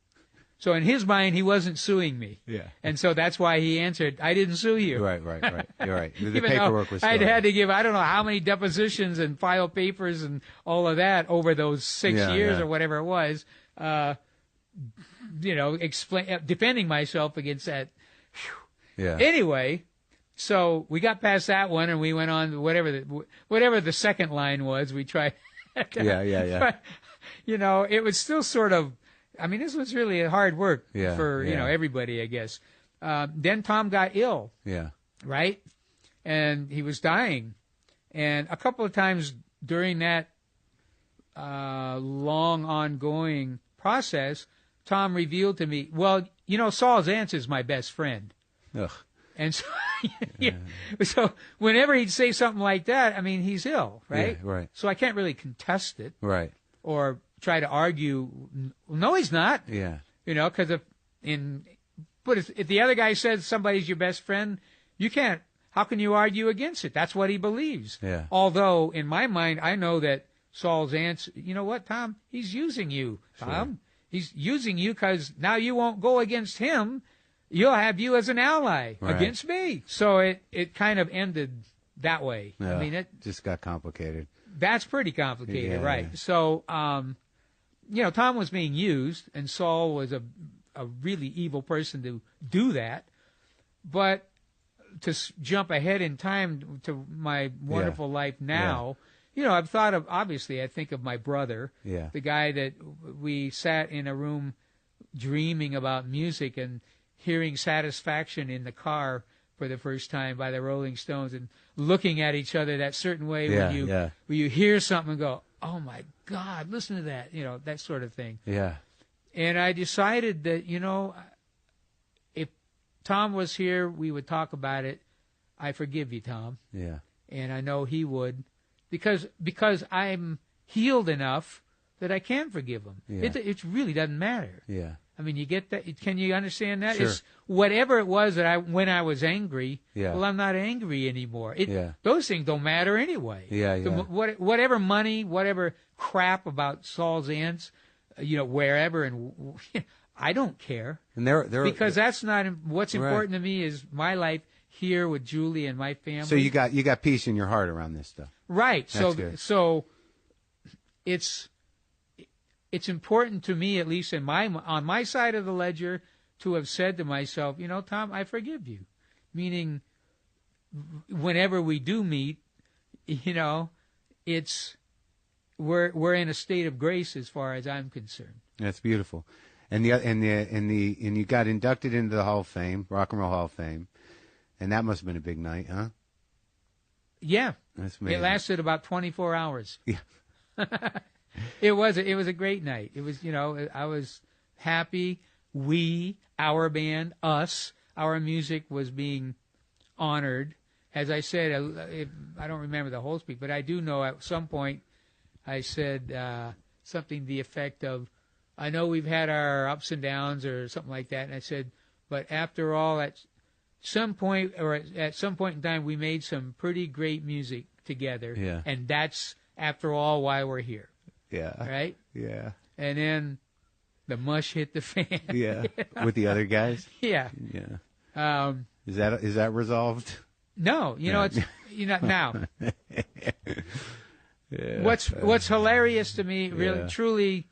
Speaker 2: So in his mind, he wasn't suing me.
Speaker 1: Yeah.
Speaker 2: And so that's why he answered, I didn't sue you.
Speaker 1: Right. You're right. The
Speaker 2: Even
Speaker 1: paperwork was
Speaker 2: I'd had to give, I don't know how many depositions and file papers and all of that over those 6 years or whatever it was, defending myself against that.
Speaker 1: Yeah.
Speaker 2: Anyway, so we got past that one and we went on to whatever the second line was. We tried.
Speaker 1: Yeah.
Speaker 2: But, it was still sort of, this was really hard work for, everybody, I guess. Then Tom got ill.
Speaker 1: Yeah.
Speaker 2: Right? And he was dying. And a couple of times during that long ongoing process, Tom revealed to me, well, Saul Zaentz is my best friend.
Speaker 1: Ugh.
Speaker 2: And so, so whenever he'd say something like that, he's ill, right?
Speaker 1: Yeah, right.
Speaker 2: So I can't really contest it.
Speaker 1: Right.
Speaker 2: Or try to argue, no, he's not.
Speaker 1: Yeah.
Speaker 2: Because if the other guy says somebody's your best friend, you can't, how can you argue against it? That's what he believes.
Speaker 1: Yeah.
Speaker 2: Although, in my mind, I know that Saul Zaentz, you know what, Tom? He's using you, Tom. Sure. He's using you because now you won't go against him. You'll have you as an ally against me. So it kind of ended that way.
Speaker 1: Yeah, it just got complicated.
Speaker 2: That's pretty complicated, right? Yeah. So, Tom was being used, and Saul was a really evil person to do that. But to jump ahead in time to my wonderful life now, I've thought of, obviously, I think of my brother, the guy that we sat in a room dreaming about music and hearing Satisfaction in the car for the first time by the Rolling Stones and looking at each other that certain way when you hear something and go, oh my God, listen to that, that sort of thing.
Speaker 1: Yeah.
Speaker 2: And I decided that, if Tom was here, we would talk about it. I forgive you, Tom.
Speaker 1: Yeah. And
Speaker 2: I know he would because I'm healed enough that I can forgive him. Yeah. It really doesn't matter.
Speaker 1: Yeah.
Speaker 2: You get that? Can you understand that?
Speaker 1: Sure.
Speaker 2: It's whatever it was that when I was angry, well, I'm not angry anymore. Those things don't matter anyway.
Speaker 1: Yeah.
Speaker 2: Whatever money, whatever crap about Saul Zaentz, wherever, and I don't care.
Speaker 1: And
Speaker 2: because that's not what's important to me is my life here with Julie and my family.
Speaker 1: So you got peace in your heart around this stuff.
Speaker 2: Right.
Speaker 1: That's good.
Speaker 2: So it's important to me, at least on my side of the ledger, to have said to myself, Tom, I forgive you. Meaning, whenever we do meet, it's we're in a state of grace as far as I'm concerned.
Speaker 1: That's beautiful, and you got inducted into the Hall of Fame, Rock and Roll Hall of Fame, and that must have been a big night, huh?
Speaker 2: Yeah,
Speaker 1: that's amazing.
Speaker 2: It lasted about 24 hours.
Speaker 1: Yeah.
Speaker 2: It was a great night. It was, I was happy. Our band, us, our music was being honored. As I said, I don't remember the whole speech, but I do know at some point I said something to the effect of, I know we've had our ups and downs or something like that, and I said, but after all, at some point in time, we made some pretty great music together, and that's, after all, why we're here.
Speaker 1: Yeah.
Speaker 2: Right?
Speaker 1: Yeah.
Speaker 2: And then the mush hit the fan.
Speaker 1: Yeah. With the other guys?
Speaker 2: Yeah.
Speaker 1: Yeah. Is that resolved?
Speaker 2: No. It's now.
Speaker 1: Yeah.
Speaker 2: What's hilarious to me, really, truly,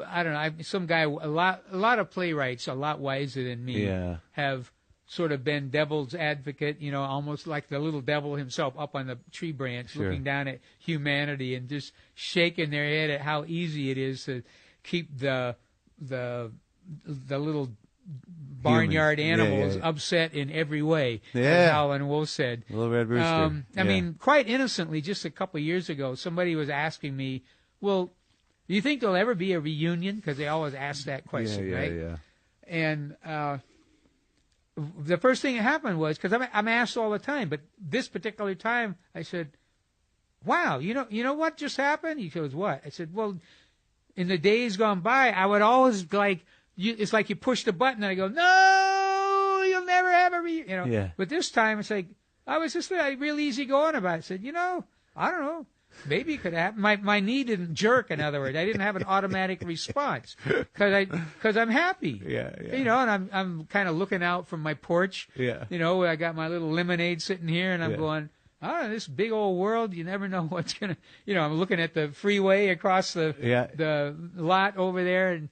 Speaker 2: I don't know. Some guy, a lot of playwrights, a lot wiser than me, have sort of been devil's advocate. Almost like the little devil himself up on the tree branch, looking down at humanity and just shaking their head at how easy it is to keep the little barnyard animals upset in every way, as Howlin' Wolf said.
Speaker 1: Little Red Rooster.
Speaker 2: I mean, quite innocently, just a couple of years ago, somebody was asking me, well, do you think there'll ever be a reunion? Because they always ask that question, right? Yeah. And the first thing that happened was, because I'm asked all the time, but this particular time, I said, wow, you know what just happened? He goes, what? I said, well, in the days gone by, I would always it's like you push the button and I go, no, you'll never have a reunion.
Speaker 1: Yeah.
Speaker 2: But this time it's like, I was just real easy going about it. I said, I don't know. Maybe it could happen. My knee didn't jerk, in other words. I didn't have an automatic response because I'm happy.
Speaker 1: Yeah.
Speaker 2: And I'm kind of looking out from my porch.
Speaker 1: Yeah.
Speaker 2: I got my little lemonade sitting here and I'm going, this big old world, you never know what's going to, I'm looking at the freeway across the lot over there and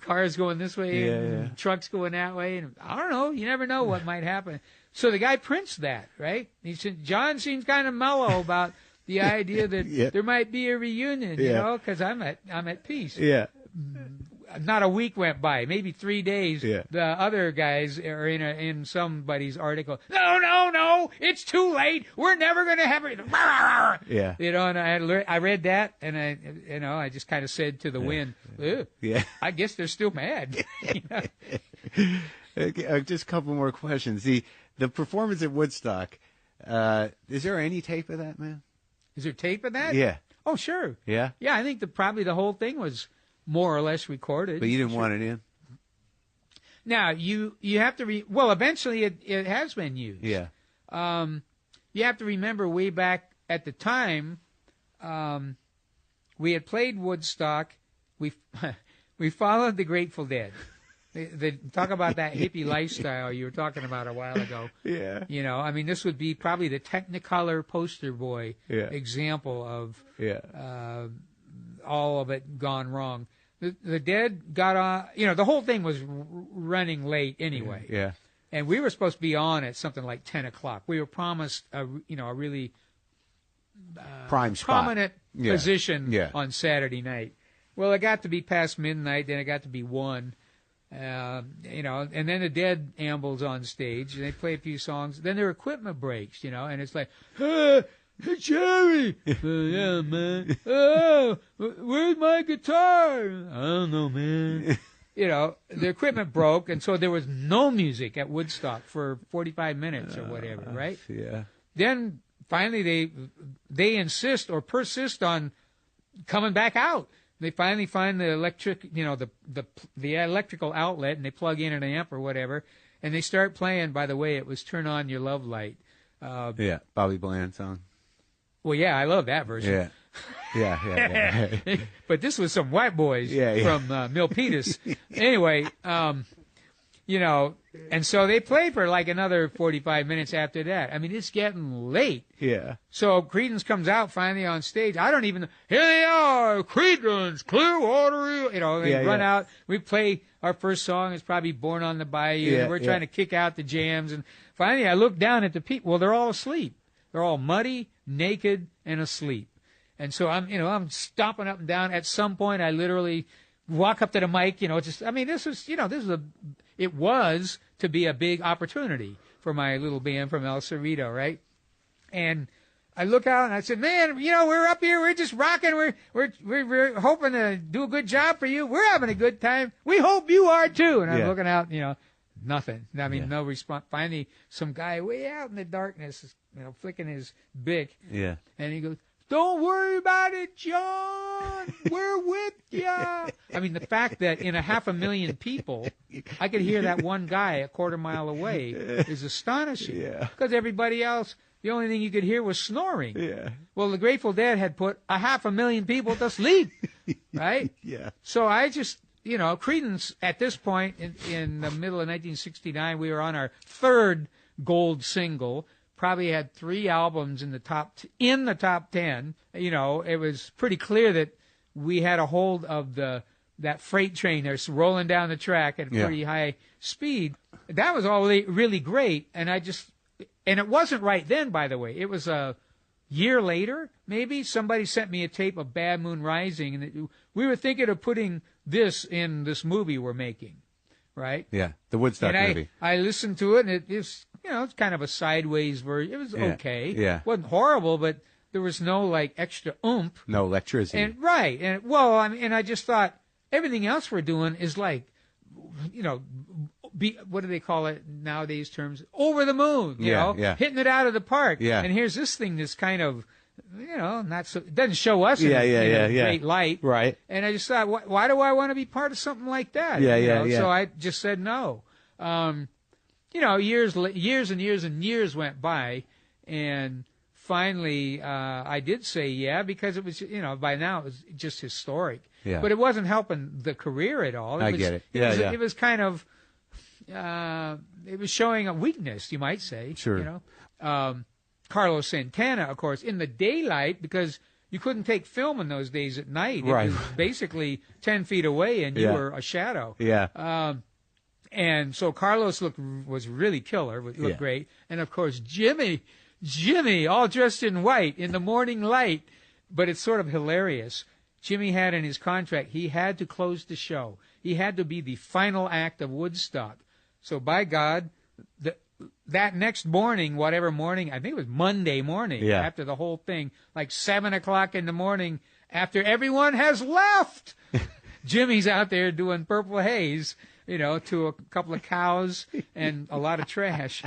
Speaker 2: cars going this way and trucks going that way. And I don't know. You never know what might happen. So the guy prints that, right? He said, John seems kind of mellow about the idea that there might be a reunion, because I'm at peace.
Speaker 1: Yeah.
Speaker 2: Not a week went by, maybe 3 days.
Speaker 1: Yeah.
Speaker 2: The other guys are in somebody's article. No, it's too late. We're never going to have it.
Speaker 1: Yeah.
Speaker 2: And I read that, and I just kind of said to the wind, I guess they're still mad.
Speaker 1: Okay, just a couple more questions. The performance at Woodstock, is there any tape of that, man?
Speaker 2: Is there tape of that?
Speaker 1: Yeah.
Speaker 2: Oh, sure.
Speaker 1: Yeah?
Speaker 2: Yeah, I think probably the whole thing was more or less recorded.
Speaker 1: But you didn't want it in?
Speaker 2: Now, you have to well, eventually it has been used.
Speaker 1: Yeah.
Speaker 2: You have to remember way back at the time, we had played Woodstock. We followed the Grateful Dead. Talk about that hippie lifestyle you were talking about a while ago.
Speaker 1: Yeah.
Speaker 2: This would be probably the Technicolor poster boy example of all of it gone wrong. The Dead got on, the whole thing was running late anyway.
Speaker 1: Yeah.
Speaker 2: And we were supposed to be on at something like 10 o'clock. We were promised a really
Speaker 1: prime spot,
Speaker 2: prominent position on Saturday night. Well, it got to be past midnight, then it got to be 1. And then the Dead ambles on stage, and they play a few songs. Then their equipment breaks, and it's like, hey, Jerry! Yeah, man. Oh, where's my guitar? I don't know, man. The equipment broke, and so there was no music at Woodstock for 45 minutes or whatever, right?
Speaker 1: Yeah.
Speaker 2: Then finally they insist or persist on coming back out. They finally find the electric, the electrical outlet, and they plug in an amp or whatever, and they start playing. By the way, it was "Turn On Your Love Light."
Speaker 1: Bobby Bland song.
Speaker 2: Well, yeah, I love that version.
Speaker 1: Yeah.
Speaker 2: But this was some white boys from Milpitas. Anyway, and so they play for like another 45 minutes after that. It's getting late.
Speaker 1: Yeah.
Speaker 2: So Creedence comes out finally on stage. I don't even know. Here they are, Creedence, Clearwater. They run out. We play our first song. It's probably Born on the Bayou. And we're trying to kick out the jams. And finally I look down at the people. Well, they're all asleep. They're all muddy, naked, and asleep. And so I'm stomping up and down. At some point, I literally walk up to the mic. It was to be a big opportunity for my little band from El Cerrito, right? And I look out and I said, man, we're up here. We're just rocking. We're hoping to do a good job for you. We're having a good time. We hope you are too. And I'm looking out, nothing. I mean, no response. Finally, some guy way out in the darkness is, flicking his Bic.
Speaker 1: Yeah.
Speaker 2: And he goes, don't worry about it, John. We're with ya. I mean, the fact that in 500,000 people, I could hear that one guy a quarter mile away is astonishing.
Speaker 1: Yeah.
Speaker 2: Because everybody else, the only thing you could hear was snoring.
Speaker 1: Yeah.
Speaker 2: Well, the Grateful Dead had put 500,000 people to sleep, right?
Speaker 1: Yeah.
Speaker 2: So I just, Creedence at this point in the middle of 1969, we were on our third gold single. Probably had 3 albums in the top 10. It was pretty clear that we had a hold of that freight train that's rolling down the track at a pretty high speed. That was all really great, and it wasn't right then, by the way. It was a year later, maybe. Somebody sent me a tape of Bad Moon Rising, and we were thinking of putting this in this movie we're making, right?
Speaker 1: Yeah, the Woodstock movie.
Speaker 2: I listened to it, and it was, it's kind of a sideways version. It was okay.
Speaker 1: Yeah.
Speaker 2: It wasn't horrible, but there was no, extra oomph.
Speaker 1: No electricity.
Speaker 2: And, right. And, well, I just thought everything else we're doing is what do they call it nowadays terms? Over the moon, hitting it out of the park.
Speaker 1: Yeah.
Speaker 2: And here's this thing that's kind of, not so, it doesn't show us in great light.
Speaker 1: Right.
Speaker 2: And I just thought, why do I want to be part of something like that?
Speaker 1: Yeah.
Speaker 2: So I just said no. Years and years went by, and finally I did say yeah, because it was, by now it was just historic.
Speaker 1: Yeah.
Speaker 2: But it wasn't helping the career at all.
Speaker 1: I get it.
Speaker 2: It was kind of, it was showing a weakness, you might say.
Speaker 1: Sure.
Speaker 2: Carlos Santana, of course, in the daylight, because you couldn't take film in those days at night.
Speaker 1: Right.
Speaker 2: It was basically 10 feet away, and you were a shadow.
Speaker 1: Yeah.
Speaker 2: And so Carlos was really killer, looked great. And, of course, Jimmy, all dressed in white in the morning light. But it's sort of hilarious. Jimmy had in his contract, he had to close the show. He had to be the final act of Woodstock. So, by God, that next morning, whatever morning, I think it was Monday morning, after the whole thing, 7 o'clock in the morning, after everyone has left, Jimmy's out there doing Purple Haze, to a couple of cows and a lot of trash.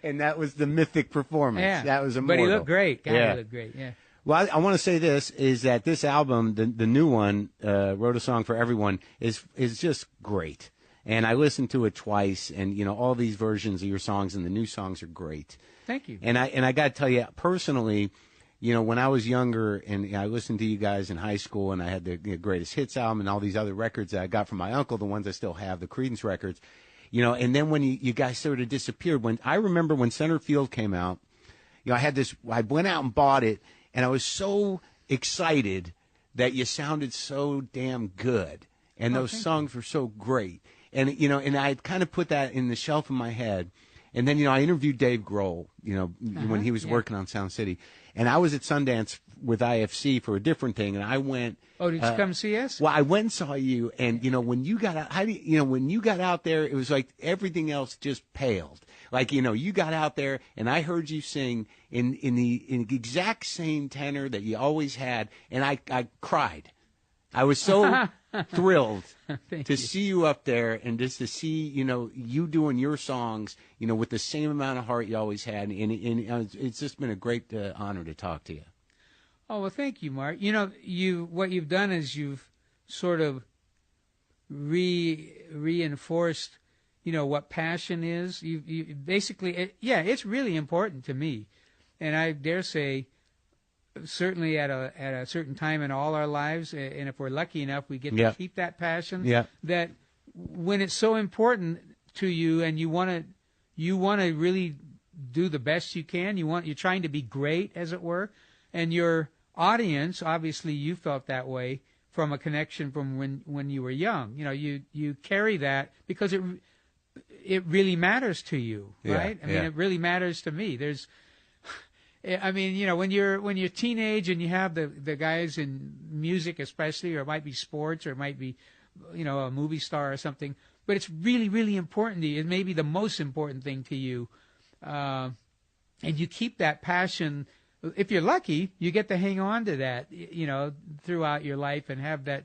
Speaker 1: And that was the mythic performance.
Speaker 2: Yeah.
Speaker 1: That was immortal.
Speaker 2: But he looked great. God, he looked great, yeah.
Speaker 1: Well, I want to say this, is that this album, the new one, Wrote a Song for Everyone, is just great. And I listened to it twice, and, all these versions of your songs and the new songs are great.
Speaker 2: Thank you.
Speaker 1: And I got to tell you, personally, when I was younger and I listened to you guys in high school, and I had the Greatest Hits album and all these other records that I got from my uncle, the ones I still have, the Creedence records, and then when you guys sort of disappeared, I remember when Center Field came out, I went out and bought it, and I was so excited that you sounded so damn good, and those songs were so great. And, and I kind of put that in the shelf in my head. And then, I interviewed Dave Grohl, when he was working on Sound City. And I was at Sundance with IFC for a different thing, and I went.
Speaker 2: Oh, did you come see us?
Speaker 1: Well, I went and saw you, and, when you got out, when you got out there, it was like everything else just paled. You got out there, and I heard you sing in the exact same tenor that you always had, and I cried. I was so thrilled to see you up there, and just to see, you doing your songs, with the same amount of heart you always had. And it's just been a great honor to talk to you.
Speaker 2: Oh, well, thank you, Mark. What you've done is you've sort of reinforced, what passion is. You basically, it's really important to me. And I dare say, certainly at a certain time in all our lives, and if we're lucky enough, we get to keep that passion. Yeah. That when it's so important to you, and you want to really do the best you can. You're trying to be great, as it were, and your audience, obviously, you felt that way from a connection from when you were young. You carry that because it really matters to you, right? I mean, it really matters to me. When you're teenage and you have the guys in music especially, or it might be sports, or it might be, a movie star or something, but it's really, really important to you. It may be the most important thing to you. and you keep that passion. If you're lucky, you get to hang on to that, throughout your life and have that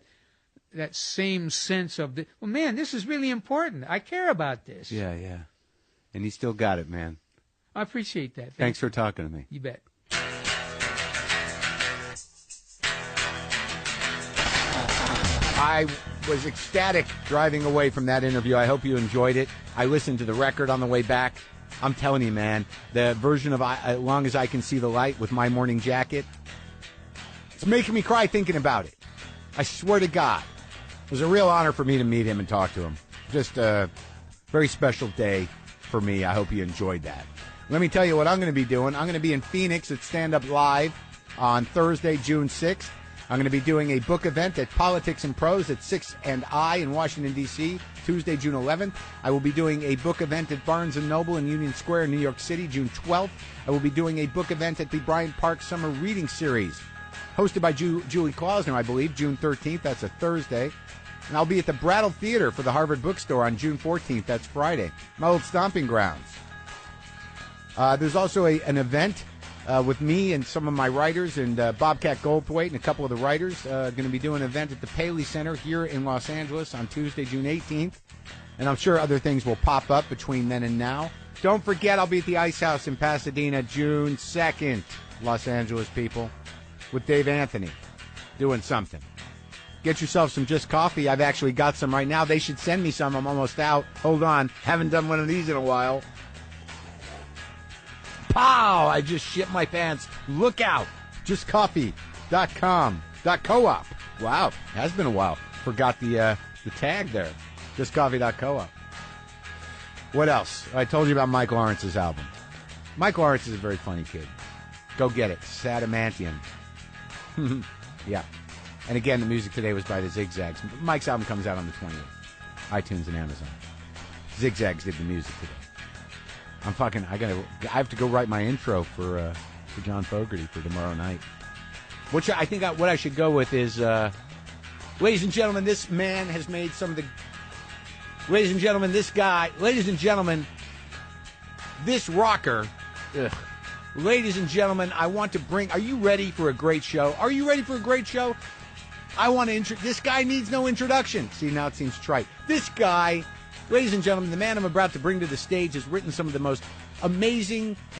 Speaker 2: same sense of, well, man, this is really important. I care about this.
Speaker 1: Yeah. And you still got it, man.
Speaker 2: I appreciate that.
Speaker 1: Thanks for talking to me.
Speaker 2: You bet.
Speaker 1: I was ecstatic driving away from that interview. I hope you enjoyed it. I listened to the record on the way back. I'm telling you, man, the version of As Long as I Can See the Light with My Morning Jacket, it's making me cry thinking about it. I swear to God. It was a real honor for me to meet him and talk to him. Just a very special day for me. I hope you enjoyed that. Let me tell you what I'm going to be doing. I'm going to be in Phoenix at Stand Up Live on Thursday, June 6th. I'm going to be doing a book event at Politics and Prose at 6 and I in Washington, D.C., Tuesday, June 11th. I will be doing a book event at Barnes & Noble in Union Square in New York City, June 12th. I will be doing a book event at the Bryant Park Summer Reading Series, hosted by Julie Klausner, I believe, June 13th. That's a Thursday. And I'll be at the Brattle Theater for the Harvard Bookstore on June 14th. That's Friday. My old stomping grounds. There's also an event with me and some of my writers and Bobcat Goldthwait and a couple of the writers going to be doing an event at the Paley Center here in Los Angeles on Tuesday, June 18th. And I'm sure other things will pop up between then and now. Don't forget, I'll be at the Ice House in Pasadena June 2nd, Los Angeles people, with Dave Anthony doing something. Get yourself some Just Coffee. I've actually got some right now. They should send me some. I'm almost out. Hold on. Haven't done one of these in a while. Pow! I just shit my pants. Look out. JustCoffee.com. .coop. Wow. Has been a while. Forgot the tag there. JustCoffee.coop. What else? I told you about Mike Lawrence's album. Mike Lawrence is a very funny kid. Go get it. Sadamantium. Yeah. And again, the music today was by the Zigzags. Mike's album comes out on the 20th. iTunes and Amazon. Zigzags did the music today. I have to go write my intro for John Fogerty for tomorrow night. What I should go with is, ladies and gentlemen, this man has made some of the... Ladies and gentlemen, this rocker... Ugh. Ladies and gentlemen, I want to bring... Are you ready for a great show? Are you ready for a great show? This guy needs no introduction. See, now it seems trite. This guy, ladies and gentlemen, the man I'm about to bring to the stage has written some of the most amazing...